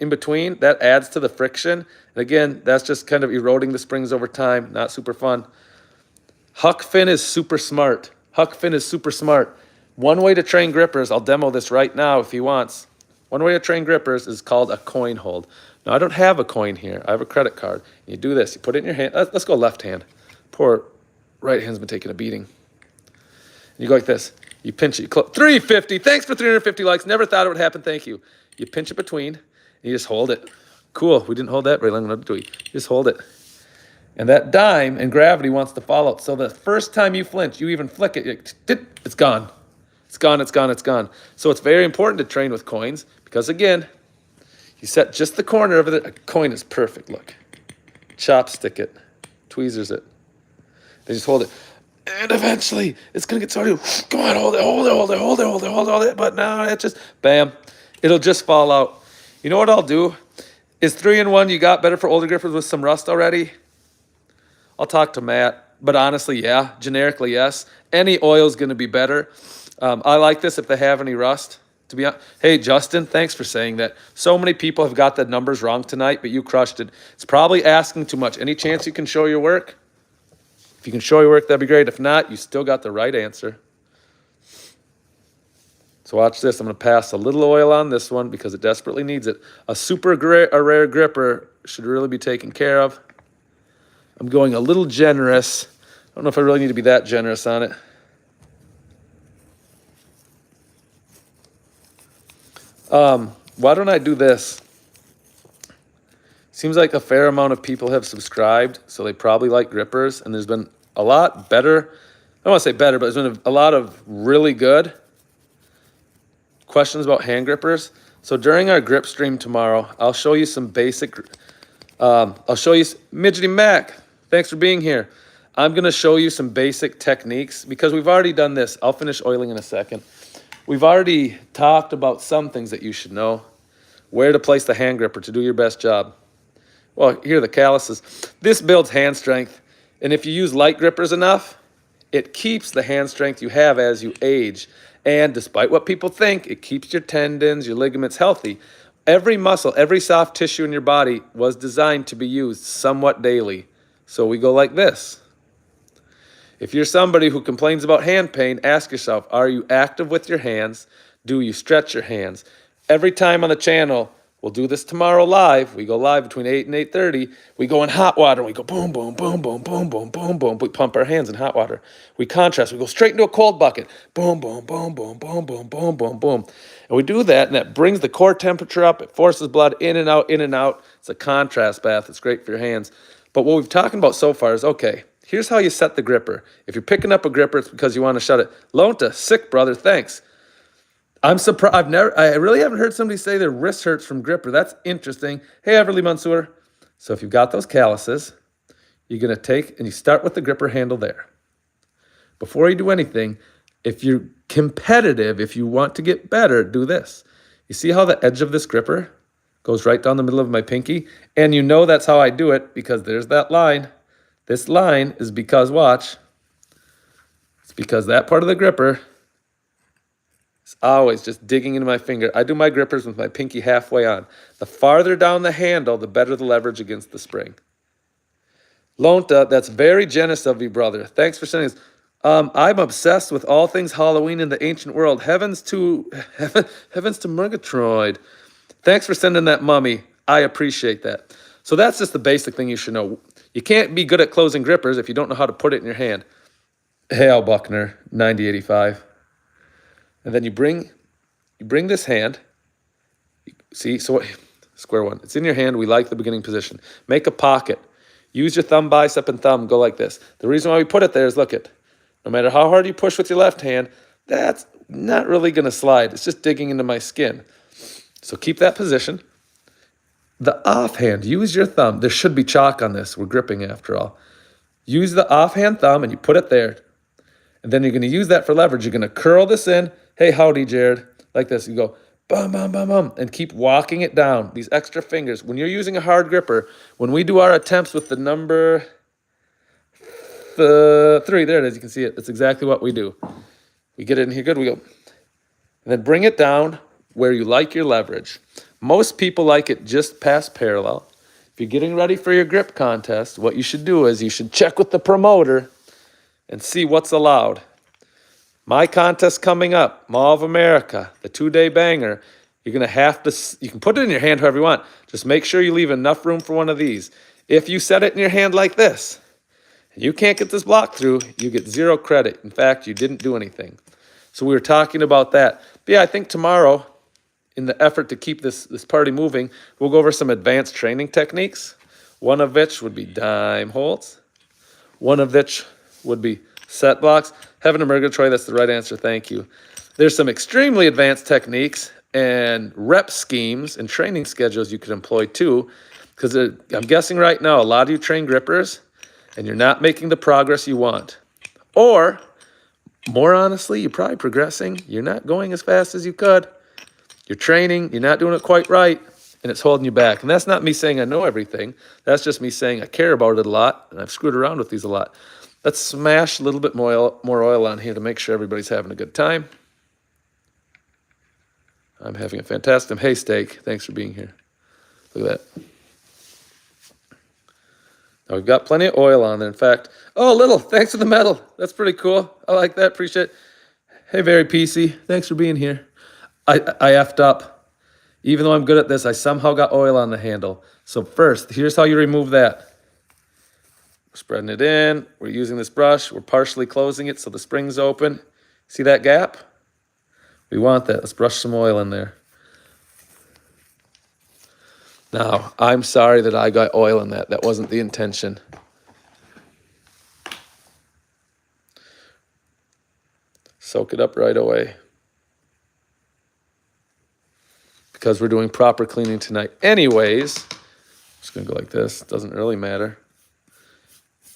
in between? That adds to the friction. And again, that's just kind of eroding the springs over time. Not super fun. Huck Finn is super smart. Huck Finn is super smart. One way to train grippers, I'll demo this right now if he wants. One way to train grippers is called a coin hold. Now, I don't have a coin here. I have a credit card. You do this. You put it in your hand. Let's go left hand. Poor right hand's been taking a beating. And you go like this. You pinch it. 350. Thanks for 350 likes. Never thought it would happen. Thank you. You pinch it between, and you just hold it. Cool. We didn't hold that very long, do we? Just hold it. And that dime and gravity wants to follow. So the first time you flinch, you even flick it, it's gone. It's gone, it's gone, it's gone. So it's very important to train with coins because, again, you set just the corner of it. A coin is perfect, look. Chopstick it, tweezers it. They just hold it. And eventually, it's going to get started. Come on, hold it, hold it, hold it, hold it, hold it, hold it. But now it just, bam, it'll just fall out. You know what I'll do? Is 3-in-1 you got better for older grippers with some rust already? I'll talk to Matt. But honestly, yeah, generically, yes. Any oil is going to be better. I like this if they have any rust. To be honest, hey, Justin, thanks for saying that. So many people have got the numbers wrong tonight, but you crushed it. It's probably asking too much. Any chance you can show your work? If you can show your work, that'd be great. If not, you still got the right answer. So watch this. I'm going to pass a little oil on this one because it desperately needs it. A rare gripper should really be taken care of. I'm going a little generous. I don't know if I really need to be that generous on it. Why don't I do this? Seems like a fair amount of people have subscribed, so they probably like grippers, and there's been a lot better. I don't want to say better, but there's been a lot of really good questions about hand grippers. So during our grip stream tomorrow, I'll show you some basic, I'll show you, Midgety Mac, thanks for being here. I'm gonna show you some basic techniques because we've already done this. I'll finish oiling in a second. We've already talked about some things that you should know. Where to place the hand gripper to do your best job. Well, here are the calluses. This builds hand strength, and if you use light grippers enough, it keeps the hand strength you have as you age. And despite what people think, it keeps your tendons, your ligaments healthy. Every muscle, every soft tissue in your body was designed to be used somewhat daily. So we go like this. If you're somebody who complains about hand pain, ask yourself, are you active with your hands? Do you stretch your hands? Every time on the channel, we'll do this tomorrow live. We go live between 8 and 8:30. We go in hot water. We go boom, boom, boom, boom, boom, boom, boom, boom. We pump our hands in hot water. We contrast. We go straight into a cold bucket. Boom, boom, boom, boom, boom, boom, boom, boom, boom. And we do that, and that brings the core temperature up. It forces blood in and out, in and out. It's a contrast bath. It's great for your hands. But what we've talked about so far is, okay, here's how you set the gripper. If you're picking up a gripper, it's because you want to shut it. Lonta, sick brother, thanks. I'm surprised. I really haven't heard somebody say their wrist hurts from gripper. That's interesting. Hey, Everly Mansour. So if you've got those calluses, you're going to take and you start with the gripper handle there. Before you do anything, if you're competitive, if you want to get better, do this. You see how the edge of this gripper goes right down the middle of my pinky? And you know that's how I do it because there's that line. This line is because, watch, it's because that part of the gripper is always just digging into my finger. I do my grippers with my pinky halfway on. The farther down the handle, the better the leverage against the spring. Lonta, that's very generous of you, brother. Thanks for sending this. I'm obsessed with all things Halloween in the ancient world. Heavens to Murgatroyd. Thanks for sending that, mummy. I appreciate that. So that's just the basic thing you should know. You can't be good at closing grippers if you don't know how to put it in your hand. Hey, Al Buckner, 9085. And then you bring this hand. See, so square one. It's in your hand. We like the beginning position. Make a pocket. Use your thumb, bicep, and thumb. Go like this. The reason why we put it there is, look it. No matter how hard you push with your left hand, that's not really going to slide. It's just digging into my skin. So keep that position. The offhand, use your thumb. There should be chalk on this. We're gripping after all. Use the offhand thumb and you put it there. And then you're going to use that for leverage. You're going to curl this in. Hey, howdy, Jared. Like this. You go, bum, bum, bum, bum, and keep walking it down. These extra fingers. When you're using a hard gripper, when we do our attempts with the number 3, there it is. You can see it. That's exactly what we do. We get it in here good. We go. And then bring it down where you like your leverage. Most people like it just past parallel. If you're getting ready for your grip contest, what you should do is you should check with the promoter and see what's allowed. My contest coming up, Mall of America, the 2-day banger. You're going to have to, you can put it in your hand however you want. Just make sure you leave enough room for one of these. If you set it in your hand like this, and you can't get this block through, you get 0 credit. In fact, you didn't do anything. So we were talking about that. But yeah, I think tomorrow, in the effort to keep this party moving, we'll go over some advanced training techniques. One of which would be dime holds. One of which would be set blocks. Heaven and Murgatroyd, that's the right answer, thank you. There's some extremely advanced techniques and rep schemes and training schedules you could employ too, because I'm guessing right now a lot of you train grippers and you're not making the progress you want. Or, more honestly, you're probably progressing. You're not going as fast as you could. You're training, you're not doing it quite right, and it's holding you back. And that's not me saying I know everything. That's just me saying I care about it a lot, and I've screwed around with these a lot. Let's smash a little bit more oil on here to make sure everybody's having a good time. I'm having a fantastic time. Hey, Steak, thanks for being here. Look at that. Now, we've got plenty of oil on there. In fact, oh, Little, thanks for the medal. That's pretty cool. I like that. Appreciate it. Hey, Very PC, thanks for being here. I effed up. Even though I'm good at this, I somehow got oil on the handle. So first, here's how you remove that. We're spreading it in. We're using this brush. We're partially closing it so the spring's open. See that gap? We want that. Let's brush some oil in there. Now, I'm sorry that I got oil in that. That wasn't the intention. Soak it up right away. because we're doing proper cleaning tonight. Anyways, I'm just going to go like this. Doesn't really matter.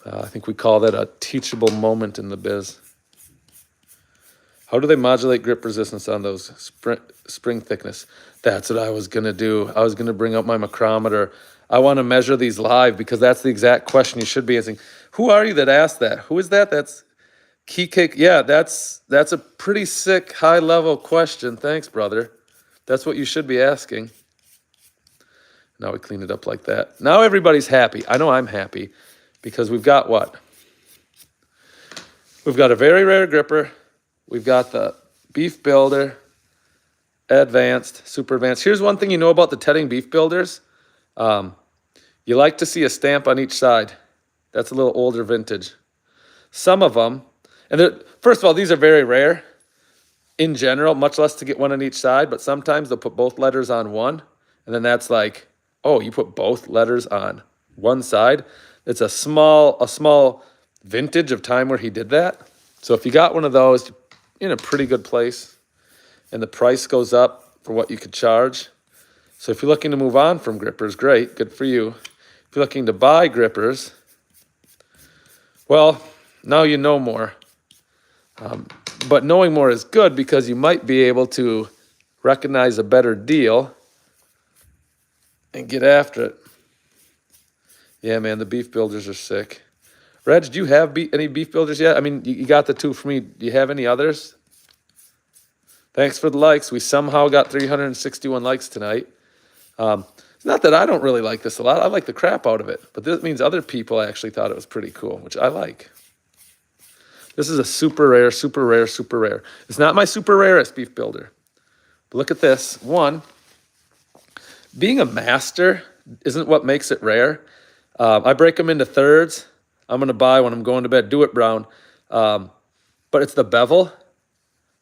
I think we call that a teachable moment in the biz. How do they modulate grip resistance on those spring thickness? That's what I was going to do. I was going to bring up my micrometer. I want to measure these live because that's the exact question you should be asking. Who are you that asked that? Who is that? That's Key Cake. Yeah, that's a pretty sick, high-level question. Thanks, brother. That's what you should be asking. Now we clean it up like that. Now everybody's happy. I know I'm happy because we've got what? We've got a very rare gripper. We've got the Beef Builder, Advanced, Super Advanced. Here's one thing you know about the Tedding Beef Builders. You like to see a stamp on each side. That's a little older vintage. Some of them, and first of all, these are very rare in general, much less to get one on each side, but sometimes they'll put both letters on one, and then that's like, oh, you put both letters on one side. It's a small vintage of time where he did that. So if you got one of those, you're in a pretty good place, and the price goes up for what you could charge. So if you're looking to move on from grippers, great, good for you. If you're looking to buy grippers, well, now you know more. But knowing more is good because you might be able to recognize a better deal and get after it. Yeah, man, the Beef Builders are sick. Reg, do you have any Beef Builders yet? I mean, you got the two for me. Do you have any others? Thanks for the likes. We somehow got 361 likes tonight. It's not that I don't really like this a lot. I like the crap out of it. But this means other people actually thought it was pretty cool, which I like. This is a super rare, super rare, super rare. It's not my super rarest Beef Builder. But look at this. One, being a master isn't what makes it rare. I break them into thirds. I'm going to buy when I'm going to bed. Do it, Brown. But it's the bevel.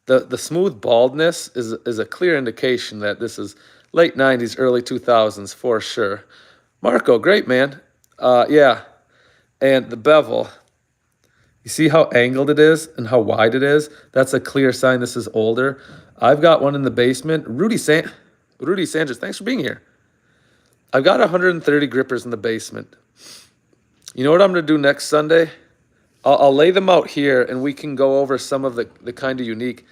The smooth baldness is a clear indication that this is late 90s, early 2000s for sure. Marco, great, man. Yeah. And the bevel, you see how angled it is and how wide it is? That's a clear sign this is older. I've got one in the basement. Rudy Sanchez, thanks for being here. I've got 130 grippers in the basement. You know what I'm going to do next Sunday? I'll lay them out here, and we can go over some of the kind of unique.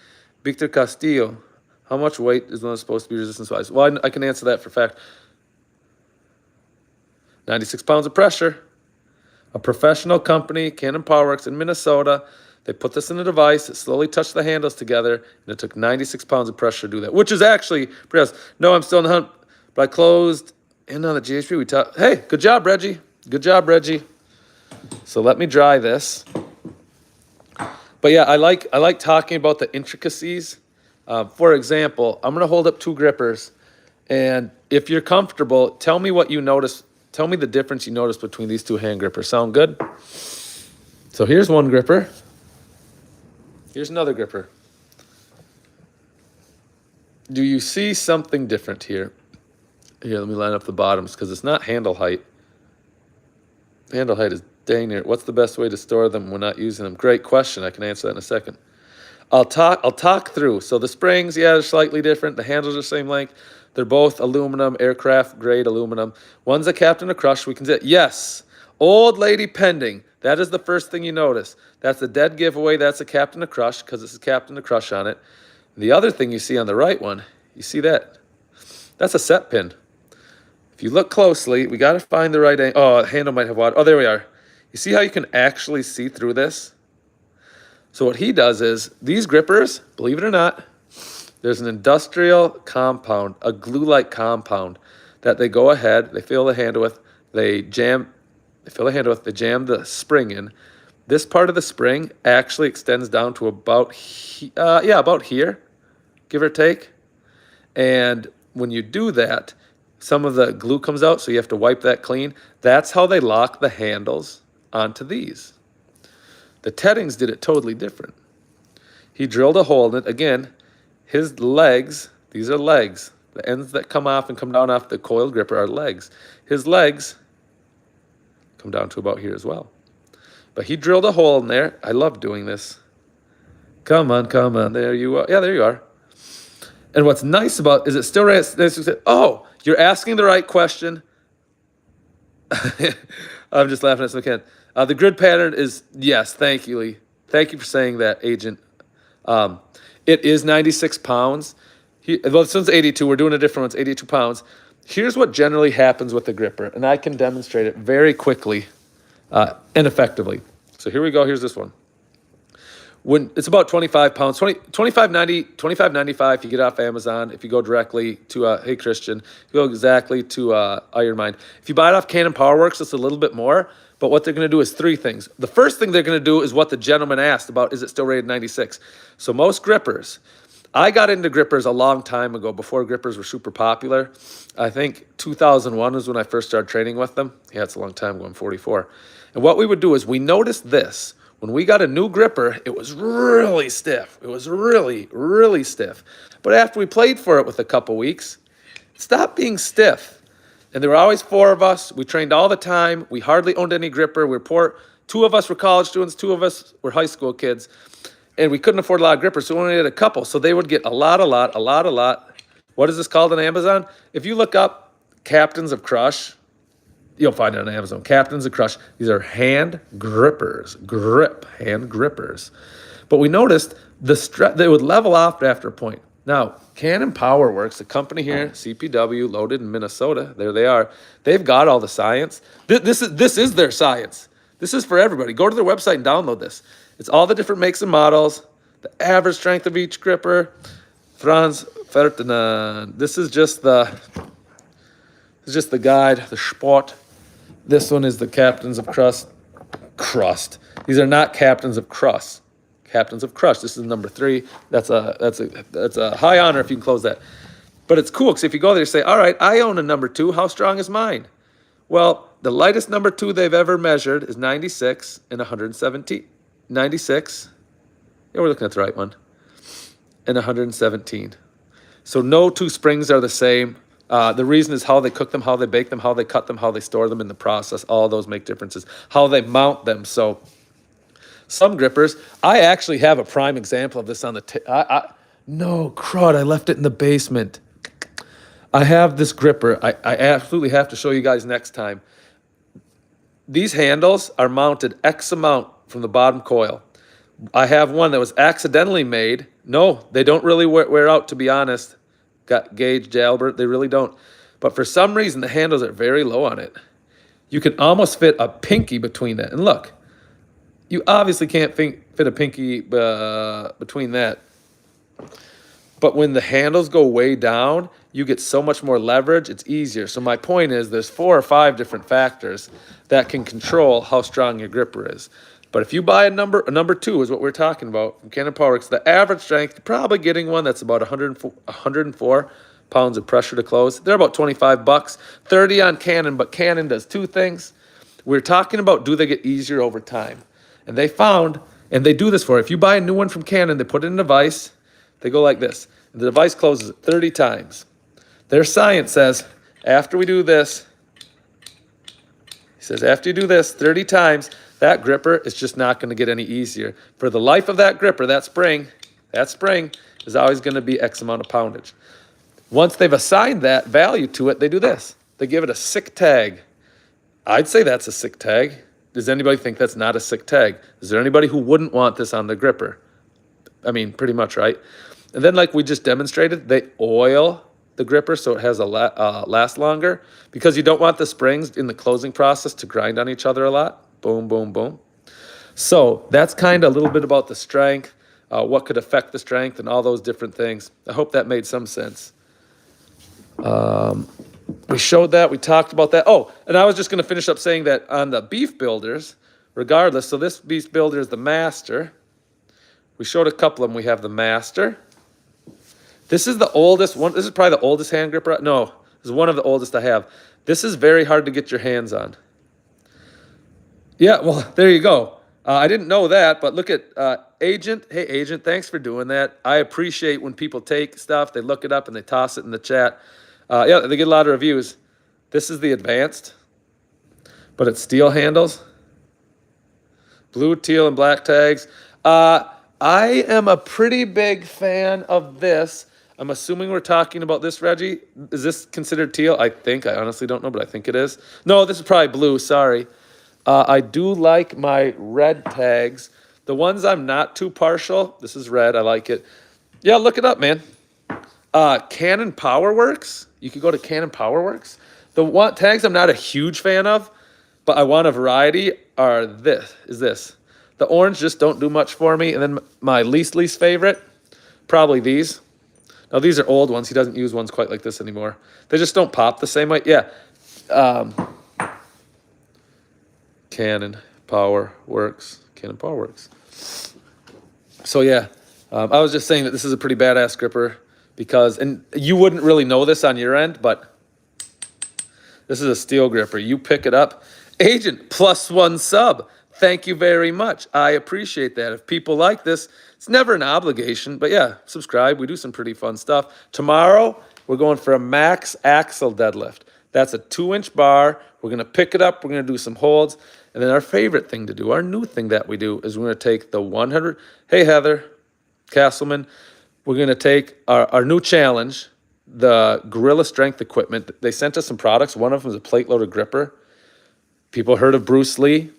Victor Castillo, how much weight is one supposed to be resistance-wise? Well, I can answer that for fact. 96 pounds of pressure. A professional company, Cannon Powerworks in Minnesota, they put this in a device, it slowly touched the handles together, and it took 96 pounds of pressure to do that, which is actually pretty awesome. No, I'm still in the hunt, but I closed in on the GHP. Hey, good job, Reggie. Good job, Reggie. So let me dry this. But yeah, I like talking about the intricacies. For example, I'm going to hold up two grippers, and if you're comfortable, tell me what you notice. Tell me the difference you notice between these two hand grippers. Sound good? So here's one gripper. Here's another gripper. Do you see something different here? Here, let me line up the bottoms because it's not handle height. Handle height is dang near. What's the best way to store them when not using them? Great question. I can answer that in a second. I'll talk through. So the springs, yeah, they're slightly different. The handles are the same length. They're both aluminum, aircraft grade aluminum. One's a Captain of Crush. We can say, yes, Old Lady Pending. That is the first thing you notice. That's the dead giveaway. That's a Captain of Crush because it's a Captain of Crush on it. The other thing you see on the right one, you see that? That's a set pin. If you look closely, we got to find the right angle. Oh, the handle might have water. Oh, there we are. You see how you can actually see through this? So what he does is, these grippers, believe it or not, there's an industrial compound, a glue-like compound that they go ahead, they fill the handle with, they fill the handle with, they jam the spring in. This part of the spring actually extends down to about here, give or take. And when you do that, some of the glue comes out, so you have to wipe that clean. That's how they lock the handles onto these. The Teddings did it totally different. He drilled a hole in it. Again, his legs, these are legs. The ends that come off and come down off the coiled gripper are legs. His legs come down to about here as well. But he drilled a hole in there. I love doing this. Come on, come on. There you are. Yeah, there you are. And what's nice about is it still oh, you're asking the right question. I'm just laughing at some kid. The grid pattern is, yes, thank you, Lee. Thank you for saying that, Agent. Um, it is 96 pounds. Well, this one's 82. We're doing a different one. It's 82 pounds. Here's what generally happens with the gripper, and I can demonstrate it very quickly and effectively. So here we go. Here's this one. When it's about 25 pounds, 25.90, 25.95 if you get off Amazon. If you go directly to Hey Christian, you go exactly to Iron Mind. If you buy it off Canon PowerWorks, it's a little bit more. But what they're going to do is three things. The first thing they're going to do is what the gentleman asked about, is it still rated 96? So most grippers, I got into grippers a long time ago, before grippers were super popular. I think 2001 was when I first started training with them. Yeah, it's a long time ago. I'm 44. And what we would do is we noticed this. When we got a new gripper, it was really stiff. It was really, really stiff. But after we played for it with a couple weeks, it stopped being stiff. And there were always four of us. We trained all the time. We hardly owned any gripper. We were poor. Two of us were college students. Two of us were high school kids. And we couldn't afford a lot of grippers, so we only had a couple. So they would get a lot. What is this called on Amazon? If you look up Captains of Crush, you'll find it on Amazon. Captains of Crush. These are hand grippers. Hand grippers. But we noticed they would level off after a point. Now, Canon PowerWorks, a company here, CPW, located in Minnesota. There they are. They've got all the science. This is their science. This is for everybody. Go to their website and download this. It's all the different makes and models, the average strength of each gripper. Franz Ferdinand. This is just the guide, the Sport. This one is the Captains of Crust. These are not Captains of Crust. Captains of Crush. This is number 3. That's a high honor if you can close that. But it's cool because if you go there, you say, all right, I own a number 2. How strong is mine? Well, the lightest number 2 they've ever measured is 96 and 117. 96. Yeah, we're looking at the right one. And 117. So no two springs are the same. The reason is how they cook them, how they bake them, how they cut them, how they store them in the process. All those make differences. How they mount them. So some grippers, I actually have a prime example of this on the no, crud, I left it in the basement. I have this gripper. I absolutely have to show you guys next time. These handles are mounted X amount from the bottom coil. I have one that was accidentally made. No, they don't really wear out, to be honest. Got gauged, Albert, they really don't. But for some reason, the handles are very low on it. You can almost fit a pinky between that. And look, you obviously can't fit a pinky between that. But when the handles go way down, you get so much more leverage, it's easier. So my point is there's 4 or 5 different factors that can control how strong your gripper is. But if you buy a number 2 is what we're talking about from Canon PowerWorks, the average strength, you're probably getting one that's about 104 pounds of pressure to close. They're about $25, 30 on Canon, but Canon does 2 things. We're talking about, do they get easier over time? And they found, and they do this for, if you buy a new one from Canon, they put it in a device, they go like this. And the device closes 30 times. Their science says, after we do this, he says, after you do this 30 times, that gripper is just not going to get any easier. For the life of that gripper, that spring is always going to be X amount of poundage. Once they've assigned that value to it, they do this. They give it a sick tag. I'd say that's a sick tag. Does anybody think that's not a sick tag? Is there anybody who wouldn't want this on the gripper? I mean, pretty much, right? And then like we just demonstrated, they oil the gripper so it has a last longer because you don't want the springs in the closing process to grind on each other a lot. Boom, boom, boom. So that's kind of a little bit about the strength, what could affect the strength and all those different things. I hope that made some sense. We showed that. We talked about that. Oh, and I was just going to finish up saying that on the beef builders, regardless, so this beef builder is the master. We showed a couple of them. We have the master. This is the oldest one. This is probably the oldest hand gripper. No, this is one of the oldest I have. This is very hard to get your hands on. Yeah, well, there you go. I didn't know that, but look at Agent. Hey, Agent, thanks for doing that. I appreciate when people take stuff, they look it up, and they toss it in the chat. Yeah, they get a lot of reviews. This is the advanced, but it's steel handles. Blue, teal, and black tags. I am a pretty big fan of this. I'm assuming we're talking about this, Reggie. Is this considered teal? I think. I honestly don't know, but I think it is. No, this is probably blue. Sorry. I do like my red tags. The ones I'm not too partial. This is red. I like it. Yeah, look it up, man. Canon PowerWorks. You could go to Canon PowerWorks. The one tags I'm not a huge fan of, but I want a variety are this. The orange just don't do much for me. And then my least favorite, probably these. Now these are old ones. He doesn't use ones quite like this anymore. They just don't pop the same way. Yeah. Canon PowerWorks. So yeah, I was just saying that this is a pretty badass gripper because, and you wouldn't really know this on your end, but this is a steel gripper. You pick it up. Agent, +1 sub. Thank you very much. I appreciate that. If people like this, it's never an obligation, but yeah, subscribe. We do some pretty fun stuff. Tomorrow, we're going for a max axle deadlift. That's a 2-inch bar. We're going to pick it up. We're going to do some holds. And then our favorite thing to do, our new thing that we do, is we're going to take the 100. Hey, Heather Castleman. We're going to take our new challenge, the Gorilla Strength equipment. They sent us some products. One of them is a plate-loaded gripper. People heard of Bruce Lee.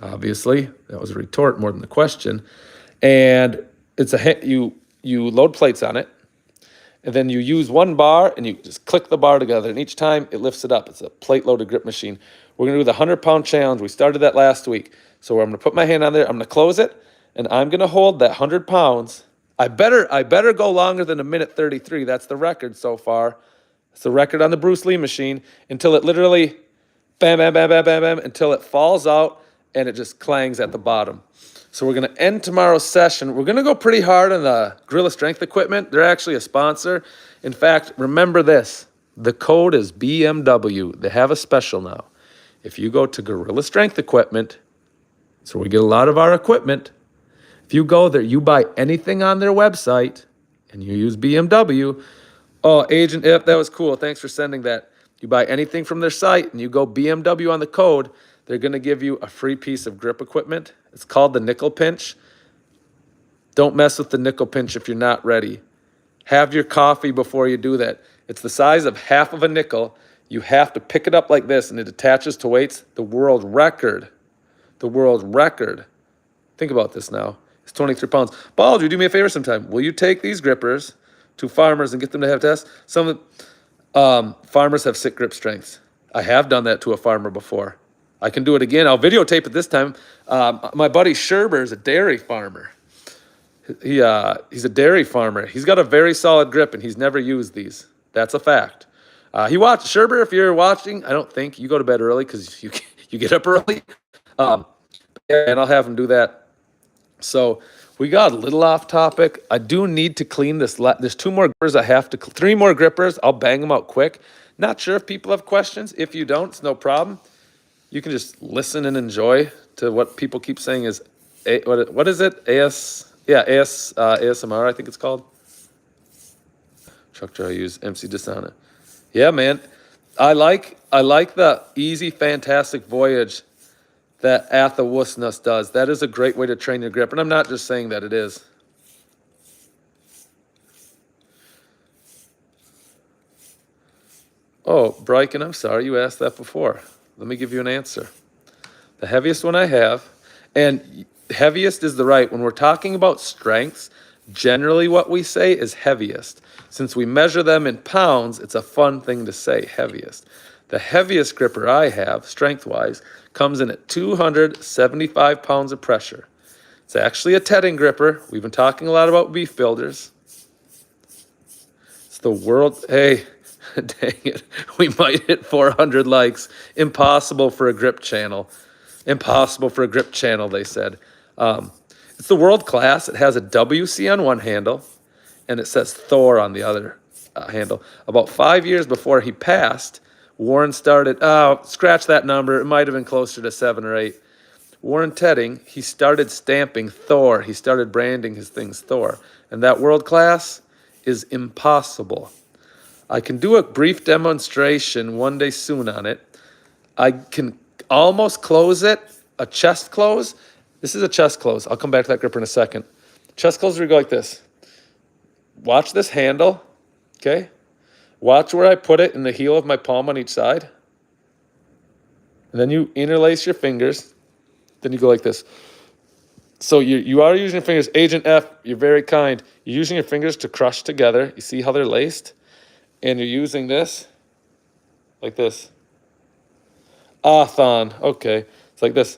Obviously, that was a retort more than the question. And it's you load plates on it, and then you use one bar, and you just click the bar together, and each time it lifts it up. It's a plate-loaded grip machine. We're going to do the 100-pound challenge. We started that last week. So I'm going to put my hand on there. I'm going to close it, and I'm going to hold that 100 pounds. I better go longer than 1:33. That's the record so far. It's the record on the Bruce Lee machine until it literally bam, bam, bam, bam, bam, bam, until it falls out and it just clangs at the bottom. So we're going to end tomorrow's session. We're going to go pretty hard on the Gorilla Strength equipment. They're actually a sponsor. In fact, remember this. The code is BMW. They have a special now. If you go to Gorilla Strength equipment, so we get a lot of our equipment. If you go there, you buy anything on their website, and you use BMW. Oh, Agent If, that was cool. Thanks for sending that. You buy anything from their site, and you go BMW on the code, they're going to give you a free piece of grip equipment. It's called the nickel pinch. Don't mess with the nickel pinch if you're not ready. Have your coffee before you do that. It's the size of half of a nickel. You have to pick it up like this, and it attaches to weights. The world record. Think about this now. It's 23 pounds. Bald, you do me a favor sometime. Will you take these grippers to farmers and get them to have tests? Some farmers have sick grip strengths. I have done that to a farmer before. I can do it again. I'll videotape it this time. My buddy Sherber is a dairy farmer. He's a dairy farmer. He's got a very solid grip, and he's never used these. That's a fact. Sherber, if you're watching, I don't think you go to bed early because you get up early. And I'll have him do that. So we got a little off topic. I do need to clean this. There's 2 more grippers I have to, 3 more grippers. I'll bang them out quick. Not sure if people have questions. If you don't, it's no problem. You can just listen and enjoy to what people keep saying is, what is it? ASMR, I think it's called. Truck driver use MC Dishonor. Yeah, man. I like the easy, fantastic voyage that Athawusnus does. That is a great way to train your grip. And I'm not just saying that, it is. Oh, Bryken, I'm sorry you asked that before. Let me give you an answer. The heaviest one I have, and heaviest is the right. When we're talking about strengths, generally what we say is heaviest. Since we measure them in pounds, it's a fun thing to say, heaviest. The heaviest gripper I have, strength-wise, comes in at 275 pounds of pressure. It's actually a tedding gripper. We've been talking a lot about beef builders. It's the world, hey, dang it. We might hit 400 likes. Impossible for a grip channel. Impossible for a grip channel, they said. It's the world class. It has a WC on one handle, and it says Thor on the other handle. About 5 years before he passed, Warren started, scratch that number. It might have been closer to 7 or 8. Warren Tedding, he started stamping Thor. He started branding his things Thor. And that world class is impossible. I can do a brief demonstration one day soon on it. I can almost close it, a chest close. This is a chest close. I'll come back to that gripper in a second. Chest close, we go like this. watch this handle, okay? Watch where I put it in the heel of my palm on each side. And then you interlace your fingers. Then you go like this. So you are using your fingers. Agent F, you're very kind. You're using your fingers to crush together. You see how they're laced? And you're using this like this. Thon. Okay. It's like this.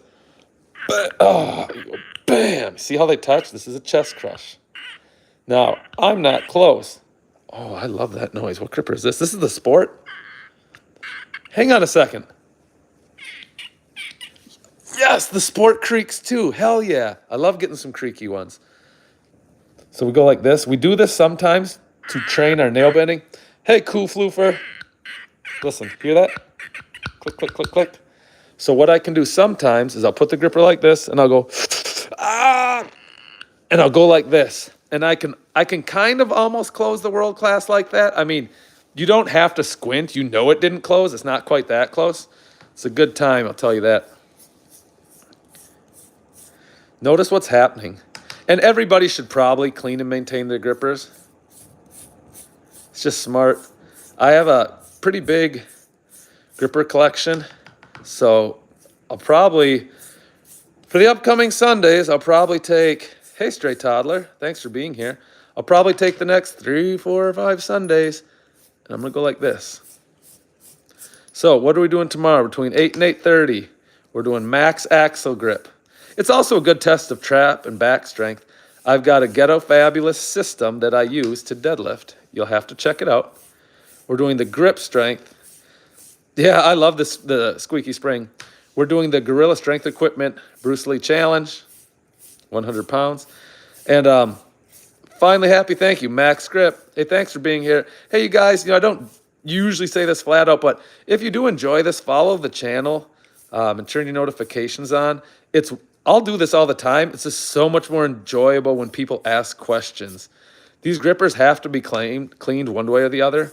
Oh, you go bam. See how they touch? This is a chest crush. Now, I'm not close. Oh, I love that noise. What gripper is this? This is the Sport? Hang on a second. Yes, the Sport creaks too. Hell yeah. I love getting some creaky ones. So we go like this. We do this sometimes to train our nail bending. Hey, cool floofer. Listen, hear that? Click, click, click, click. So what I can do sometimes is I'll put the gripper like this and I'll go, ah, and I'll go like this. And I can kind of almost close the world class like that. I mean, you don't have to squint. You know it didn't close. It's not quite that close. It's a good time, I'll tell you that. Notice what's happening. And everybody should probably clean and maintain their grippers. It's just smart. I have a pretty big gripper collection. So I'll probably, for the upcoming Sundays, I'll probably take, hey, Stray Toddler, thanks for being here. I'll probably take the next 3, 4, or 5 Sundays, and I'm going to go like this. So what are we doing tomorrow? Between 8 and 8:30, we're doing max axle grip. It's also a good test of trap and back strength. I've got a Ghetto Fabulous system that I use to deadlift. You'll have to check it out. We're doing the grip strength. Yeah, I love this, the squeaky spring. We're doing the Gorilla Strength Equipment Bruce Lee Challenge, 100 pounds. And finally, happy thank you, Max Grip. Hey, thanks for being here. Hey, you guys, I don't usually say this flat out, but if you do enjoy this, follow the channel and turn your notifications on. I'll do this all the time. It's just so much more enjoyable when people ask questions. These grippers have to be cleaned one way or the other.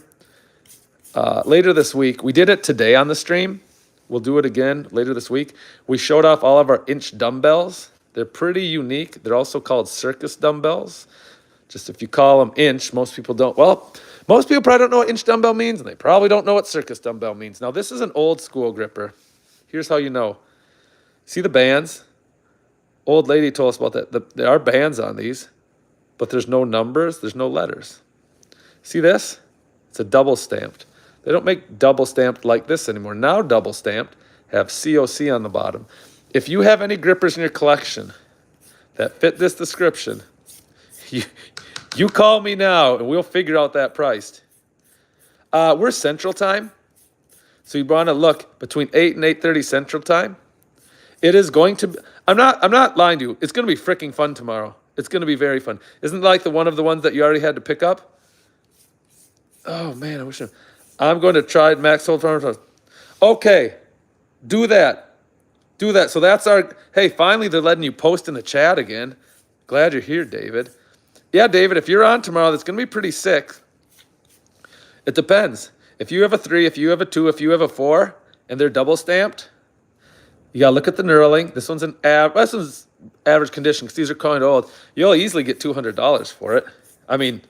Later this week, we did it today on the stream. We'll do it again later this week. We showed off all of our inch dumbbells. They're pretty unique. They're also called circus dumbbells. Just if you call them inch, most people don't. Well, most people probably don't know what inch dumbbell means, and they probably don't know what circus dumbbell means. Now, this is an old school gripper. Here's how you know. See the bands? Old lady told us about that. There are bands on these, but there's no numbers. There's no letters. See this? It's a double stamped. They don't make double stamped like this anymore. Now double stamped have COC on the bottom. If you have any grippers in your collection that fit this description, you call me now and we'll figure out that price. We're Central Time, so you want to look between 8 and 8:30 Central Time. It is going to be, I'm not lying to you. It's going to be freaking fun tomorrow. It's going to be very fun. Isn't it like one of the ones that you already had to pick up? Oh man, I'm going to try Max Hold Farmers. Okay, do that. Do that. So that's our, hey, finally they're letting you post in the chat again. Glad you're here, David. Yeah, David, if you're on tomorrow, that's going to be pretty sick. It depends. If you have a 3, if you have a 2, if you have a 4, and they're double stamped, you got to look at the knurling. This one's average condition because these are kind of old. You'll easily get $200 for it. I mean,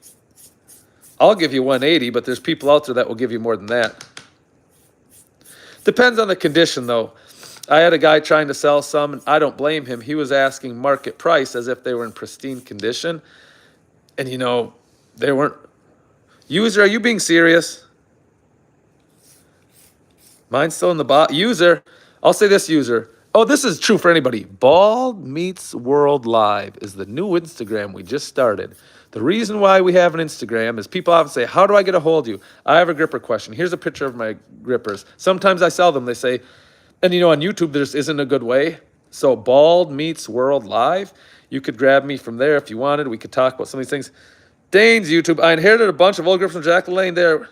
I'll give you 180, but there's people out there that will give you more than that. Depends on the condition, though. I had a guy trying to sell some, and I don't blame him. He was asking market price as if they were in pristine condition. And, they weren't. User, are you being serious? Mine's still in the box. User, I'll say this, user. Oh, this is true for anybody. Bald Meets World Live is the new Instagram we just started. The reason why we have an Instagram is people often say, how do I get a hold of you? I have a gripper question. Here's a picture of my grippers. Sometimes I sell them. They say, and on YouTube, there isn't a good way. So Bald Meets World Live, you could grab me from there if you wanted. We could talk about some of these things. Dane's YouTube, I inherited a bunch of old grippers from Jack LaLanne there.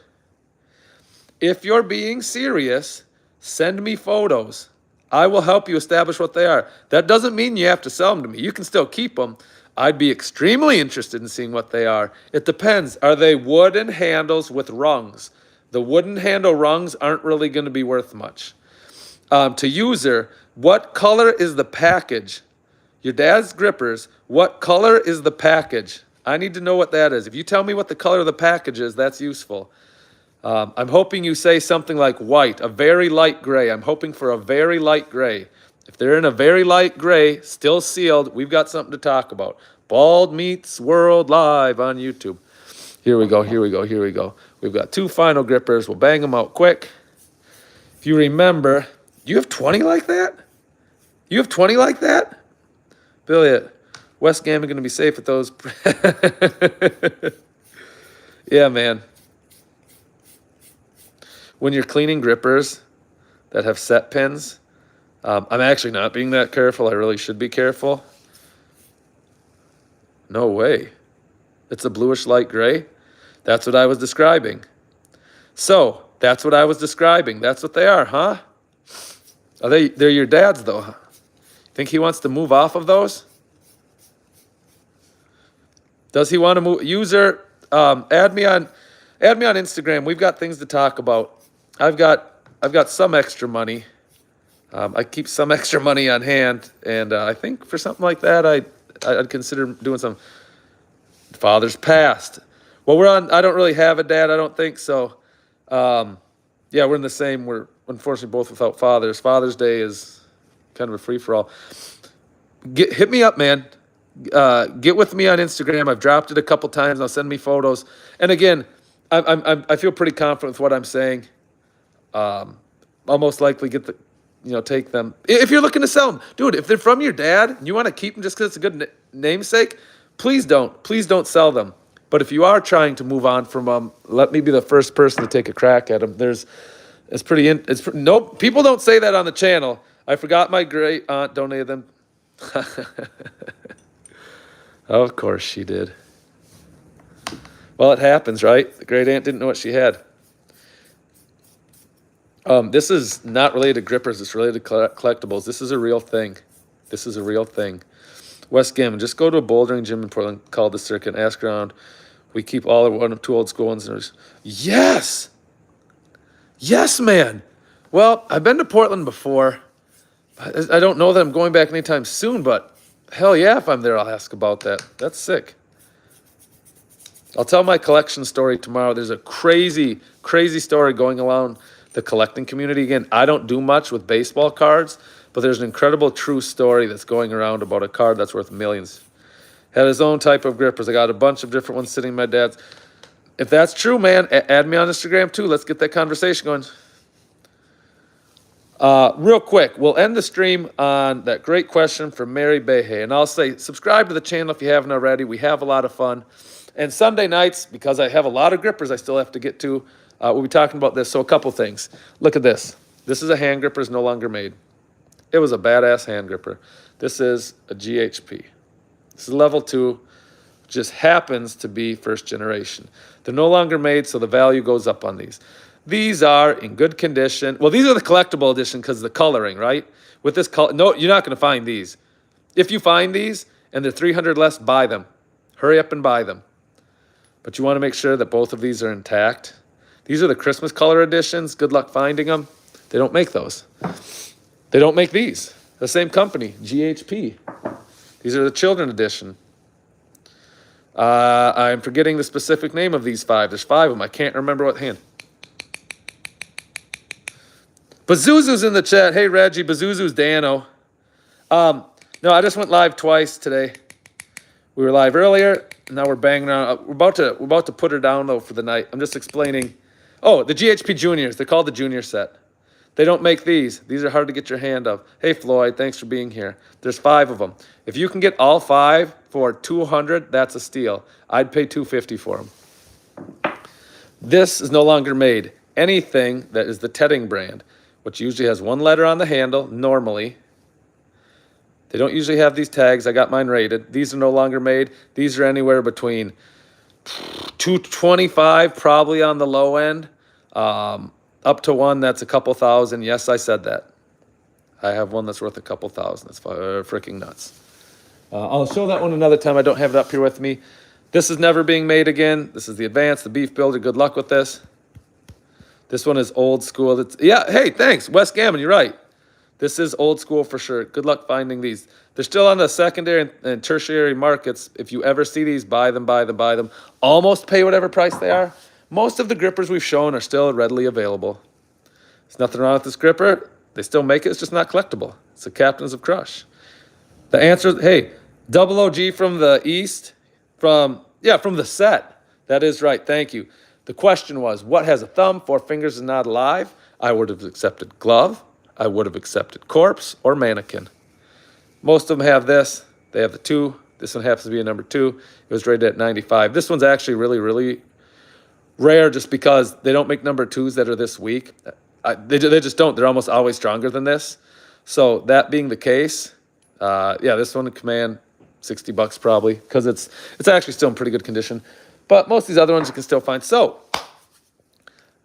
If you're being serious, send me photos. I will help you establish what they are. That doesn't mean you have to sell them to me. You can still keep them. I'd be extremely interested in seeing what they are. It depends. Are they wooden handles with rungs? The wooden handle rungs aren't really going to be worth much. To user, what color is the package? Your dad's grippers, what color is the package? I need to know what that is. If you tell me what the color of the package is, that's useful. I'm hoping you say something like white, a very light gray. I'm hoping for a very light gray. If they're in a very light gray, still sealed, we've got something to talk about. Bald Meets World live on YouTube. Here we go, here we go, here we go. We've got 2 final grippers. We'll bang them out quick. If you remember, you have 20 like that? You have 20 like that? Billy, West Gammon going to be safe with those. Yeah, man. When you're cleaning grippers that have set pins, I'm actually not being that careful. I really should be careful. No way. It's a bluish light gray. That's what I was describing. So, that's what I was describing. That's what they are, huh? They're your dad's, though. Think he wants to move off of those? Does he want to move? User, add me on Instagram. We've got things to talk about. I've got some extra money. I keep some extra money on hand, and I think for something like that, I'd consider doing some. Father's passed. Well, I don't really have a dad. I don't think so. Yeah, we're in the same. We're unfortunately both without fathers. Father's Day is kind of a free for all. Hit me up, man. Get with me on Instagram. I've dropped it a couple times. Now send me photos. And again, I feel pretty confident with what I'm saying. I'll most likely take them. If you're looking to sell them, dude, if they're from your dad and you want to keep them just because it's a good namesake, please don't sell them. But if you are trying to move on from them, let me be the first person to take a crack at them. Nope, people don't say that on the channel. I forgot my great aunt donated them. Of course she did. Well, it happens, right? The great aunt didn't know what she had. This is not related to grippers. It's related to collectibles. This is a real thing. This is a real thing. West Gammon, just go to a bouldering gym in Portland, call the circuit, and ask around. We keep all of 1 or 2 old school ones. Yes! Yes, man! Well, I've been to Portland before. I don't know that I'm going back anytime soon, but hell yeah, if I'm there, I'll ask about that. That's sick. I'll tell my collection story tomorrow. There's a crazy, crazy story going around the collecting community. Again, I don't do much with baseball cards, but there's an incredible true story that's going around about a card that's worth millions. Had his own type of grippers. I got a bunch of different ones sitting in my dad's. If that's true, man, add me on Instagram too. Let's get that conversation going. Real quick, we'll end the stream on that great question from Mary Behe. And I'll say, subscribe to the channel if you haven't already. We have a lot of fun. And Sunday nights, because I have a lot of grippers I still have to get to, we'll be talking about this. So a couple things. Look at this. This is a hand gripper, is no longer made. It was a badass hand gripper. This is a GHP. This is level 2. Just happens to be first generation. They're no longer made, so the value goes up on these. These are in good condition. Well, these are the collectible edition because of the coloring, right? With this color, no, you're not going to find these. If you find these and they're 300 less, buy them. Hurry up and buy them. But you want to make sure that both of these are intact. These are the Christmas color editions. Good luck finding them. They don't make those. They don't make these. The same company, GHP. These are the children edition. I'm forgetting the specific name of these 5. There's 5 of them. I can't remember what hand. Bazuzu's in the chat. Hey, Reggie. Bazuzu's Dano. No, I just went live twice today. We were live earlier. Now we're banging around. We're about to put her down, though, for the night. I'm just explaining. Oh, the GHP Juniors. They're called the Junior set. They don't make these. These are hard to get your hand of. Hey, Floyd, thanks for being here. There's 5 of them. If you can get all 5 for $200, that's a steal. I'd pay $250 for them. This is no longer made. Anything that is the Tedding brand, which usually has 1 letter on the handle, normally. They don't usually have these tags. I got mine rated. These are no longer made. These are anywhere between $225, probably on the low end. Up to one that's a couple thousand. Yes, I said that. I have one that's worth a couple thousand. That's freaking nuts. I'll show that one another time. I don't have it up here with me. This is never being made again. This is the Advanced, the Beef Builder. Good luck with this. This one is old school. Yeah, hey, thanks. West Gammon, you're right. This is old school for sure. Good luck finding these. They're still on the secondary and tertiary markets. If you ever see these, buy them, buy them, buy them. Almost pay whatever price they are. Most of the grippers we've shown are still readily available. There's nothing wrong with this gripper. They still make it. It's just not collectible. It's the Captains of Crush. The answer, hey, Double OG from the East, from the set. That is right. Thank you. The question was, what has a thumb, 4 fingers, and not alive? I would have accepted glove. I would have accepted corpse or mannequin. Most of them have this. They have the 2. This one happens to be a number 2. It was rated at 95. This one's actually really, really rare just because they don't make number 2s that are this weak. They just don't. They're almost always stronger than this. So that being the case, this one in command, $60 probably, because it's actually still in pretty good condition. But most of these other ones you can still find. So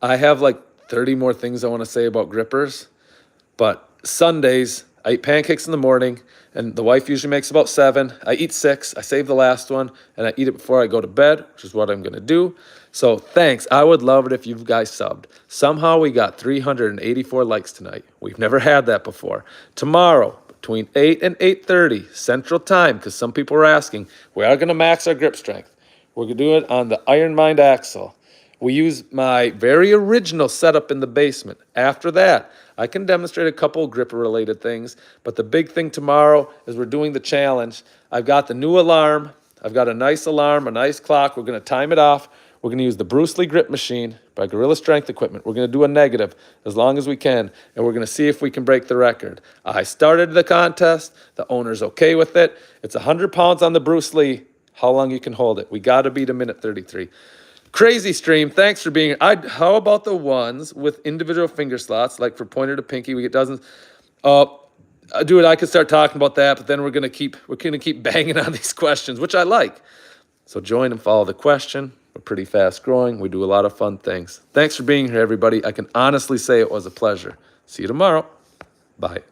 I have like 30 more things I want to say about grippers. But Sundays, I eat pancakes in the morning, and the wife usually makes about 7. I eat 6. I save the last one, and I eat it before I go to bed, which is what I'm going to do. So thanks. I would love it if you guys subbed. Somehow we got 384 likes tonight. We've never had that before. Tomorrow, between 8 and 8:30 Central Time, because some people are asking, we are going to max our grip strength. We're going to do it on the Iron Mind axle. We use my very original setup in the basement. After that, I can demonstrate a couple gripper-related things, but the big thing tomorrow is we're doing the challenge. I've got the new alarm. I've got a nice alarm, a nice clock. We're going to time it off. We're going to use the Bruce Lee grip machine by Gorilla Strength Equipment. We're going to do a negative as long as we can, and we're going to see if we can break the record. I started the contest. The owner's okay with it. It's 100 pounds on the Bruce Lee. How long you can hold it. We got to beat a minute 33. Crazy stream. Thanks for being here. How about the ones with individual finger slots, like for pointer to pinky? We get dozens. Dude, I could start talking about that, but then we're gonna keep banging on these questions, which I like. So join and follow the question. We're pretty fast growing. We do a lot of fun things. Thanks for being here, everybody. I can honestly say it was a pleasure. See you tomorrow. Bye.